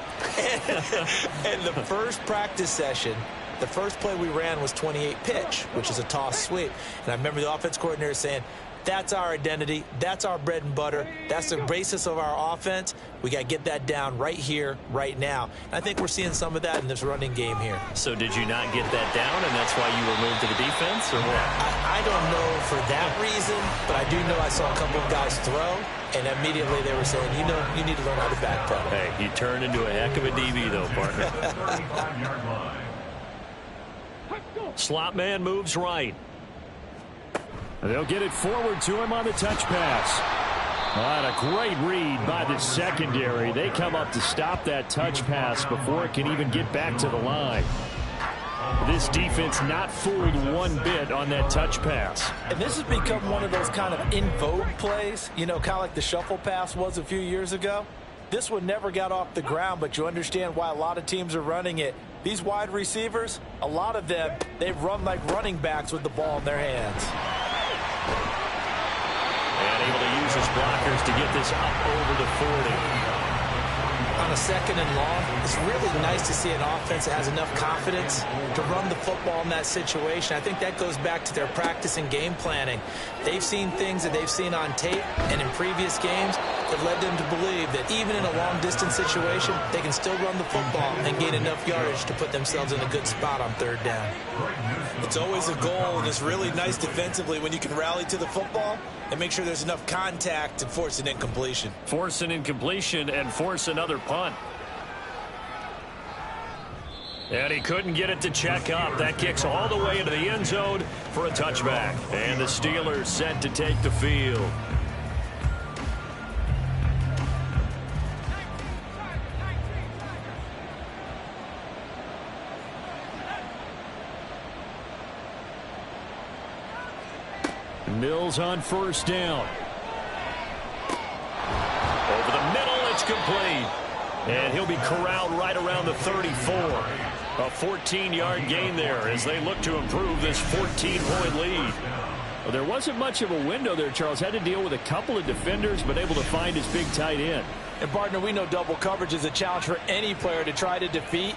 And the first practice session, the first play we ran was 28 pitch, which is a toss sweep. And I remember the offense coordinator saying, that's our identity. That's our bread and butter. That's the basis of our offense. We got to get that down right here, right now. And I think we're seeing some of that in this running game here. So did you not get that down, and that's why you were moved to the defense, or what? I don't know for that reason, but I do know I saw a couple of guys throw, and immediately they were saying, you know, you need to learn how to backpedal. Hey, you turned into a heck of a DB, though, partner. line. Slot man moves right. They'll get it forward to him on the touch pass. And a great read by the secondary. They come up to stop that touch pass before it can even get back to the line. This defense not fooled one bit on that touch pass. And this has become one of those kind of in vogue plays, you know, kind of like the shuffle pass was a few years ago. This one never got off the ground, but you understand why a lot of teams are running it. These wide receivers, a lot of them, they've run like running backs with the ball in their hands. And able to use his blockers to get this up over the 40. On a second and long, it's really nice to see an offense that has enough confidence to run the football in that situation. I think that goes back to their practice and game planning. They've seen things that they've seen on tape and in previous games that led them to believe that even in a long-distance situation, they can still run the football and gain enough yardage to put themselves in a good spot on third down. It's always a goal, and it's really nice defensively when you can rally to the football and make sure there's enough contact to force an incompletion. Force an incompletion and force another punt. And he couldn't get it to check up. That kicks all the way into the end zone for a touchback. And the Steelers set to take the field. Mills on first down. Over the middle, it's complete. And he'll be corralled right around the 34. A 14-yard gain there as they look to improve this 14-point lead. Well, there wasn't much of a window there, Charles. Had to deal with a couple of defenders, but able to find his big tight end. And, partner, we know double coverage is a challenge for any player to try to defeat.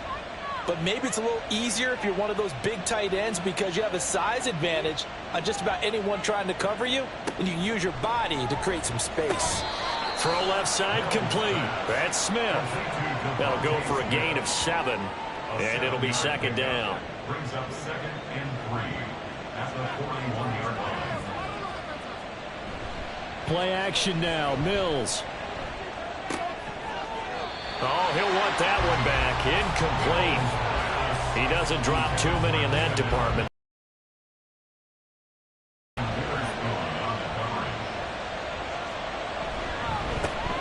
But maybe it's a little easier if you're one of those big tight ends because you have a size advantage on just about anyone trying to cover you, and you can use your body to create some space. Throw left side complete. That's Smith. That'll go for a gain of 7, and it'll be second down. Brings up 2nd and 3 at the 41-yard line. Play action now. Mills. Oh, he'll want that one back. Incomplete. He doesn't drop too many in that department.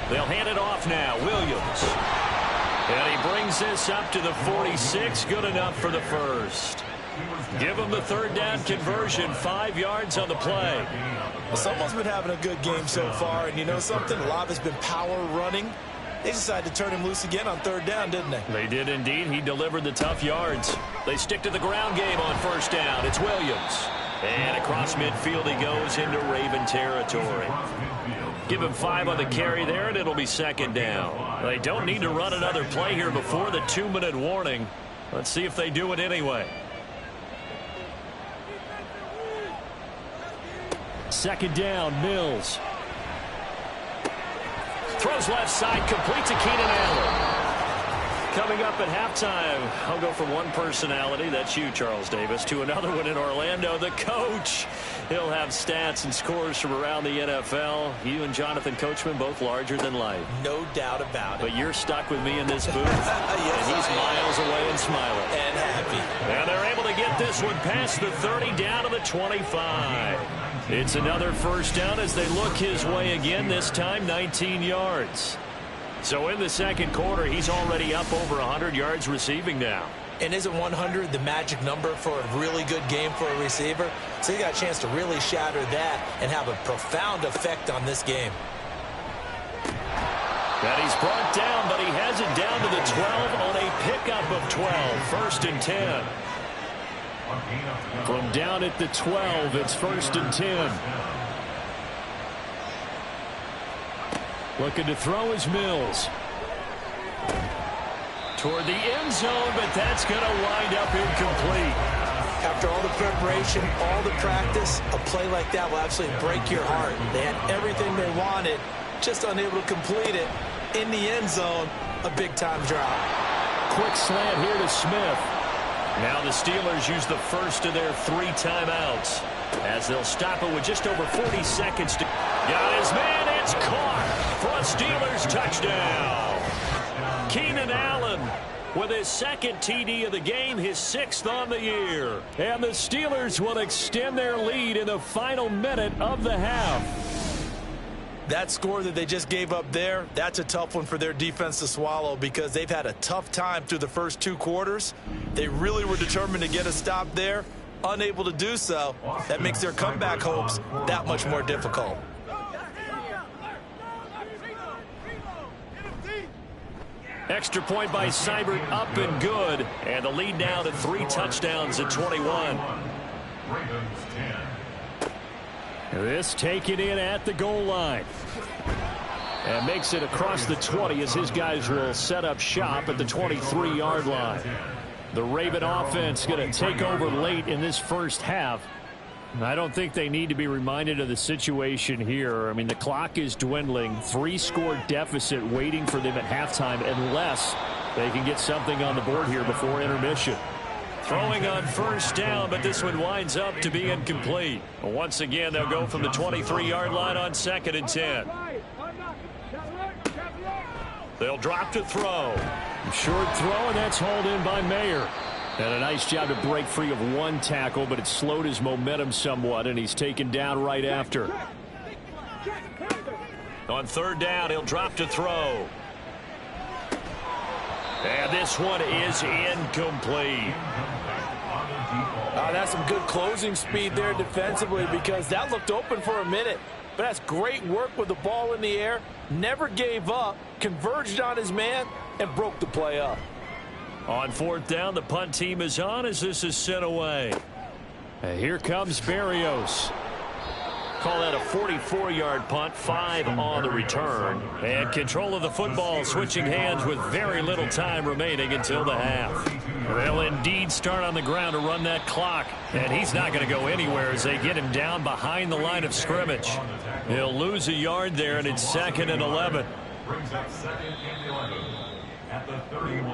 They'll hand it off now. Williams. And he brings this up to the 46. Good enough for the first. Give him the third down conversion. 5 yards on the play. Well, someone's been having a good game so far, and you know something? A lot has been power running. They decided to turn him loose again on third down, didn't they? They did indeed. He delivered the tough yards. They stick to the ground game on first down. It's Williams. And across midfield he goes into Raven territory. Give him 5 on the carry there, and it'll be second down. They don't need to run another play here before the 2-minute warning. Let's see if they do it anyway. Second down, Mills. Throws left side, complete to Keenan Allen. Coming up at halftime, I'll go from one personality, that's you, Charles Davis, to another one in Orlando, the coach. He'll have stats and scores from around the NFL. You and Jonathan Coachman, both larger than life. No doubt about it. But you're stuck with me in this booth, Yes, and he's miles away and smiling. And happy. And they're able to get this one past the 30 down to the 25. It's another first down as they look his way again, this time 19 yards. So in the second quarter, he's already up over 100 yards receiving now. And isn't 100 the magic number for a really good game for a receiver? So you got a chance to really shatter that and have a profound effect on this game. And he's brought down, but he has it down to the 12 on a pickup of 12. First and 10. From down at the 12, it's first and 10. Looking to throw is Mills. Toward the end zone, but that's going to wind up incomplete. After all the preparation, all the practice, a play like that will absolutely break your heart. They had everything they wanted, just unable to complete it. In the end zone, a big-time drop. Quick slant here to Smith. Now the Steelers use the first of their 3 timeouts as they'll stop it with just over 40 seconds to... Got his man, it's caught for a Steelers touchdown. Keenan Allen with his second TD of the game, his 6th on the year. And the Steelers will extend their lead in the final minute of the half. That score that they just gave up there, that's a tough one for their defense to swallow because they've had a tough time through the first 2 quarters. They really were determined to get a stop there, unable to do so. That makes their comeback hopes that much more difficult. Extra point by Seibert, up and good. And the lead now to 3 touchdowns at 21. This taken in at the goal line. And makes it across the 20 as his guys will set up shop at the 23-yard line. The Raven offense going to take over late in this first half. I don't think they need to be reminded of the situation here. I mean, the clock is dwindling. 3-score deficit waiting for them at halftime unless they can get something on the board here before intermission. Throwing on first down, but this one winds up to be incomplete. Once again, they'll go from the 23-yard line on 2nd and 10. They'll drop to throw. Short throw, and that's hauled in by Mayer. And a nice job to break free of 1 tackle, but it slowed his momentum somewhat, and he's taken down right after. On 3rd down, he'll drop to throw. And this one is incomplete. That's some good closing speed there defensively because that looked open for a minute. But that's great work with the ball in the air. Never gave up, converged on his man, and broke the play up. On 4th down, the punt team is on as this is sent away. And here comes Berrios. Call that a 44-yard punt, 5 on the return. And control of the football switching hands with very little time remaining until the half. They'll indeed start on the ground to run that clock. And he's not going to go anywhere as they get him down behind the line of scrimmage. He'll lose a yard there, and it's 2nd and 11.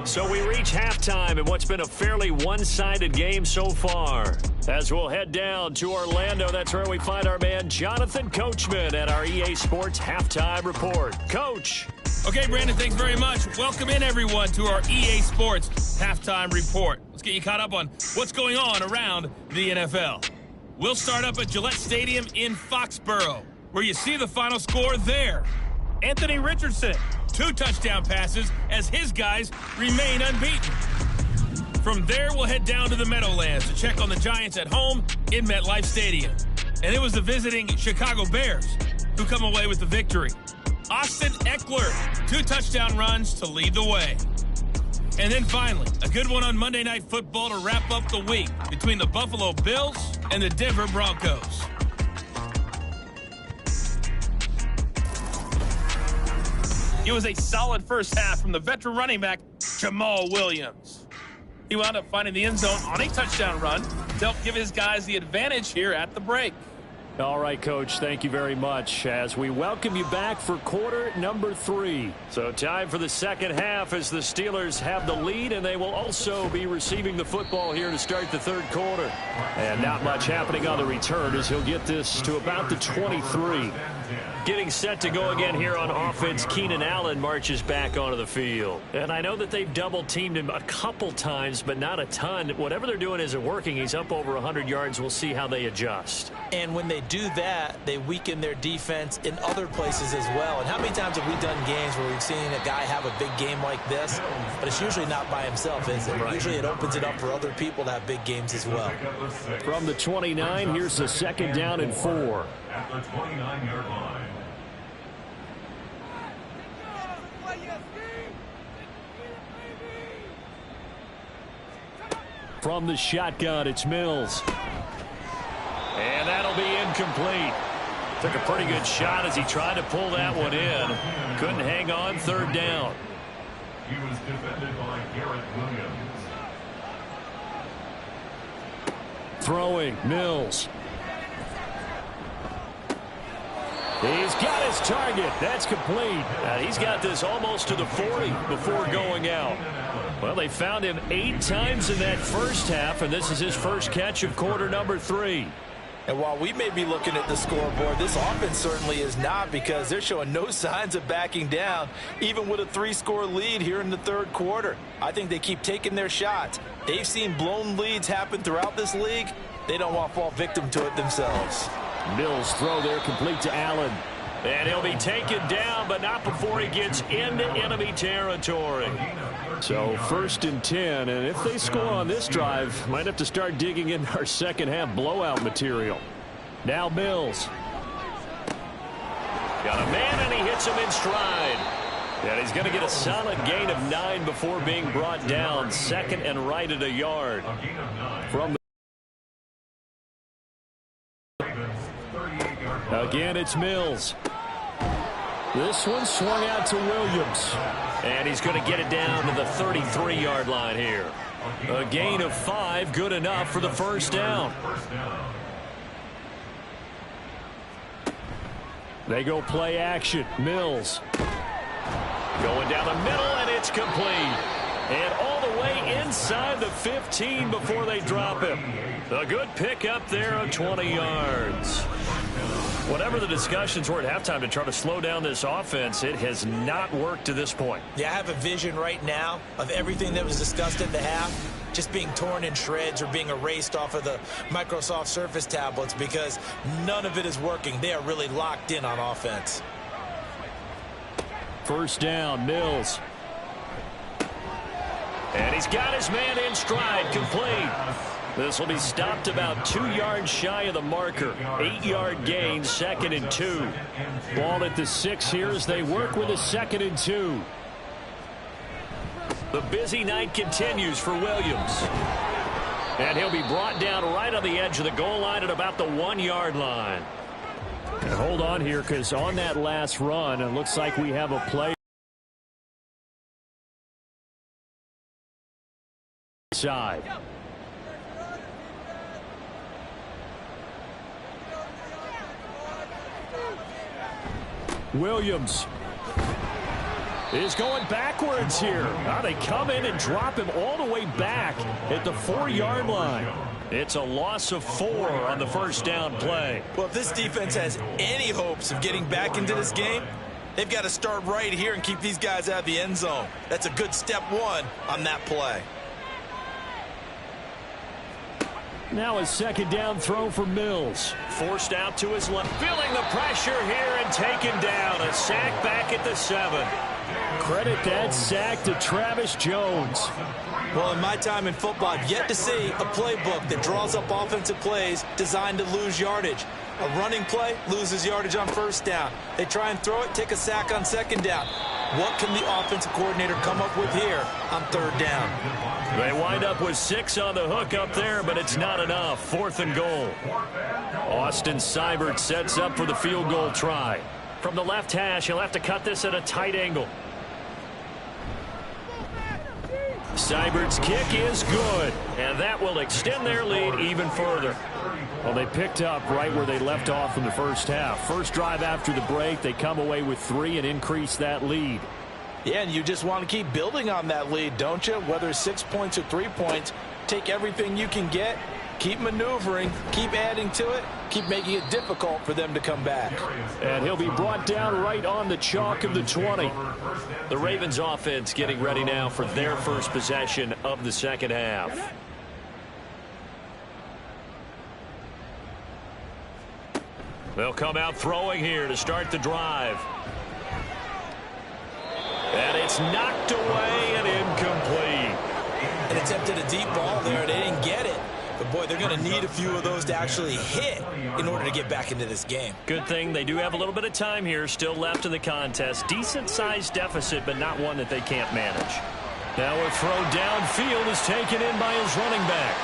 So we reach halftime in what's been a fairly one-sided game so far. As we'll head down to Orlando, that's where we find our man Jonathan Coachman at our EA Sports Halftime Report. Coach. Okay, Brandon, thanks very much. Welcome in, everyone, to our EA Sports Halftime Report. Let's get you caught up on what's going on around the NFL. We'll start up at Gillette Stadium in Foxborough, where you see the final score there. Anthony Richardson, 2 touchdown passes as his guys remain unbeaten. From there, we'll head down to the Meadowlands to check on the Giants at home in MetLife Stadium. And it was the visiting Chicago Bears who come away with the victory. Austin Eckler, 2 touchdown runs to lead the way. And then finally, a good one on Monday Night Football to wrap up the week between the Buffalo Bills and the Denver Broncos. It was a solid first half from the veteran running back, Jamal Williams. He wound up finding the end zone on a touchdown run to help give his guys the advantage here at the break. All right, Coach, thank you very much as we welcome you back for quarter number 3. So time for the second half as the Steelers have the lead, and they will also be receiving the football here to start the 3rd quarter. And not much happening on the return as he'll get this to about the 23. Getting set to go again here on offense, Keenan Allen marches back onto the field. And I know that they've double-teamed him a couple times, but not a ton. Whatever they're doing isn't working. He's up over 100 yards. We'll see how they adjust. And when they do that, they weaken their defense in other places as well. And how many times have we done games where we've seen a guy have a big game like this? But it's usually not by himself, is it? Right. Usually it opens it up for other people to have big games as well. From the 29, here's the 2nd down and 4. At the 29-yard line. From the shotgun, it's Mills. And that'll be incomplete. Took a pretty good shot as he tried to pull that one in. Couldn't hang on, 3rd down. He was defended by Garrett Williams. Throwing, Mills. He's got his target. That's complete. And he's got this almost to the 40 before going out. Well, they found him 8 times in that first half, and this is his first catch of quarter number 3. And while we may be looking at the scoreboard, this offense certainly is not, because they're showing no signs of backing down, even with a 3-score lead here in the third quarter. I think they keep taking their shots. They've seen blown leads happen throughout this league. They don't want to fall victim to it themselves. Mills throw there complete to Allen. And he'll be taken down, but not before he gets into enemy territory. So 1st and 10, and if they score on this drive, might have to start digging in our second half blowout material. Now Mills. Got a man, and he hits him in stride. And he's going to get a solid gain of 9 before being brought down. 2nd and right at a yard. From again, it's Mills. This one swung out to Williams. And he's going to get it down to the 33-yard line here. A gain of 5, good enough for the first down. They go play action. Mills. Going down the middle, and it's complete. And all the way inside the 15 before they drop him. A good pickup there of 20 yards. Whatever the discussions were at halftime to try to slow down this offense, it has not worked to this point. Yeah, I have a vision right now of everything that was discussed at the half just being torn in shreds or being erased off of the Microsoft Surface tablets, because none of it is working. They are really locked in on offense. First down, Mills. And he's got his man in stride, complete. This will be stopped about 2 yards shy of the marker. 8-yard gain, 2nd and 2. Ball at the 6 here as they work with a 2nd and 2. The busy night continues for Williams. And he'll be brought down right on the edge of the goal line at about the 1-yard line. And hold on here, because on that last run, it looks like we have a play side. Williams is going backwards here. Now they come in and drop him all the way back at the 4-yard line. It's a loss of 4 on the first down play. Well, if this defense has any hopes of getting back into this game, they've got to start right here and keep these guys out of the end zone. That's a good step 1 on that play. Now a 2nd down throw for Mills. Forced out to his left. Feeling the pressure here and taken down. A sack back at the 7. Credit that sack to Travis Jones. Well, in my time in football, I've yet to see a playbook that draws up offensive plays designed to lose yardage. A running play loses yardage on first down. They try and throw it, take a sack on 2nd down. What can the offensive coordinator come up with here on 3rd down? They wind up with 6 on the hook up there, but it's not enough. 4th and goal. Austin Seibert sets up for the field goal try. From the left hash, he'll have to cut this at a tight angle. Seibert's kick is good, and that will extend their lead even further. Well, they picked up right where they left off in the first half. First drive after the break, they come away with 3 and increase that lead. Yeah, and you just want to keep building on that lead, don't you? Whether it's 6 points or 3 points, take everything you can get, keep maneuvering, keep adding to it, keep making it difficult for them to come back. And he'll be brought down right on the chalk of the 20. The Ravens offense getting ready now for their first possession of the second half. They'll come out throwing here to start the drive. And it's knocked away and incomplete. And attempted a deep ball there. They didn't get it. But, boy, they're going to need a few of those to actually hit in order to get back into this game. Good thing they do have a little bit of time here still left in the contest. Decent-sized deficit, but not one that they can't manage. Now a throw downfield is taken in by his running back.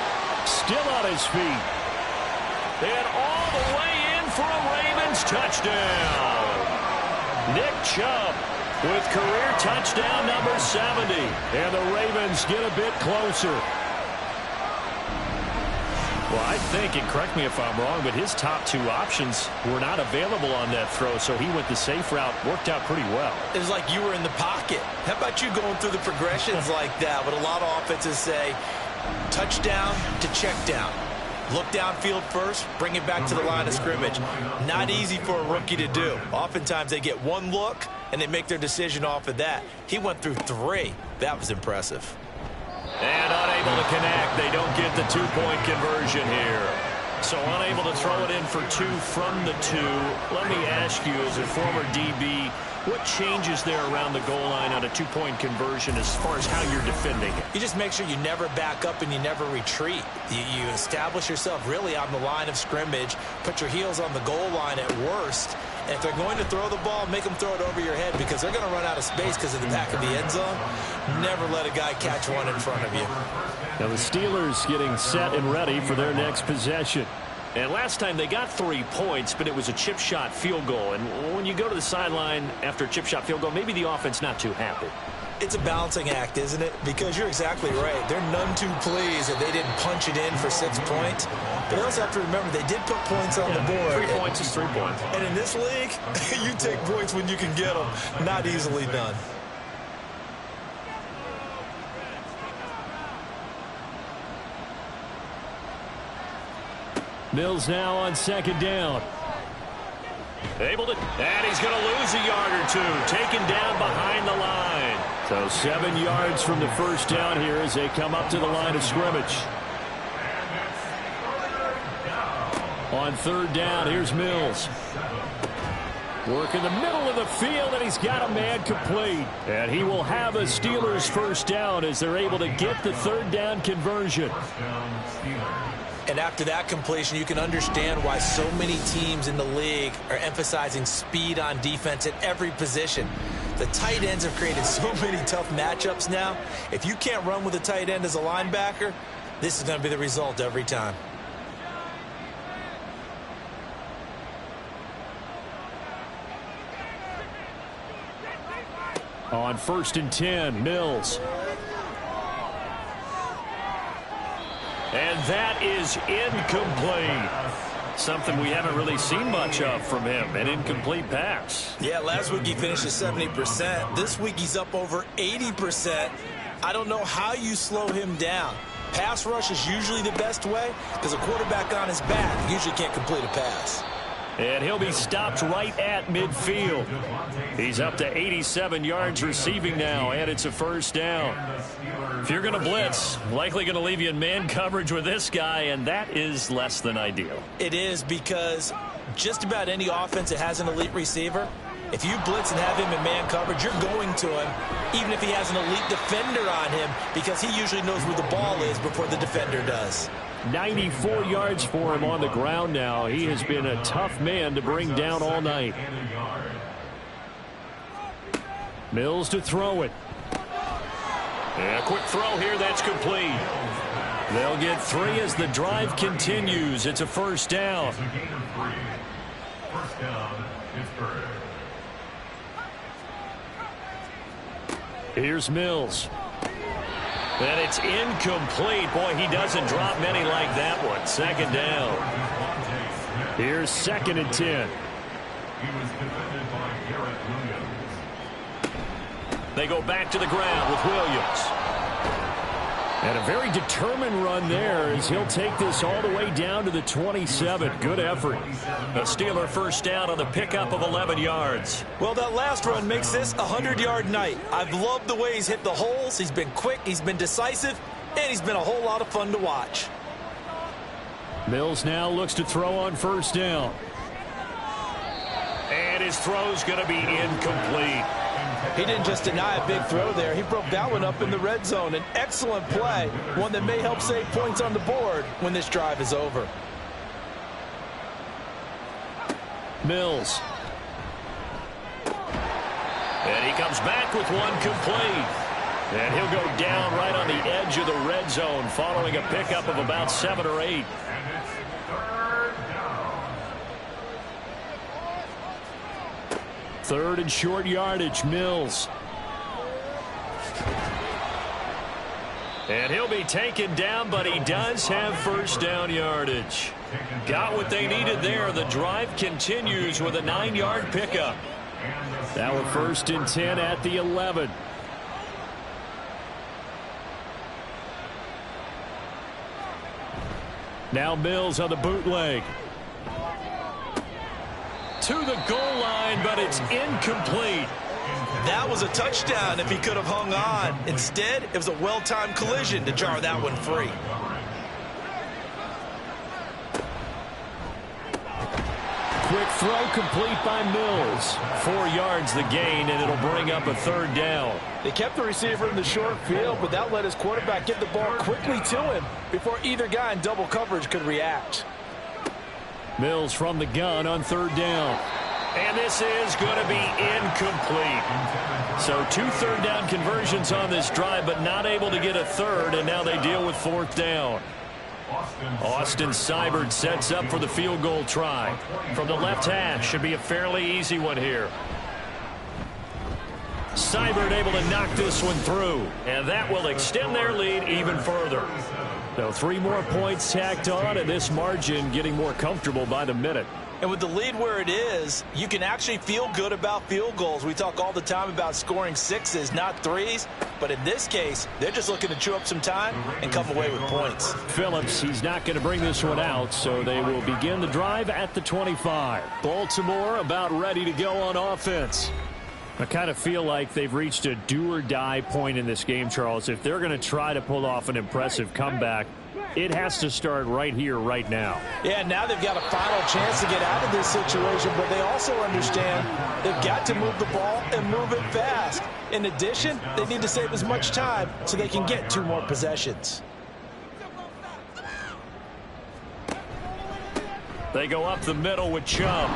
Still on his feet. And all the way in for a Ravens touchdown. Nick Chubb with career touchdown number 70. And the Ravens get a bit closer. Well, I think, and correct me if I'm wrong, but his top 2 options were not available on that throw, so he went the safe route. Worked out pretty well. It was like you were in the pocket. How about you going through the progressions like that? But a lot of offenses say touchdown to check down. Look downfield first, bring it back to the line of scrimmage. Not easy for a rookie to do. Oftentimes they get one look, and they make their decision off of that. He went through 3. That was impressive. And unable to connect. They don't get the two-point conversion here. So unable to throw it in for 2 from the 2. Let me ask you, as a former DB, what changes there around the goal line on a two-point conversion as far as how you're defending it? You just make sure you never back up and you never retreat. You establish yourself really on the line of scrimmage, put your heels on the goal line at worst, and if they're going to throw the ball, make them throw it over your head because they're going to run out of space because of the back of the end zone. Never let a guy catch one in front of you. Now the Steelers getting set and ready for their next possession. And last time they got 3 points, but it was a chip shot field goal. And when you go to the sideline after a chip shot field goal, maybe the offense not too happy. It's a balancing act, isn't it? Because you're exactly right. They're none too pleased that they didn't punch it in for 6 points. But they also have to remember they did put points on the board. 3 points is 3 points. And in this league, you take points when you can get them. Not easily done. Mills now on 2nd down. Able to, and he's going to lose a yard or 2. Taken down behind the line. So 7 yards from the first down here as they come up to the line of scrimmage. On 3rd down, here's Mills. Work in the middle of the field, and he's got a man complete. And he will have a Steelers first down as they're able to get the 3rd down conversion. And after that completion, you can understand why so many teams in the league are emphasizing speed on defense at every position. The tight ends have created so many tough matchups now. If you can't run with a tight end as a linebacker, this is going to be the result every time. On 1st and 10, Mills. And that is incomplete. Something we haven't really seen much of from him, an incomplete pass. Yeah, last week he finished at 70%. This week he's up over 80%. I don't know how you slow him down. Pass rush is usually the best way because a quarterback on his back usually can't complete a pass. And he'll be stopped right at midfield. He's up to 87 yards receiving now, and it's a first down. If you're going to blitz, likely going to leave you in man coverage with this guy, and that is less than ideal. It is because just about any offense that has an elite receiver, if you blitz and have him in man coverage, you're going to him, even if he has an elite defender on him, because he usually knows where the ball is before the defender does. 94 yards for him on the ground now. He has been a tough man to bring down all night. Mills to throw it. And a quick throw here, that's complete. They'll get 3 as the drive continues. It's a first down. First down, Pittsburgh. Here's Mills. And it's incomplete. Boy, he doesn't drop many like that one. 2nd down. Here's 2nd and 10. He was defended by Garrett Williams. They go back to the ground with Williams. And a very determined run there as he'll take this all the way down to the 27. Good effort. A Steeler first down on the pickup of 11 yards. Well, that last run makes this a 100-yard night. I've loved the way he's hit the holes. He's been quick, he's been decisive, and he's been a whole lot of fun to watch. Mills now looks to throw on first down. And his throw's going to be incomplete. He didn't just deny a big throw there. He broke that one up in the red zone. An excellent play, one that may help save points on the board when this drive is over. Mills. And he comes back with one complete. And he'll go down right on the edge of the red zone following a pickup of about 7 or 8. Third and short yardage, Mills. And he'll be taken down, but he does have first down yardage. Got what they needed there. The drive continues with a 9-yard pickup. Now we're 1st and 10 at the 11. Now Mills on the bootleg. To the goal line, but it's incomplete. That was a touchdown if he could have hung on. Instead, it was a well-timed collision to jar that one free. Quick throw complete by Mills. 4 yards the gain, and it'll bring up a 3rd down. They kept the receiver in the short field, but that let his quarterback get the ball quickly to him before either guy in double coverage could react. Mills from the gun on 3rd down. And this is going to be incomplete. So 2 3rd down conversions on this drive, but not able to get a 3rd, and now they deal with 4th down. Austin Seibert sets up for the field goal try. From the left hash, should be a fairly easy one here. Seibert able to knock this one through, and that will extend their lead even further. So 3 more points tacked on, and this margin getting more comfortable by the minute. And with the lead where it is, you can actually feel good about field goals. We talk all the time about scoring 6s, not 3s. But in this case, they're just looking to chew up some time and come away with points. Phillips, he's not going to bring this one out, so they will begin the drive at the 25. Baltimore about ready to go on offense. I kind of feel like they've reached a do-or-die point in this game, Charles. If they're going to try to pull off an impressive comeback, it has to start right here, right now. Yeah, now they've got a final chance to get out of this situation, but they also understand they've got to move the ball and move it fast. In addition, they need to save as much time so they can get 2 more possessions. They go up the middle with Chubb.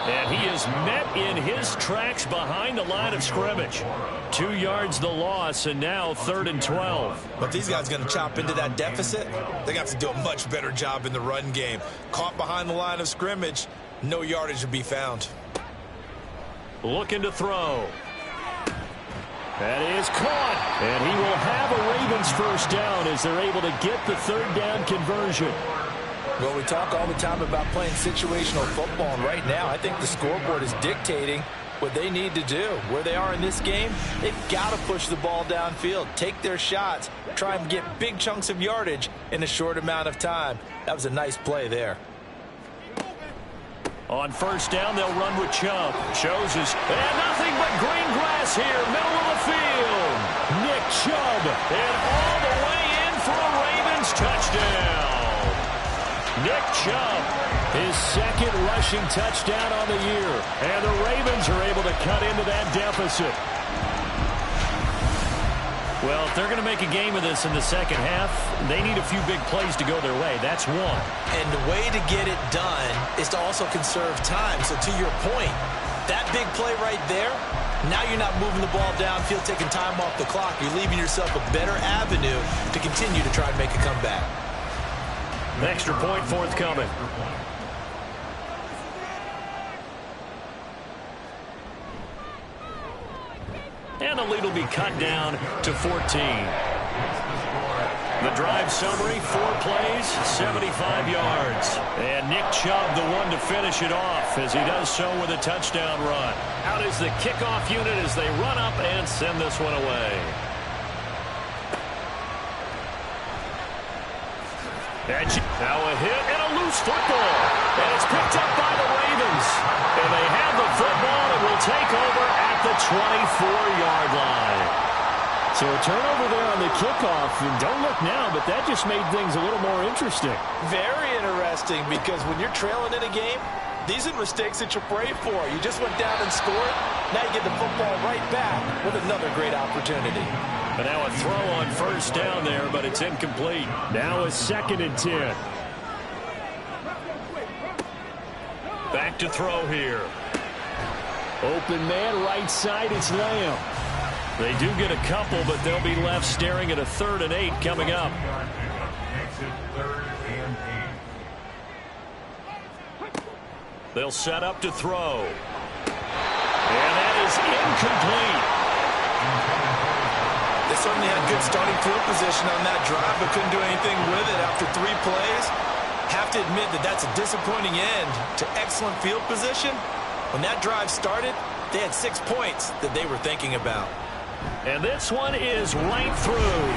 And he is met in his tracks behind the line of scrimmage. 2 yards the loss, and now 3rd and 12. But these guys going to chop into that deficit. They got to do a much better job in the run game. Caught behind the line of scrimmage, no yardage to be found. Looking to throw. That is caught. And he will have a Ravens 1st down as they're able to get the 3rd down conversion. Well, we talk all the time about playing situational football, and right now I think the scoreboard is dictating what they need to do. Where they are in this game, they've got to push the ball downfield, take their shots, try and get big chunks of yardage in a short amount of time. That was a nice play there. On 1st down, they'll run with Chubb. Shows us, and nothing but green grass here, middle of the field. Nick Chubb. And all the way in for a Ravens touchdown. Nick Chubb, his 2nd rushing touchdown on the year. And the Ravens are able to cut into that deficit. Well, if they're going to make a game of this in the 2nd half, they need a few big plays to go their way. That's one. And the way to get it done is to also conserve time. So to your point, that big play right there, now you're not moving the ball downfield, taking time off the clock. You're leaving yourself a better avenue to continue to try and make a comeback. Extra point forthcoming. And the lead will be cut down to 14. The drive summary, 4 plays, 75 yards. And Nick Chubb, the one to finish it off, as he does so with a touchdown run. Out is the kickoff unit as they run up and send this one away. Now a hit and a loose football. And it's picked up by the Ravens. And they have the football and will take over at the 24-yard line. So a turnover there on the kickoff. And don't look now, but that just made things a little more interesting. Very interesting, because when you're trailing in a game, these are mistakes that you pray for. You just went down and scored. Now you get the football right back with another great opportunity. And now a throw on 1st down there, but it's incomplete. Now a 2nd and 10. Back to throw here. Open man, right side, it's Lamb. They do get a couple, but they'll be left staring at a 3rd and 8 coming up. They'll set up to throw. And that is incomplete. They certainly had good starting field position on that drive, but couldn't do anything with it after 3 plays. Have to admit that that's a disappointing end to excellent field position. When that drive started, they had 6 points that they were thinking about. And this one is right through.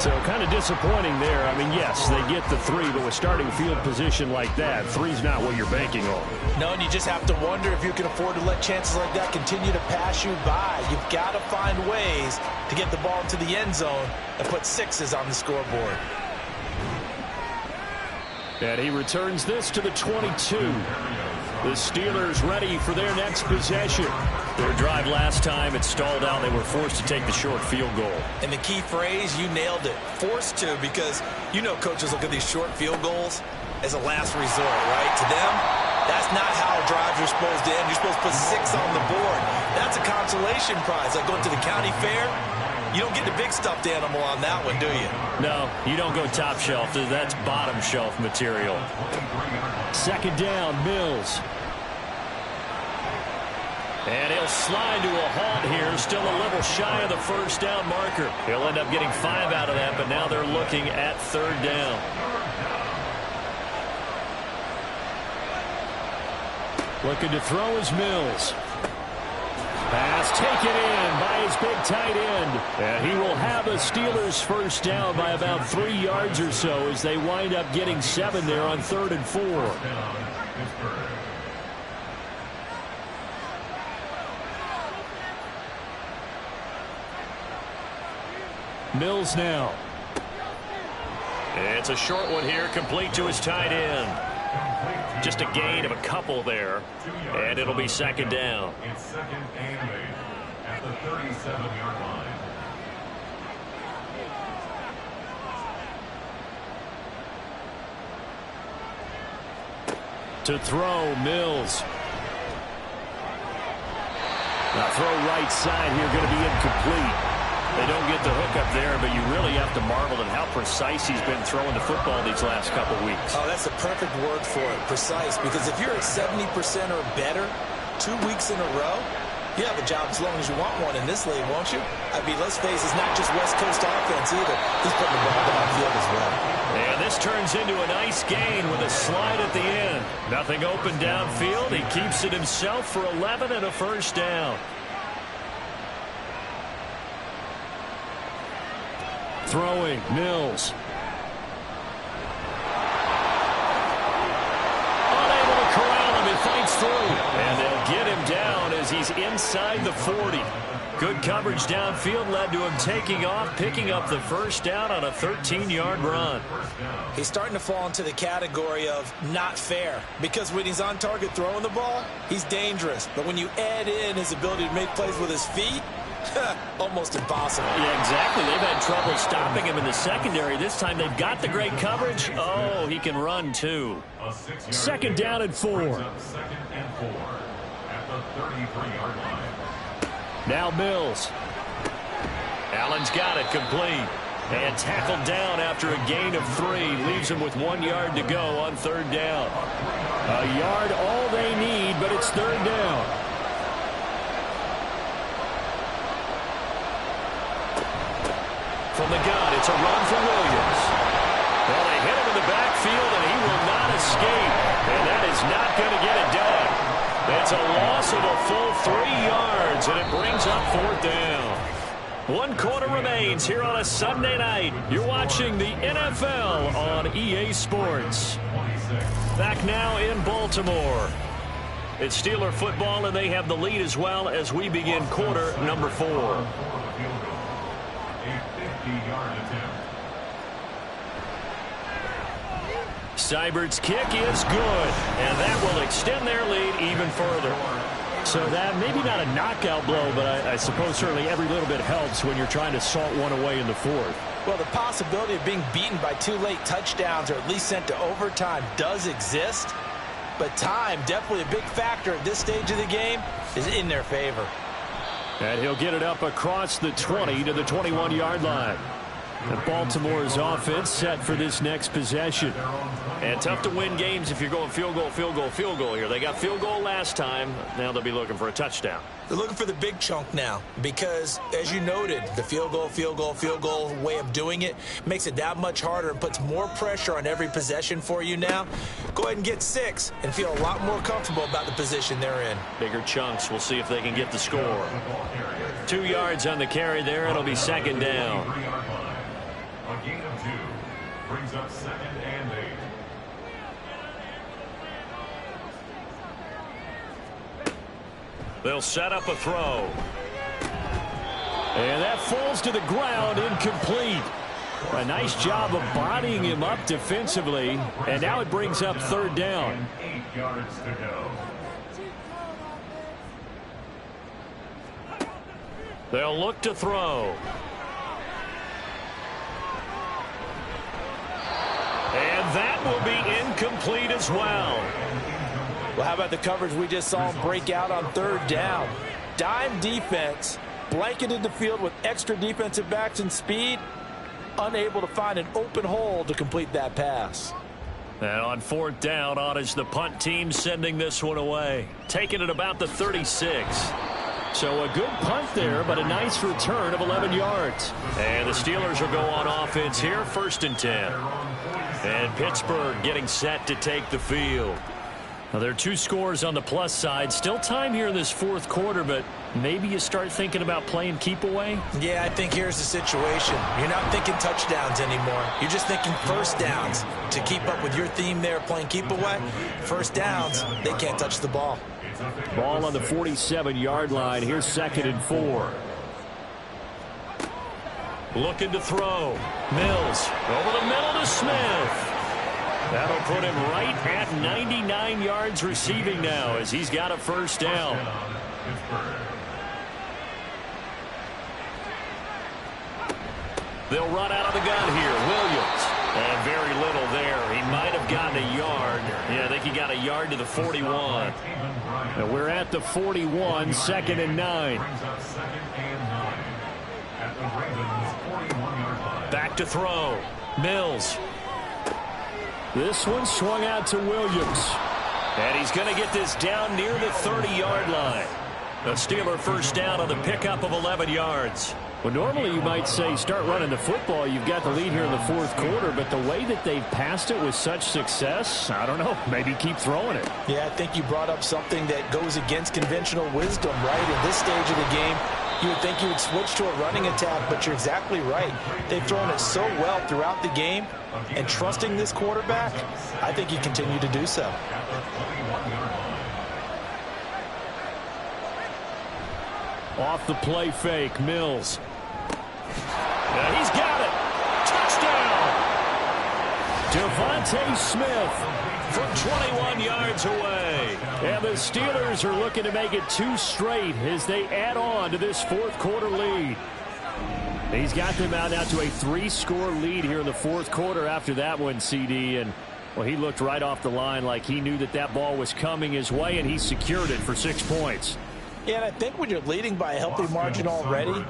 So kind of disappointing there. I mean, yes, they get the 3, but with starting field position like that, 3's not what you're banking on. No, and you just have to wonder if you can afford to let chances like that continue to pass you by. You've got to find ways to get the ball into the end zone and put 6s on the scoreboard. And he returns this to the 22. The Steelers ready for their next possession. Their drive last time, it stalled out. They were forced to take the short field goal. And the key phrase, you nailed it. Forced to, because you know coaches look at these short field goals as a last resort, right? To them, that's not how drives are supposed to end. You're supposed to put 6 on the board. That's a consolation prize. Like going to the county fair, you don't get the big stuffed animal on that one, do you? No, you don't go top shelf. That's bottom shelf material. Second down, Mills. And he'll slide to a halt here, still a little shy of the first down marker. He'll end up getting 5 out of that, but now they're looking at third down. Looking to throw is Mills. Pass taken in by his big tight end. And he will have a Steelers first down by about 3 yards or so as they wind up getting 7 there on 3rd and 4. Mills now. It's a short one here, complete to his tight end. Just a gain of a couple there, and it'll be second down. It's second and 8 at the 37-yard line. To throw, Mills. Now throw right side here, going to be incomplete. They don't get the hook up there, but you really have to marvel at how precise he's been throwing the football these last couple weeks. Oh, that's the perfect word for it, precise. Because if you're at 70% or better 2 weeks in a row, you have a job as long as you want one in this league, won't you? I mean, let's face it, it's not just West Coast offense either. He's putting the ball downfield as well. And this turns into a nice gain with a slide at the end. Nothing open downfield. He keeps it himself for 11 and a first down. Throwing, Mills. Unable to corral him, he fights through. And they'll get him down as he's inside the 40. Good coverage downfield led to him taking off, picking up the first down on a 13-yard run. He's starting to fall into the category of not fair, because when he's on target throwing the ball, he's dangerous. But when you add in his ability to make plays with his feet, almost impossible. Yeah, exactly. They've had trouble stopping him in the secondary. This time they've got the great coverage. Oh, he can run too. Second down and 4. Second and 4 at the 33-yard line. Now Mills. Allen's got it complete. And tackled down after a gain of 3. Leaves him with 1 yard to go on third down. A yard all they need, but it's third down. From the gun, it's a run for Williams. Well, they hit him in the backfield, and he will not escape. And that is not going to get it done. It's a loss of a full 3 yards, and it brings up fourth down. 1 quarter remains here on a Sunday night. You're watching the NFL on EA Sports. Back now in Baltimore. It's Steeler football, and they have the lead as well as we begin quarter number 4. Seibert's kick is good, and that will extend their lead even further. So that, maybe not a knockout blow, but I suppose certainly every little bit helps when you're trying to salt one away in the fourth. Well, the possibility of being beaten by 2 late touchdowns or at least sent to overtime does exist, but time, definitely a big factor at this stage of the game, is in their favor. And he'll get it up across the 20 to the 21-yard line. And Baltimore's offense set for this next possession. And tough to win games if you're going field goal, field goal, field goal here. They got field goal last time. Now they'll be looking for a touchdown. They're looking for the big chunk now because, as you noted, the field goal way of doing it makes it that much harder and puts more pressure on every possession for you now. Go ahead and get 6 and feel a lot more comfortable about the position they're in. Bigger chunks. We'll see if they can get the score. 2 yards on the carry there. It'll be second down. Brings up 2nd and 8. They'll set up a throw. And that falls to the ground, incomplete. A nice job of bodying him up defensively. And now it brings up 3rd down. 8 yards to go. They'll look to throw. And that will be incomplete as well. Well, how about the coverage we just saw him break out on 3rd down? Dime defense, blanketed the field with extra defensive backs and speed, unable to find an open hole to complete that pass. And on 4th down, on is the punt team sending this one away. Taking it about the 36. So a good punt there, but a nice return of 11 yards. And the Steelers will go on offense here, 1st and 10. And Pittsburgh getting set to take the field. Now, there are 2 scores on the plus side. Still time here in this 4th quarter, but maybe you start thinking about playing keep away? Yeah, I think here's the situation. You're not thinking touchdowns anymore. You're just thinking 1st downs. To keep up with your theme there, playing keep away, 1st downs, they can't touch the ball. Ball on the 47-yard line. Here's 2nd and 4. Looking to throw. Mills over the middle to Smith. That'll put him right at 99 yards receiving now as he's got a 1st down. They'll run out of the gun here. Williams. And very little there. He might have gotten a yard. Yeah, I think he got a yard to the 41. And we're at the 41, 2nd and 9. Back to throw. Mills. This one swung out to Williams. And he's going to get this down near the 30-yard line. A Steeler 1st down on the pickup of 11 yards. Well, normally you might say start running the football. You've got the lead here in the 4th quarter, but the way that they've passed it with such success, I don't know, maybe keep throwing it. Yeah, I think you brought up something that goes against conventional wisdom, right? In this stage of the game, you would think you would switch to a running attack, but you're exactly right. They've thrown it so well throughout the game, and trusting this quarterback, I think you continue to do so. Off the play fake, Mills. Yeah, he's got it. Touchdown. Devontae Smith from 21 yards away. And the Steelers are looking to make it 2 straight as they add on to this 4th quarter lead. He's got them out now to a 3-score lead here in the 4th quarter after that one, CD. And, well, he looked right off the line like he knew that that ball was coming his way, and he secured it for 6 points. Yeah, and I think when you're leading by a healthy margin already,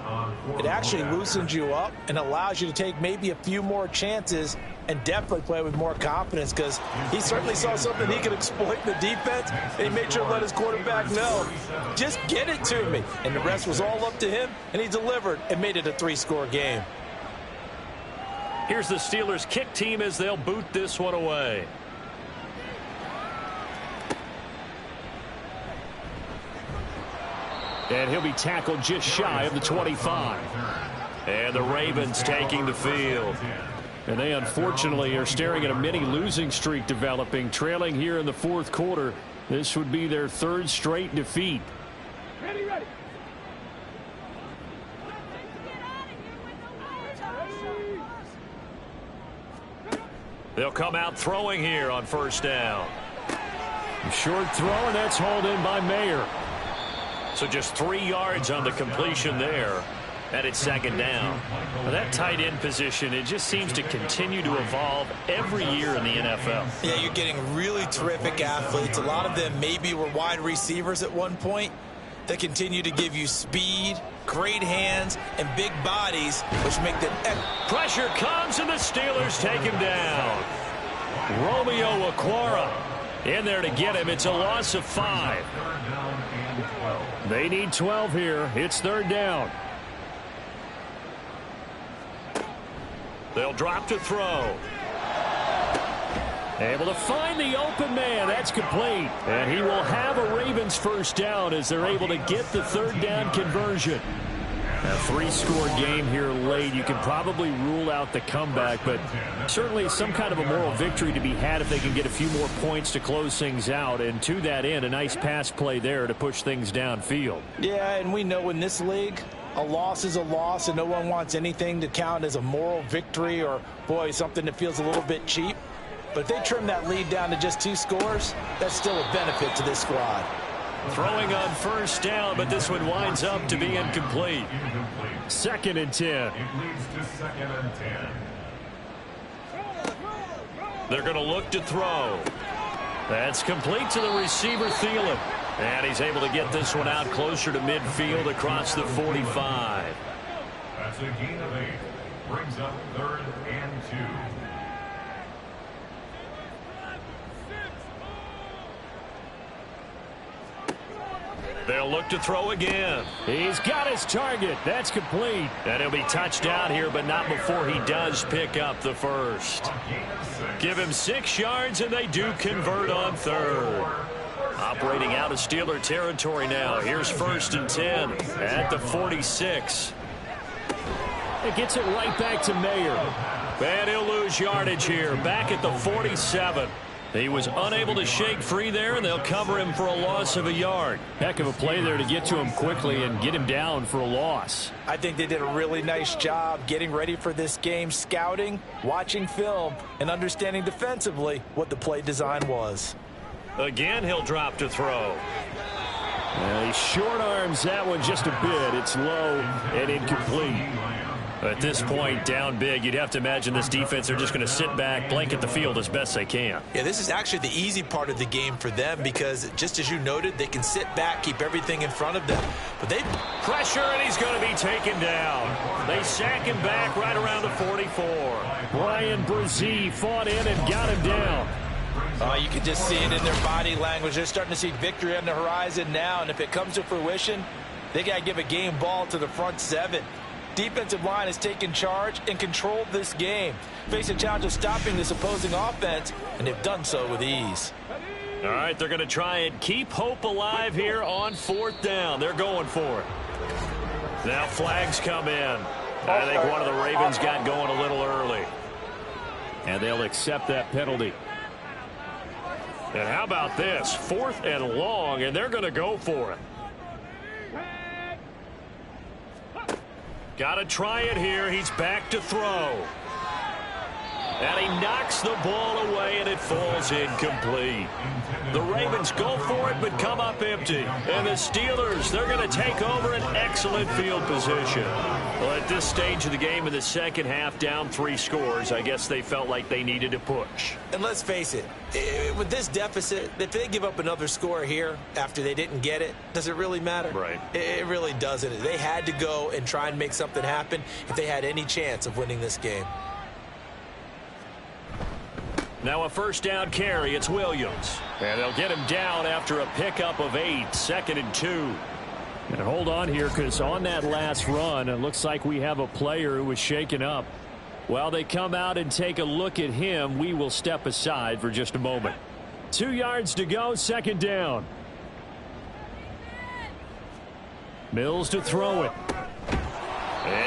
it actually loosens you up and allows you to take maybe a few more chances and definitely play with more confidence, because he certainly saw something he could exploit in the defense, and he made sure to let his quarterback know, just get it to me. And the rest was all up to him, and he delivered and made it a 3-score game. Here's the Steelers kick team as they'll boot this one away. And he'll be tackled just shy of the 25. And the Ravens taking the field. And they unfortunately are staring at a mini losing streak developing, trailing here in the 4th quarter. This would be their 3rd straight defeat. Ready. They'll come out throwing here on 1st down. Short throw, and that's hauled in by Mayer. So just 3 yards on the completion there. And it's 2nd down. Now that tight end position, it just seems to continue to evolve every year in the NFL. Yeah, you're getting really terrific athletes. A lot of them maybe were wide receivers at one point. They continue to give you speed, great hands, and big bodies, which make them... Pressure comes, and the Steelers take him down. Romeo Okwara in there to get him. It's a loss of 5. They need 12 here. It's 3rd down. They'll drop to throw. Able to find the open man. That's complete. And he will have a Ravens 1st down as they're able to get the 3rd down conversion. A three-score game here late. You can probably rule out the comeback, but certainly some kind of a moral victory to be had if they can get a few more points to close things out. And to that end, a nice pass play there to push things downfield. Yeah, and we know in this league, a loss is a loss, and no one wants anything to count as a moral victory or, boy, something that feels a little bit cheap. But if they trim that lead down to just 2 scores, that's still a benefit to this squad. Throwing on first down, but this one winds up to be incomplete. 2nd and 10. It leads to 2nd and 10. They're going to look to throw. That's complete to the receiver, Thielen. And he's able to get this one out closer to midfield across the 45. That's a gain of 8. Brings up 3rd and 2. They'll look to throw again. He's got his target. That's complete. And he'll be touched out here, but not before he does pick up the first. Give him 6 yards, and they do convert on 3rd. Operating out of Steeler territory now. Here's 1st and 10 at the 46. It gets it right back to Mayer. And he'll lose yardage here, back at the 47. He was unable to shake free there, and they'll cover him for a loss of a yard. Heck of a play there to get to him quickly and get him down for a loss. I think they did a really nice job getting ready for this game, scouting, watching film, and understanding defensively what the play design was. Again, he'll drop to throw. He short arms that one just a bit. It's low and incomplete. At this point, down big, you'd have to imagine this defense are just going to sit back, blanket the field as best they can. Yeah, this is actually the easy part of the game for them because, just as you noted, they can sit back, keep everything in front of them. But they pressure, and he's going to be taken down. They sack him back right around the 44. Bryan Bresee fought in and got him down. You can just see it in their body language. They're starting to see victory on the horizon now, and if it comes to fruition, they got to give a game ball to the front 7. Defensive line has taken charge and controlled this game. Face a challenge of stopping this opposing offense, and they've done so with ease. All right, they're going to try and keep hope alive here on 4th down. They're going for it. Now flags come in. I think one of the Ravens got going a little early. And they'll accept that penalty. And how about this? 4th and long, and they're going to go for it. Got to try it here. He's back to throw. And he knocks the ball away, and it falls incomplete. The Ravens go for it, but come up empty. And the Steelers, they're going to take over an excellent field position. Well, at this stage of the game in the second half, down 3 scores, I guess they felt like they needed to push. And let's face it, with this deficit, if they give up another score here after they didn't get it, does it really matter? Right. It really doesn't. They had to go and try and make something happen if they had any chance of winning this game. Now a first down carry. It's Williams. And they'll get him down after a pickup of 8. 2nd and 2. And hold on here, because on that last run, it looks like we have a player who was shaken up. While they come out and take a look at him, we will step aside for just a moment. 2 yards to go, 2nd down. Mills to throw it.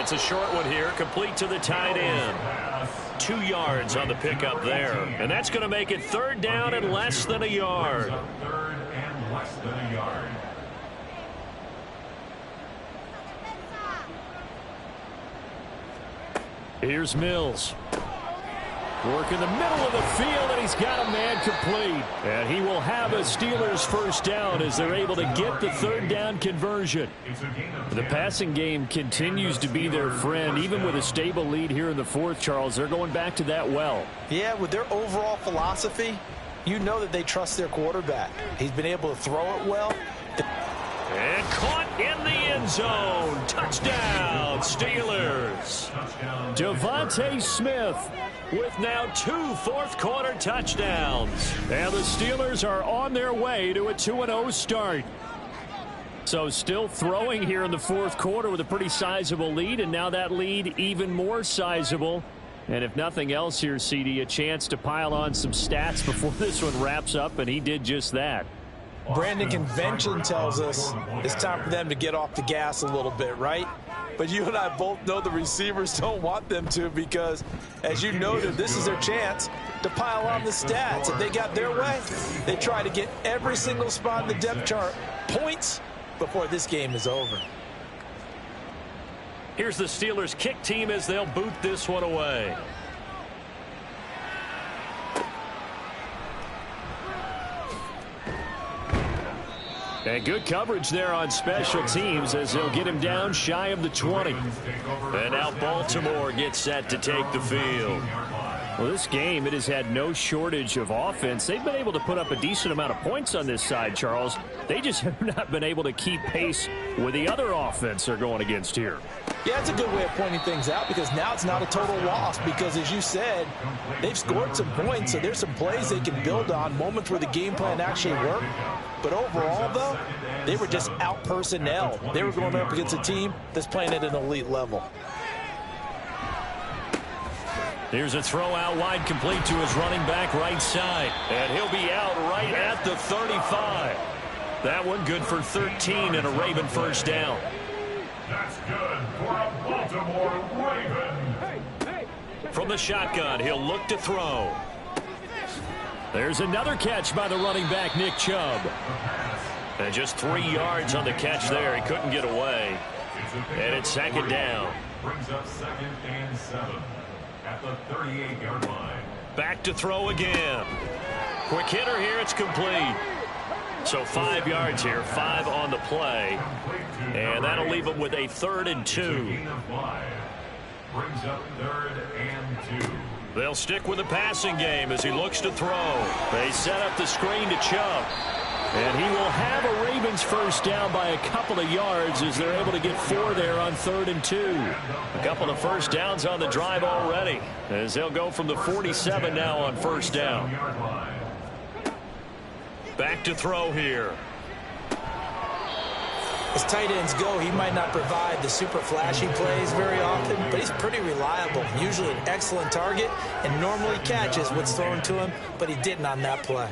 It's a short one here, complete to the tight end. 2 yards on the pickup there. And that's going to make it 3rd down and less than a yard. 3rd and less than a yard. Here's Mills. Work in the middle of the field, and he's got a man complete. And he will have a Steelers first down as they're able to get the 3rd down conversion. The passing game continues to be their friend, even with a stable lead here in the 4th, Charles. They're going back to that well. Yeah, with their overall philosophy, you know that they trust their quarterback. He's been able to throw it well. And caught in the end zone. Touchdown, Steelers. Devontae Smith with now 2 fourth-quarter touchdowns. And the Steelers are on their way to a 2-0 start. So still throwing here in the 4th quarter with a pretty sizable lead, and now that lead even more sizable. And if nothing else here, CD, a chance to pile on some stats before this one wraps up, and he did just that. Brandon, convention tells us it's time for them to get off the gas a little bit, right? but you and I both know the receivers don't want them to because, as you noted, this is their chance to pile on the stats. If they got their way, they try to get every single spot in the depth chart points before this game is over. Here's the Steelers kick team as they'll boot this one away. And good coverage there on special teams as they'll get him down shy of the 20. And now Baltimore gets set to take the field. Well, this game, it has had no shortage of offense. They've been able to put up a decent amount of points on this side, Charles. They just have not been able to keep pace with the other offense they're going against here. Yeah, it's a good way of pointing things out because now it's not a total loss because, as you said, they've scored some points, so there's some plays they can build on, moments where the game plan actually worked. But overall, though, they were just out-personnel. They were going up against a team that's playing at an elite level. Here's a throw out wide, complete to his running back right side. And he'll be out right at the 35. That one good for 13 and a Raven first down. That's good for a Baltimore Raven. From the shotgun, he'll look to throw. There's another catch by the running back, Nick Chubb. And just 3 yards on the catch there. He couldn't get away. And it's second down. Brings up 2nd and 7 at the 38-yard line. Back to throw again. Quick hitter here. It's complete. So 5 yards here, 5 on the play. And that'll leave him with a 3rd and 2. Brings up 3rd and 2. They'll stick with the passing game as he looks to throw. They set up the screen to Chubb. And he will have a Ravens first down by a couple of yards as they're able to get 4 there on 3rd and 2. A couple of first downs on the drive already as they'll go from the 47 now on first down. Back to throw here. As tight ends go, he might not provide the super flashy plays very often, but he's pretty reliable. Usually an excellent target and normally catches what's thrown to him, but he didn't on that play.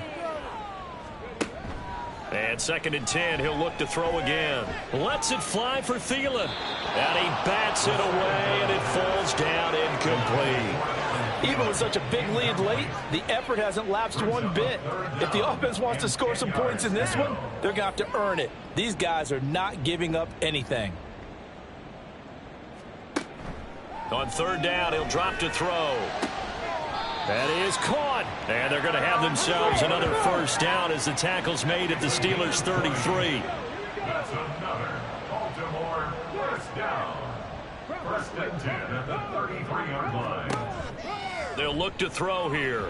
And 2nd and 10, he'll look to throw again. Lets it fly for Thielen. And he bats it away, and it falls down incomplete. Even with such a big lead late, the effort hasn't lapsed one bit. If the offense wants to score some points in this one, they're going to have to earn it. These guys are not giving up anything. On 3rd down, he'll drop to throw. That is caught. And they're going to have themselves another first down as the tackle's made at the Steelers' 33. That's another Baltimore first down. 1st and 10 at the 33-yard line. They'll look to throw here.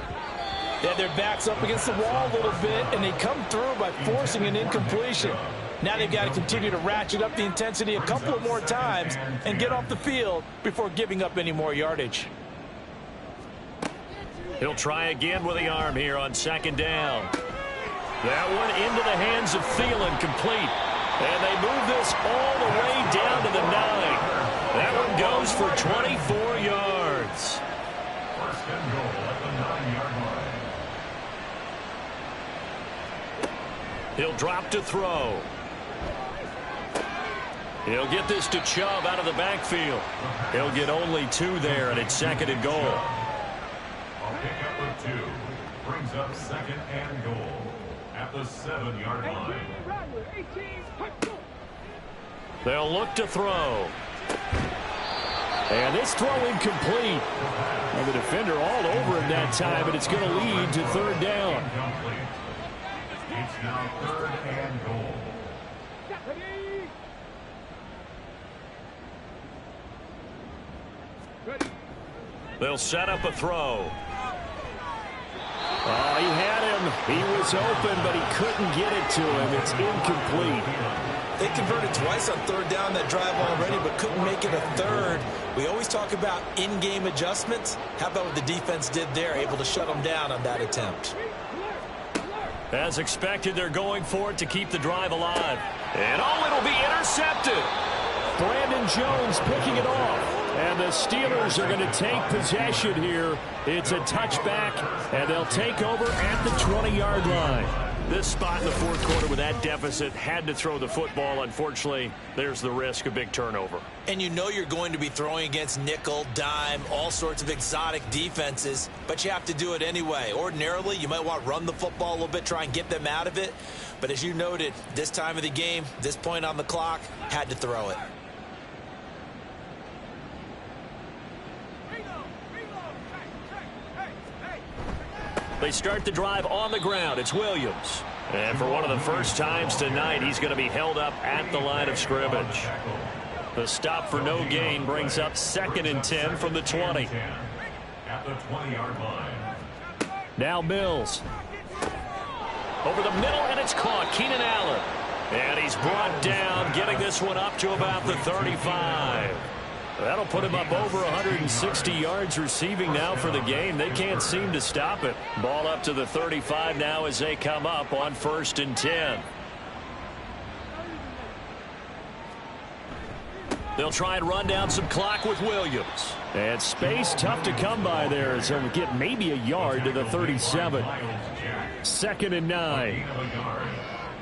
They had their backs up against the wall a little bit, and they come through by forcing an incompletion. Now they've got to continue to ratchet up the intensity a couple of more times and get off the field before giving up any more yardage. He'll try again with the arm here on 2nd down. That one into the hands of Thielen, complete. And they move this all the way down to the 9. That one goes for 24 yards. 1st and goal at the 9-yard line. He'll drop to throw. He'll get this to Chubb out of the backfield. He'll get only 2 there, and it's 2nd and goal. A pickup of 2 brings up 2nd and goal at the 7-yard line. They'll look to throw. And this throw incomplete. And the defender all over him that time, but it's going to lead to 3rd down. Incomplete. It's now 3rd and goal. They'll set up a throw. Oh, he had him. He was open, but he couldn't get it to him. It's incomplete. They converted twice on 3rd down that drive already, but couldn't make it a 3rd. We always talk about in-game adjustments. How about what the defense did there, able to shut them down on that attempt? As expected, they're going for it to keep the drive alive. And it'll be intercepted. Brandon Jones picking it off. And the Steelers are going to take possession here. It's a touchback, and they'll take over at the 20-yard line. This spot in the fourth quarter with that deficit, had to throw the football. Unfortunately, there's the risk of big turnover. And you know you're going to be throwing against nickel, dime, all sorts of exotic defenses, but you have to do it anyway. Ordinarily, you might want to run the football a little bit, try and get them out of it. But as you noted, this time of the game, this point on the clock, had to throw it. They start the drive on the ground. It's Williams. And for one of the first times tonight, he's going to be held up at the line of scrimmage. The stop for no gain brings up 2nd and 10 from the 20. At the 20-yard line. Now Mills. Over the middle, and it's caught. Keenan Allen. And he's brought down, getting this one up to about the 35. That'll put him up over 160 yards receiving now for the game. They can't seem to stop it. Ball up to the 35 now as they come up on 1st and 10. They'll try and run down some clock with Williams. And space tough to come by there, so we get maybe a yard to the 37. 2nd and 9.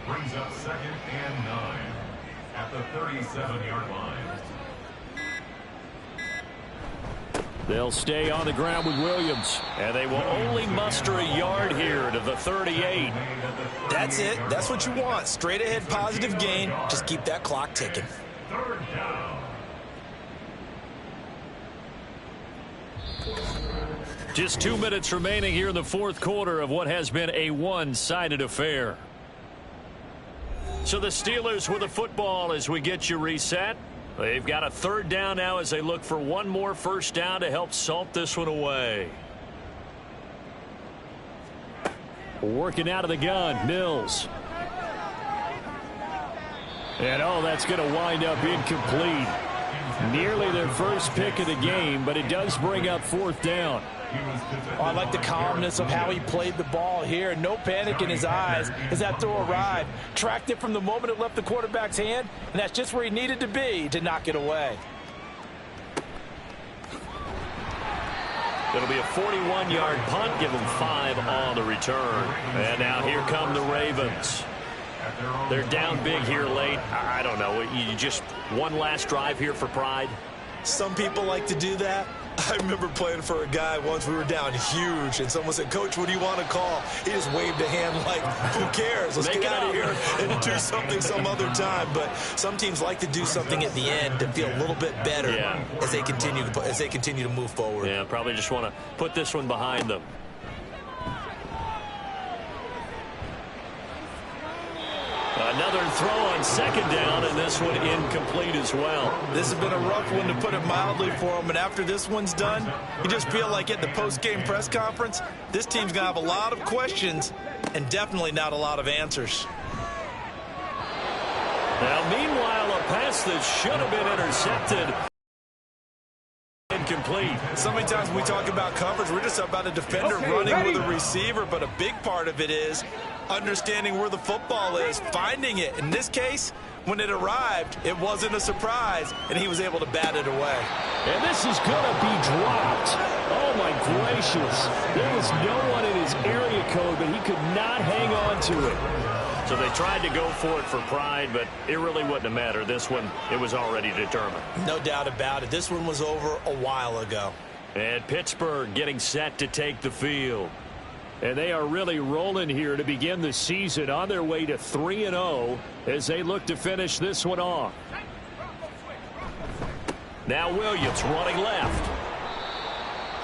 Brings up 2nd and 9 at the 37-yard line. They'll stay on the ground with Williams. And they will only muster a yard here to the 38. That's it. That's what you want. Straight ahead positive gain. Just keep that clock ticking. 3rd down. Just 2 minutes remaining here in the fourth quarter of what has been a one-sided affair. So the Steelers with the football as we get you reset. They've got a 3rd down now as they look for one more first down to help salt this one away. Working out of the gun, Mills. And that's going to wind up incomplete. Nearly their first pick of the game, but it does bring up 4th down. I like the calmness of how he played the ball here. No panic in his eyes as that throw arrived. Tracked it from the moment it left the quarterback's hand, and that's just where he needed to be to knock it away. It'll be a 41-yard punt, give them 5 on the return. And now here come the Ravens. They're down big here late. I don't know. You just one last drive here for pride. Some people like to do that. I remember playing for a guy once. We were down huge, and someone said, "Coach, what do you want to call?" He just waved a hand like, "Who cares? Let's get out of here and do something some other time." But some teams like to do something at the end to feel a little bit better as they continue to move forward. Yeah, probably just want to put this one behind them. Another throw on 2nd down, and this one incomplete as well. This has been a rough one, to put it mildly, for him. And after this one's done, you just feel like at the post-game press conference, this team's going to have a lot of questions and definitely not a lot of answers. Now, meanwhile, a pass that should have been intercepted. Incomplete. So many times when we talk about coverage, we're just about a defender running with a receiver, but a big part of it is understanding where the football is, finding it. In this case, when it arrived, it wasn't a surprise, and he was able to bat it away. And this is going to be dropped. Oh, my gracious. There was no one in his area code, but he could not hang on to it. So they tried to go for it for pride, but it really wouldn't have mattered. This one, it was already determined. No doubt about it. This one was over a while ago. And Pittsburgh getting set to take the field. And they are really rolling here to begin the season, on their way to 3-0 as they look to finish this one off. Now Williams running left.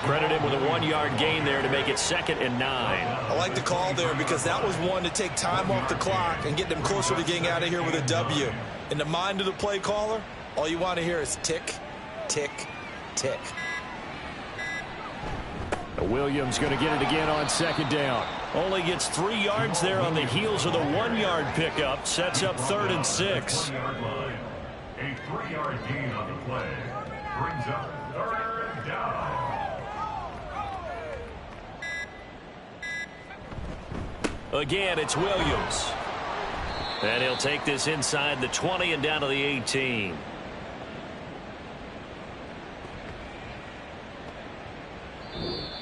Credit him with a 1-yard gain there to make it 2nd and 9. I like the call there because that was one to take time off the clock and get them closer to getting out of here with a W. In the mind of the play caller, all you want to hear is tick, tick, tick. Williams going to get it again on 2nd down. Only gets 3 yards there on the heels of the 1-yard pickup. Sets up 3rd and 6. A 3-yard gain on the play brings up 3rd down. Again, it's Williams. And he'll take this inside the 20 and down to the 18.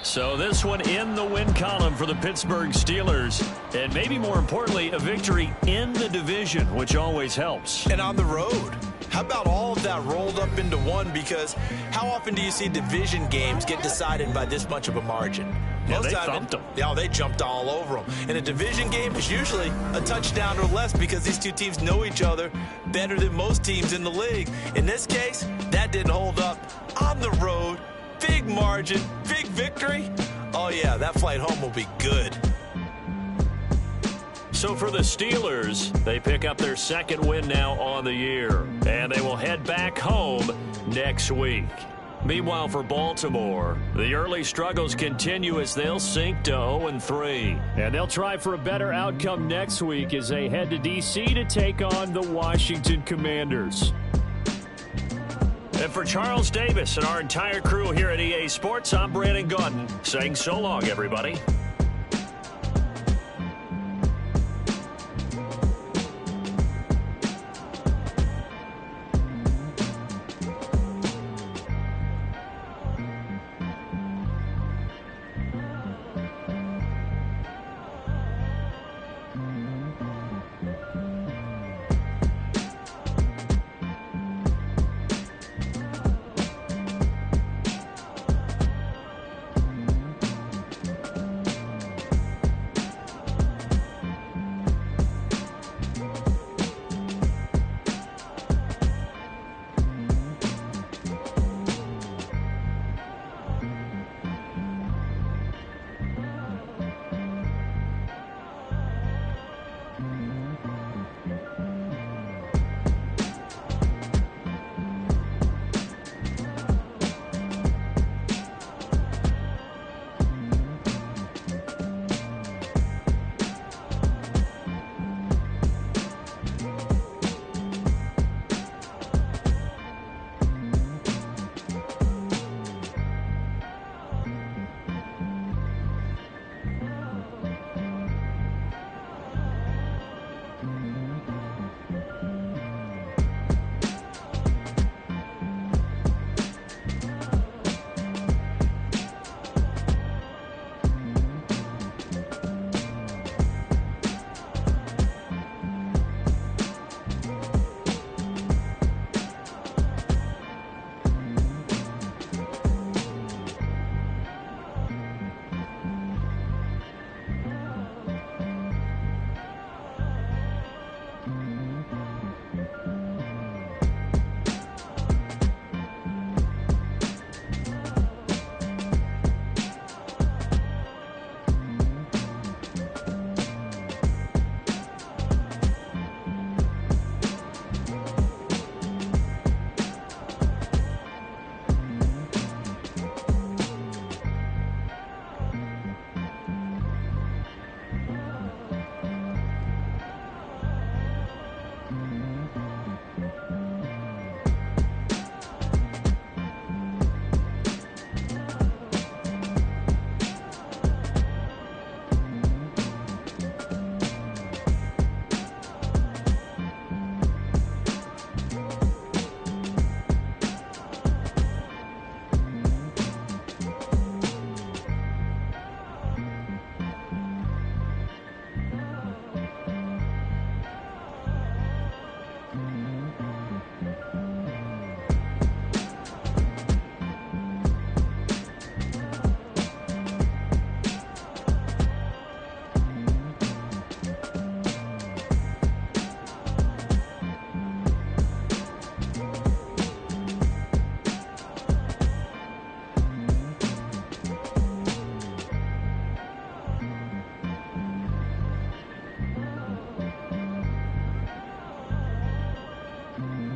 So this one in the win column for the Pittsburgh Steelers. And maybe more importantly, a victory in the division, which always helps. And on the road. How about all of that rolled up into one? Because how often do you see division games get decided by this much of a margin? Yeah, they thumped them. Yeah, they jumped all over them. And a division game is usually a touchdown or less because these two teams know each other better than most teams in the league. In this case, that didn't hold up. On the road, big margin, big victory. Oh, yeah, that flight home will be good. So for the Steelers, they pick up their second win now on the year, and they will head back home next week. Meanwhile, for Baltimore, the early struggles continue as they'll sink to 0-3. And they'll try for a better outcome next week as they head to D.C. to take on the Washington Commanders. And for Charles Davis and our entire crew here at EA Sports, I'm Brandon Gaudin saying so long, everybody. Mm-hmm.